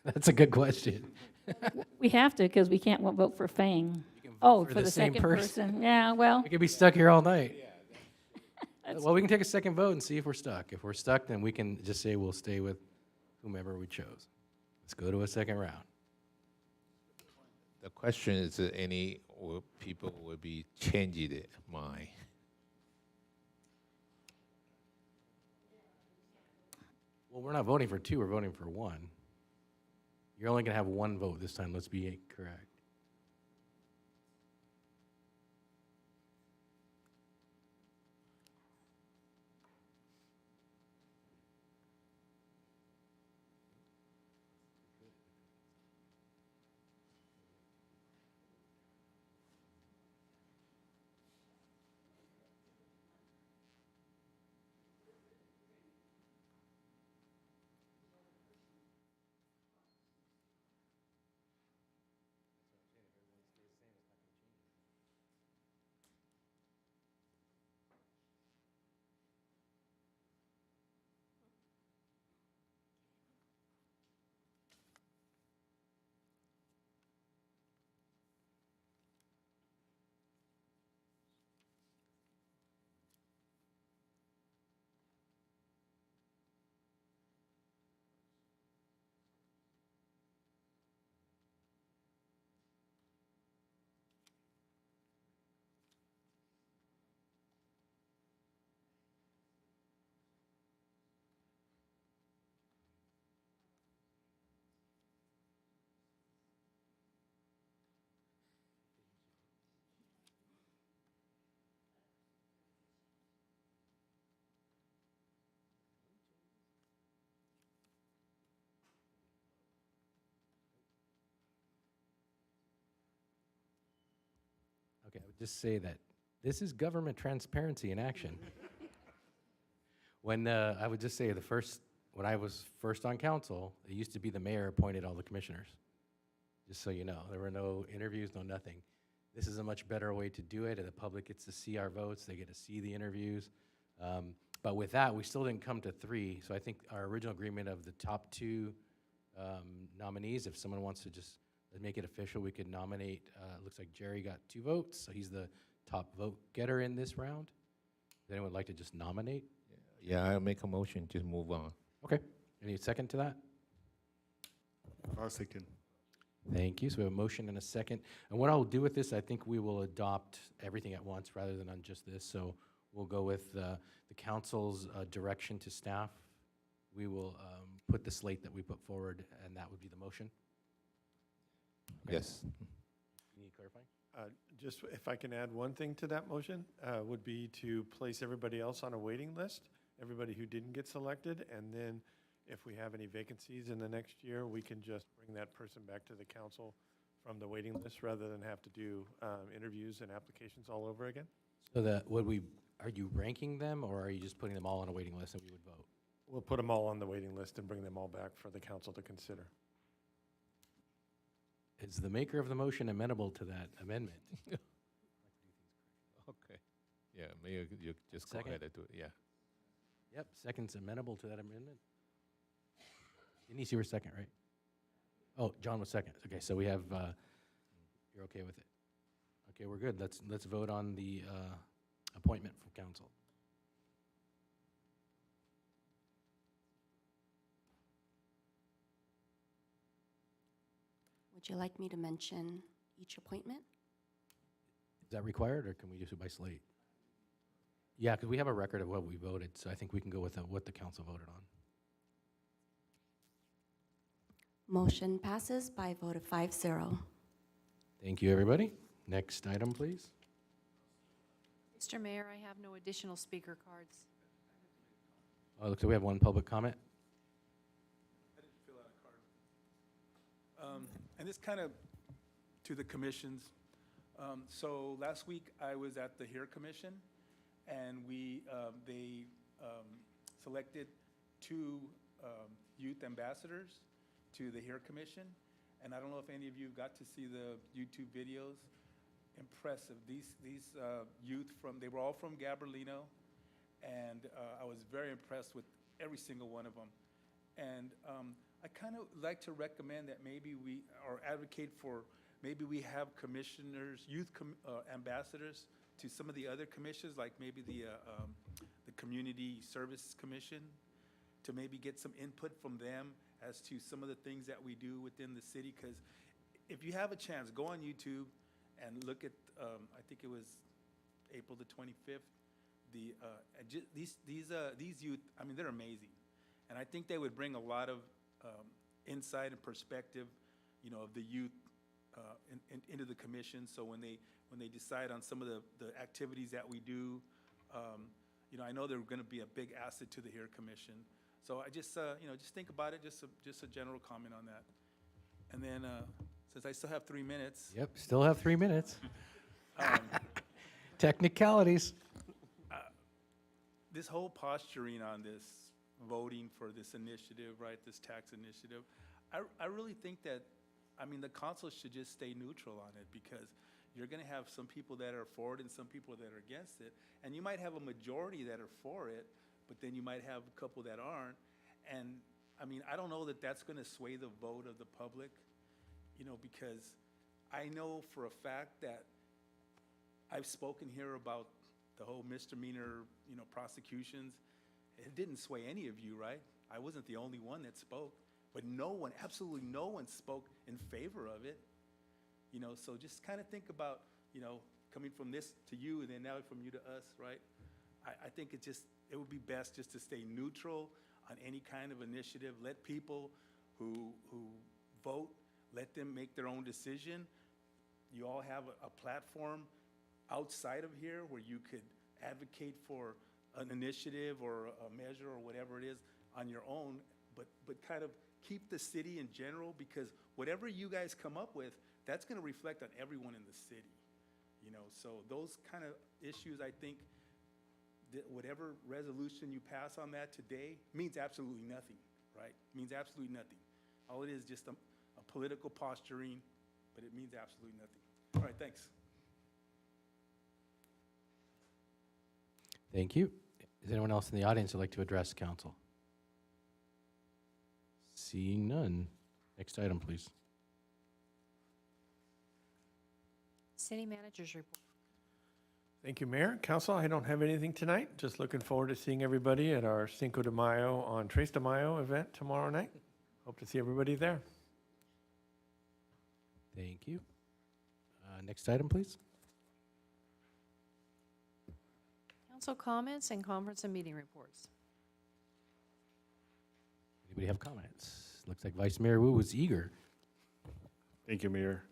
That's a good question. We have to, because we can't vote for Feng. Oh, for for the the same second person. person. Yeah, well, We could be stuck here all night. Well, we can take a second vote and see if we're stuck. If we're stuck, then we can just say we'll stay with whomever we chose. Let's go to a second round. The question is, any people will be changing their mind? Well, we're not voting for 2, we're voting for 1. You're only going to have 1 vote this time, let's be correct. Okay, I would just say that this is government transparency in action. When I would just say when I was first on council, it used to be the mayor appointed all the commissioners. Just so you know, there were no interviews, no nothing. This is a much better way to do it, and the public gets to see our votes, they get to see the interviews. But with that, we still didn't come to 3, so I think our original agreement of the top 2 nominees, if someone wants to just make it official, we could nominate, looks like Jerry got 2 votes, so he's the top vote getter in this round. Does anyone like to just nominate? Yeah, I'll make a motion, just move on. Okay, any second to that? I'll second. Thank you, so we have a motion and a second. And what I'll do with this, I think we will adopt everything at once rather than on just this, so we'll go with the council's direction to staff. We will put the slate that we put forward, and that would be the motion. Yes. You need clarifying? Just if I can add one thing to that motion, would be to place everybody else on a waiting list, everybody who didn't get selected, and then If we have any vacancies in the next year, we can just bring that person back to the council from the waiting list rather than have to do interviews and applications all over again. So are you ranking them, or are you just putting them all on a waiting list and we would vote? We'll put them all on the waiting list and bring them all back for the council to consider. Is the maker of the motion amenable to that amendment? Okay. Yeah, Mayor, you just go Second? ahead and do it, yeah. Yep, second's amenable to that amendment. Denise, you were second, right? Oh, John was second. Okay, so we have, you're okay with it? Okay, we're good. Let's vote on the appointment from council. Would you like me to mention each appointment? Is that required, or can we just do it by slate? Yeah, because we have a record of what we voted, so I think we can go with what the council voted on. Motion passes by a vote of 5-0. Thank you, everybody. Next item, please. Mr. Mayor, I have no additional speaker cards. Looks like we have one public comment. I didn't fill out a card. And this kind of to the commissions. So last week I was at the HERE Commission, and they selected 2 youth ambassadors to the HERE Commission. And I don't know if any of you got to see the YouTube videos. Impressive. These youth they were all from Gabriel, and I was very impressed with every single one of them. And I kind of like to recommend that maybe we, or advocate for, maybe we have commissioners, ambassadors to some of the other commissions, like maybe the Community Services Commission, to maybe get some input from them as to some of the things that we do within the city. Because if you have a chance, go on YouTube and look at, I think it was April the 25th, these youth, I mean, they're amazing. And I think they would bring a lot of insight and perspective, of the youth into the commission. So when they decide on some of the activities that we do, I know they're going to be a big asset to the HERE Commission. So I just, just think about it, just a general comment on that. And then, since I still have 3 minutes. Yep, still have 3 minutes. Technicalities. This whole posturing on this, voting for this initiative, right, this tax initiative, I really think that, the council should just stay neutral on it, because you're going to have some people that are for it and some people that are against it. And you might have a majority that are for it, but then you might have a couple that aren't. And, I don't know that that's going to sway the vote of the public, because I know for a fact that I've spoken here about the whole misdemeanor, prosecutions. It didn't sway any of you, right? I wasn't the only one that spoke, but no one, absolutely no one spoke in favor of it. So just kind of think about, coming from this to you and then now from you to us, right? I think it would be best just to stay neutral on any kind of initiative. Let people who vote, let them make their own decision. You all have a platform outside of here where you could advocate for an initiative or a measure or whatever it is on your own, but kind of keep the city in general, because whatever you guys come up with, that's going to reflect on everyone in the city. So those kind of issues, I think, that whatever resolution you pass on that today means absolutely nothing, right? Means absolutely nothing. All it is just a political posturing, but it means absolutely nothing. All right, thanks. Thank you. Is anyone else in the audience who'd like to address council? Seeing none. Next item, please. City Manager's report. Thank you, Mayor. Council, I don't have anything tonight. Just looking forward to seeing everybody at our Cinco de Mayo on Tres de Mayo event tomorrow night. Hope to see everybody there. Thank you. Next item, please. Council comments and conference and meeting reports. Anybody have comments? Looks like Vice Mayor Wu was eager. Thank you, Mayor.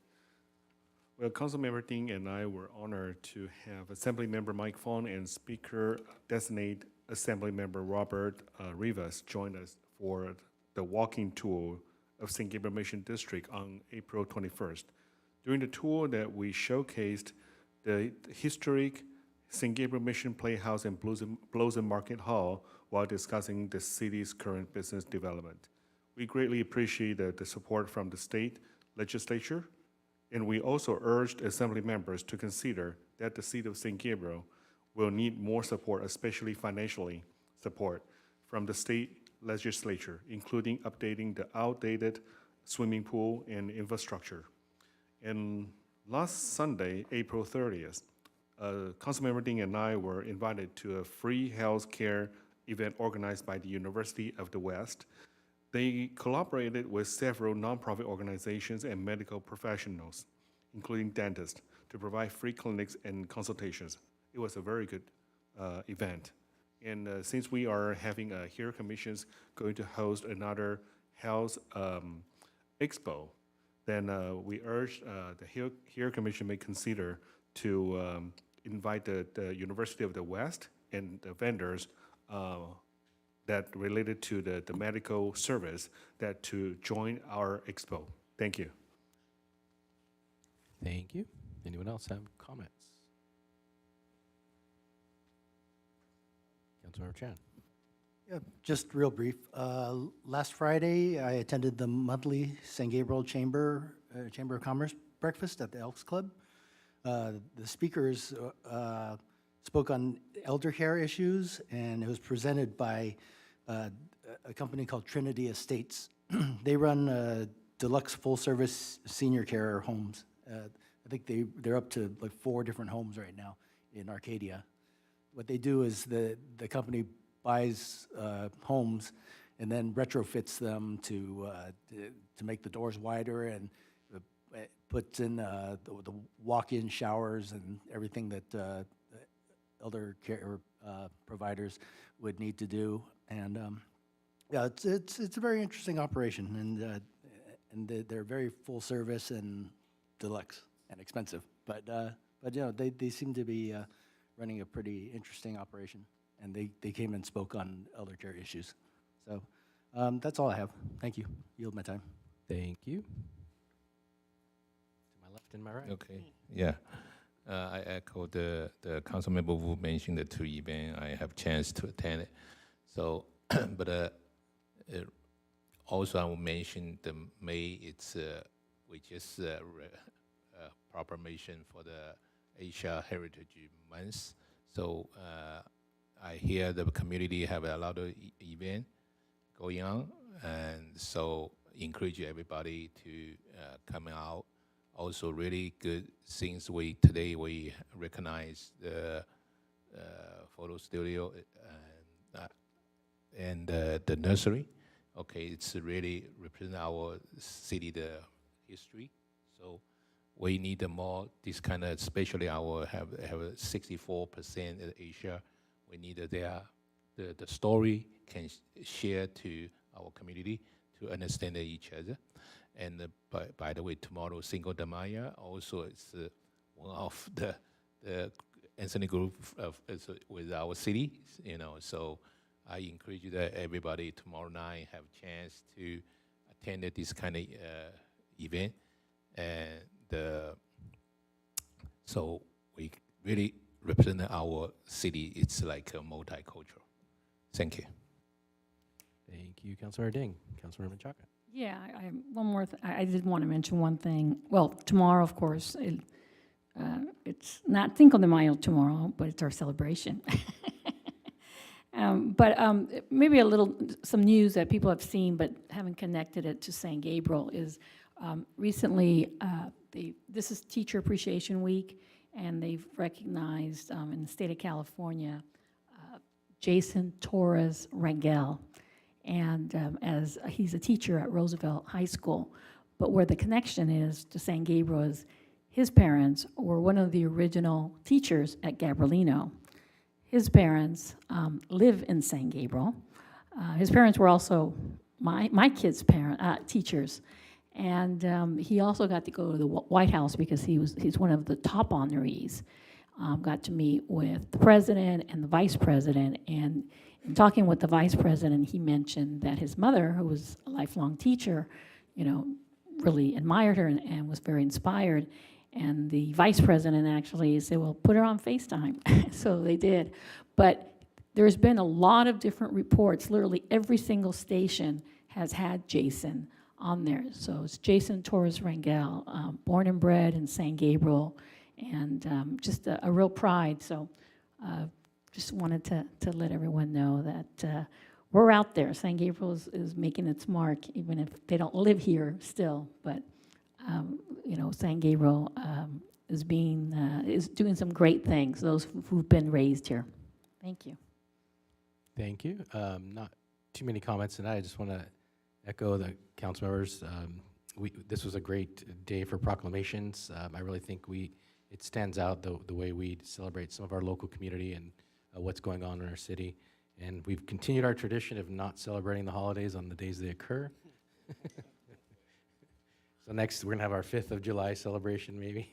Well, Councilmember Ding and I were honored to have Assemblymember Mike Fong and Speaker-designate Assemblymember Robert Rivas join us for the walking tour of St. Gabriel Mission District on April 21st. During the tour that we showcased the historic St. Gabriel Mission Playhouse and Blossom Market Hall while discussing the city's current business development. We greatly appreciate the support from the state legislature, and we also urged assembly members to consider that the city of St. Gabriel will need more support, especially financially support, from the state legislature, including updating the outdated swimming pool and infrastructure. And last Sunday, April 30th, Councilmember Ding and I were invited to a free health care event organized by the University of the West. They collaborated with several nonprofit organizations and medical professionals, including dentists, to provide free clinics and consultations. It was a very good event. And since we are having a HEAR Commission's going to host another health expo, then we urge the HEAR Commission may consider to invite the University of the West and the vendors that related to the medical service that to join our expo. Thank you. Thank you. Anyone else have comments? Councilor Chan. Yeah, just real brief. Last Friday, I attended the monthly St. Gabriel Chamber of Commerce breakfast at the Elks Club. The speakers spoke on elder care issues, and it was presented by a company called Trinity Estates. They run deluxe full-service senior care homes. I think they're up to like 4 different homes right now in Arcadia. What they do is the company buys homes and then retrofits them to make the doors wider and puts in the walk-in showers and everything that elder care providers would need to do. And yeah, it's a very interesting operation, and they're very full service and deluxe and expensive. But you know, they seem to be running a pretty interesting operation, and they came and spoke on elder care issues. So that's all I have. Thank you. Yield my time. Thank you. To my left and my right. Okay, yeah. I echo the council member who mentioned the 2 events. I have chance to attend it. So, but also I will mention the May, it's, we just proclamation for the Asia Heritage Month. So I hear the community have a lot of event going on, and so encourage everybody to come out. Also really good things today we recognize the photo studio and the nursery. Okay, it's really represent our city, the history. So we need more this kind of, especially our have 64% in Asia. We need the story can share to our community to understand each other. And by the way, tomorrow Cinco de Mayo also is one of the Anthony group with our city, you know. So I encourage that everybody tomorrow night have a chance to attend this kind of event, and so we really represent our city. It's like a multicultural. Thank you. Thank you, Councilor Ding. Councilor Menchaca. Yeah, one more. I did want to mention one thing. Well, tomorrow, of course, it's not Cinco de Mayo tomorrow, but it's our celebration. But maybe some news that people have seen but haven't connected it to St. Gabriel is recently, this is Teacher Appreciation Week, and they've recognized in the state of California, Jason Torres Rangel. And as he's a teacher at Roosevelt High School, but where the connection is to St. Gabriel is his parents were one of the original teachers at Gabrielino. His parents live in St. Gabriel. His parents were also my kids' teachers, and he also got to go to the White House because he's one of the top honorees got to meet with the president and the vice president. And in talking with the vice president, he mentioned that his mother, who was a lifelong teacher, really admired her and was very inspired. And the vice president actually said, well, put her on FaceTime. So they did. But there's been a lot of different reports. Literally every single station has had Jason on there. So it's Jason Torres Rangel, born and bred in San Gabriel, and just a real pride. So just wanted to let everyone know that we're out there. San Gabriel is making its mark, even if they don't live here still. But San Gabriel is doing some great things, those who've been raised here. Thank you. Thank you. Not too many comments tonight. I just want to echo the council members. This was a great day for proclamations. I really think it stands out the way we celebrate some of our local community and what's going on in our city. And we've continued our tradition of not celebrating the holidays on the days they occur. So next, we're going to have our 5th of July celebration, maybe.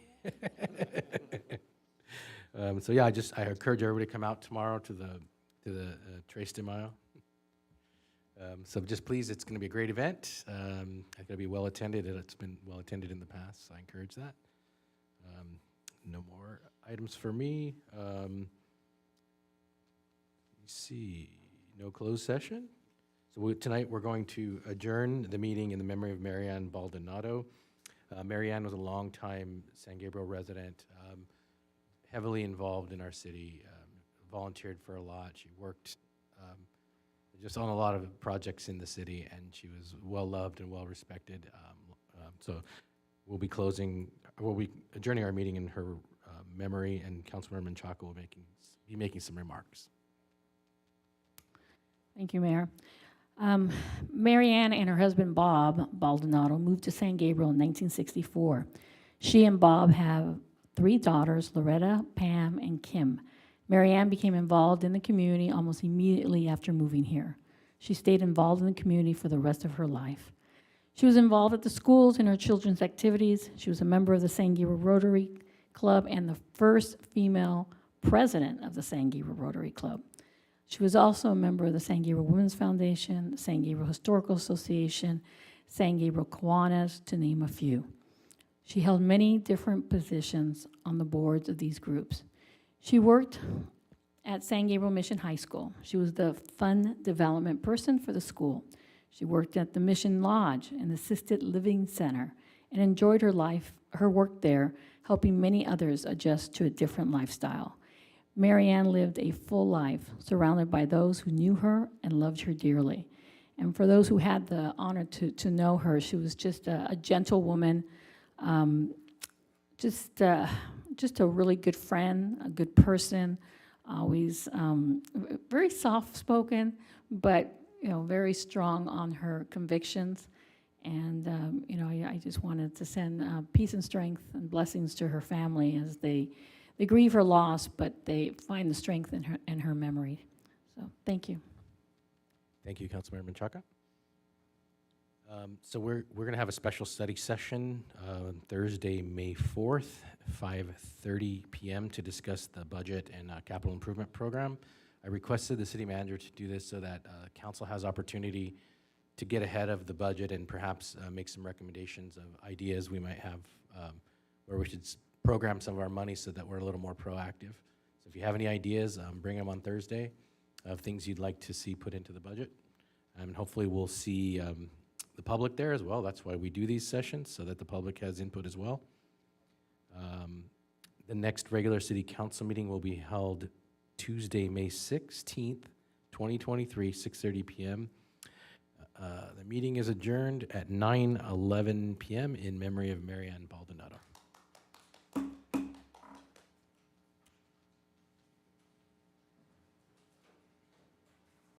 So yeah, I encourage everybody to come out tomorrow to the Tres de Mayo. So just please, it's going to be a great event. It's going to be well attended, and it's been well attended in the past, so I encourage that. No more items for me. Let me see, no closed session. So tonight we're going to adjourn the meeting in the memory of Marianne Baldonado. Marianne was a longtime San Gabriel resident, heavily involved in our city, volunteered for a lot. She worked just on a lot of projects in the city, and she was well loved and well respected. So we'll be adjourning our meeting in her memory, and Councilmember Menchaca will be making some remarks. Thank you, Mayor. Marianne and her husband, Bob Baldonado, moved to San Gabriel in 1964. She and Bob have 3 daughters, Loretta, Pam, and Kim. Marianne became involved in the community almost immediately after moving here. She stayed involved in the community for the rest of her life. She was involved at the schools in her children's activities. She was a member of the San Gabriel Rotary Club and the first female president of the San Gabriel Rotary Club. She was also a member of the San Gabriel Women's Foundation, the San Gabriel Historical Association, San Gabriel Kiwanis, to name a few. She held many different positions on the boards of these groups. She worked at San Gabriel Mission High School. She was the fund development person for the school. She worked at the Mission Lodge and Assisted Living Center and enjoyed her work there, helping many others adjust to a different lifestyle. Marianne lived a full life, surrounded by those who knew her and loved her dearly. And for those who had the honor to know her, she was just a gentle woman, just a really good friend, a good person, always very soft-spoken, but very strong on her convictions. And I just wanted to send peace and strength and blessings to her family as they grieve her loss, but they find the strength in her memory. So thank you. Thank you, Councilmember Menchaca. So we're going to have a special study session Thursday, May 4th, 5:30 p.m. to discuss the budget and capital improvement program. I requested the city manager to do this so that council has opportunity to get ahead of the budget and perhaps make some recommendations of ideas we might have where we should program some of our money so that we're a little more proactive. So if you have any ideas, bring them on Thursday of things you'd like to see put into the budget. And hopefully we'll see the public there as well. That's why we do these sessions, so that the public has input as well. The next regular city council meeting will be held Tuesday, May 16th, 2023, 6:30 p.m. The meeting is adjourned at 9:11 p.m. in memory of Marianne Ball.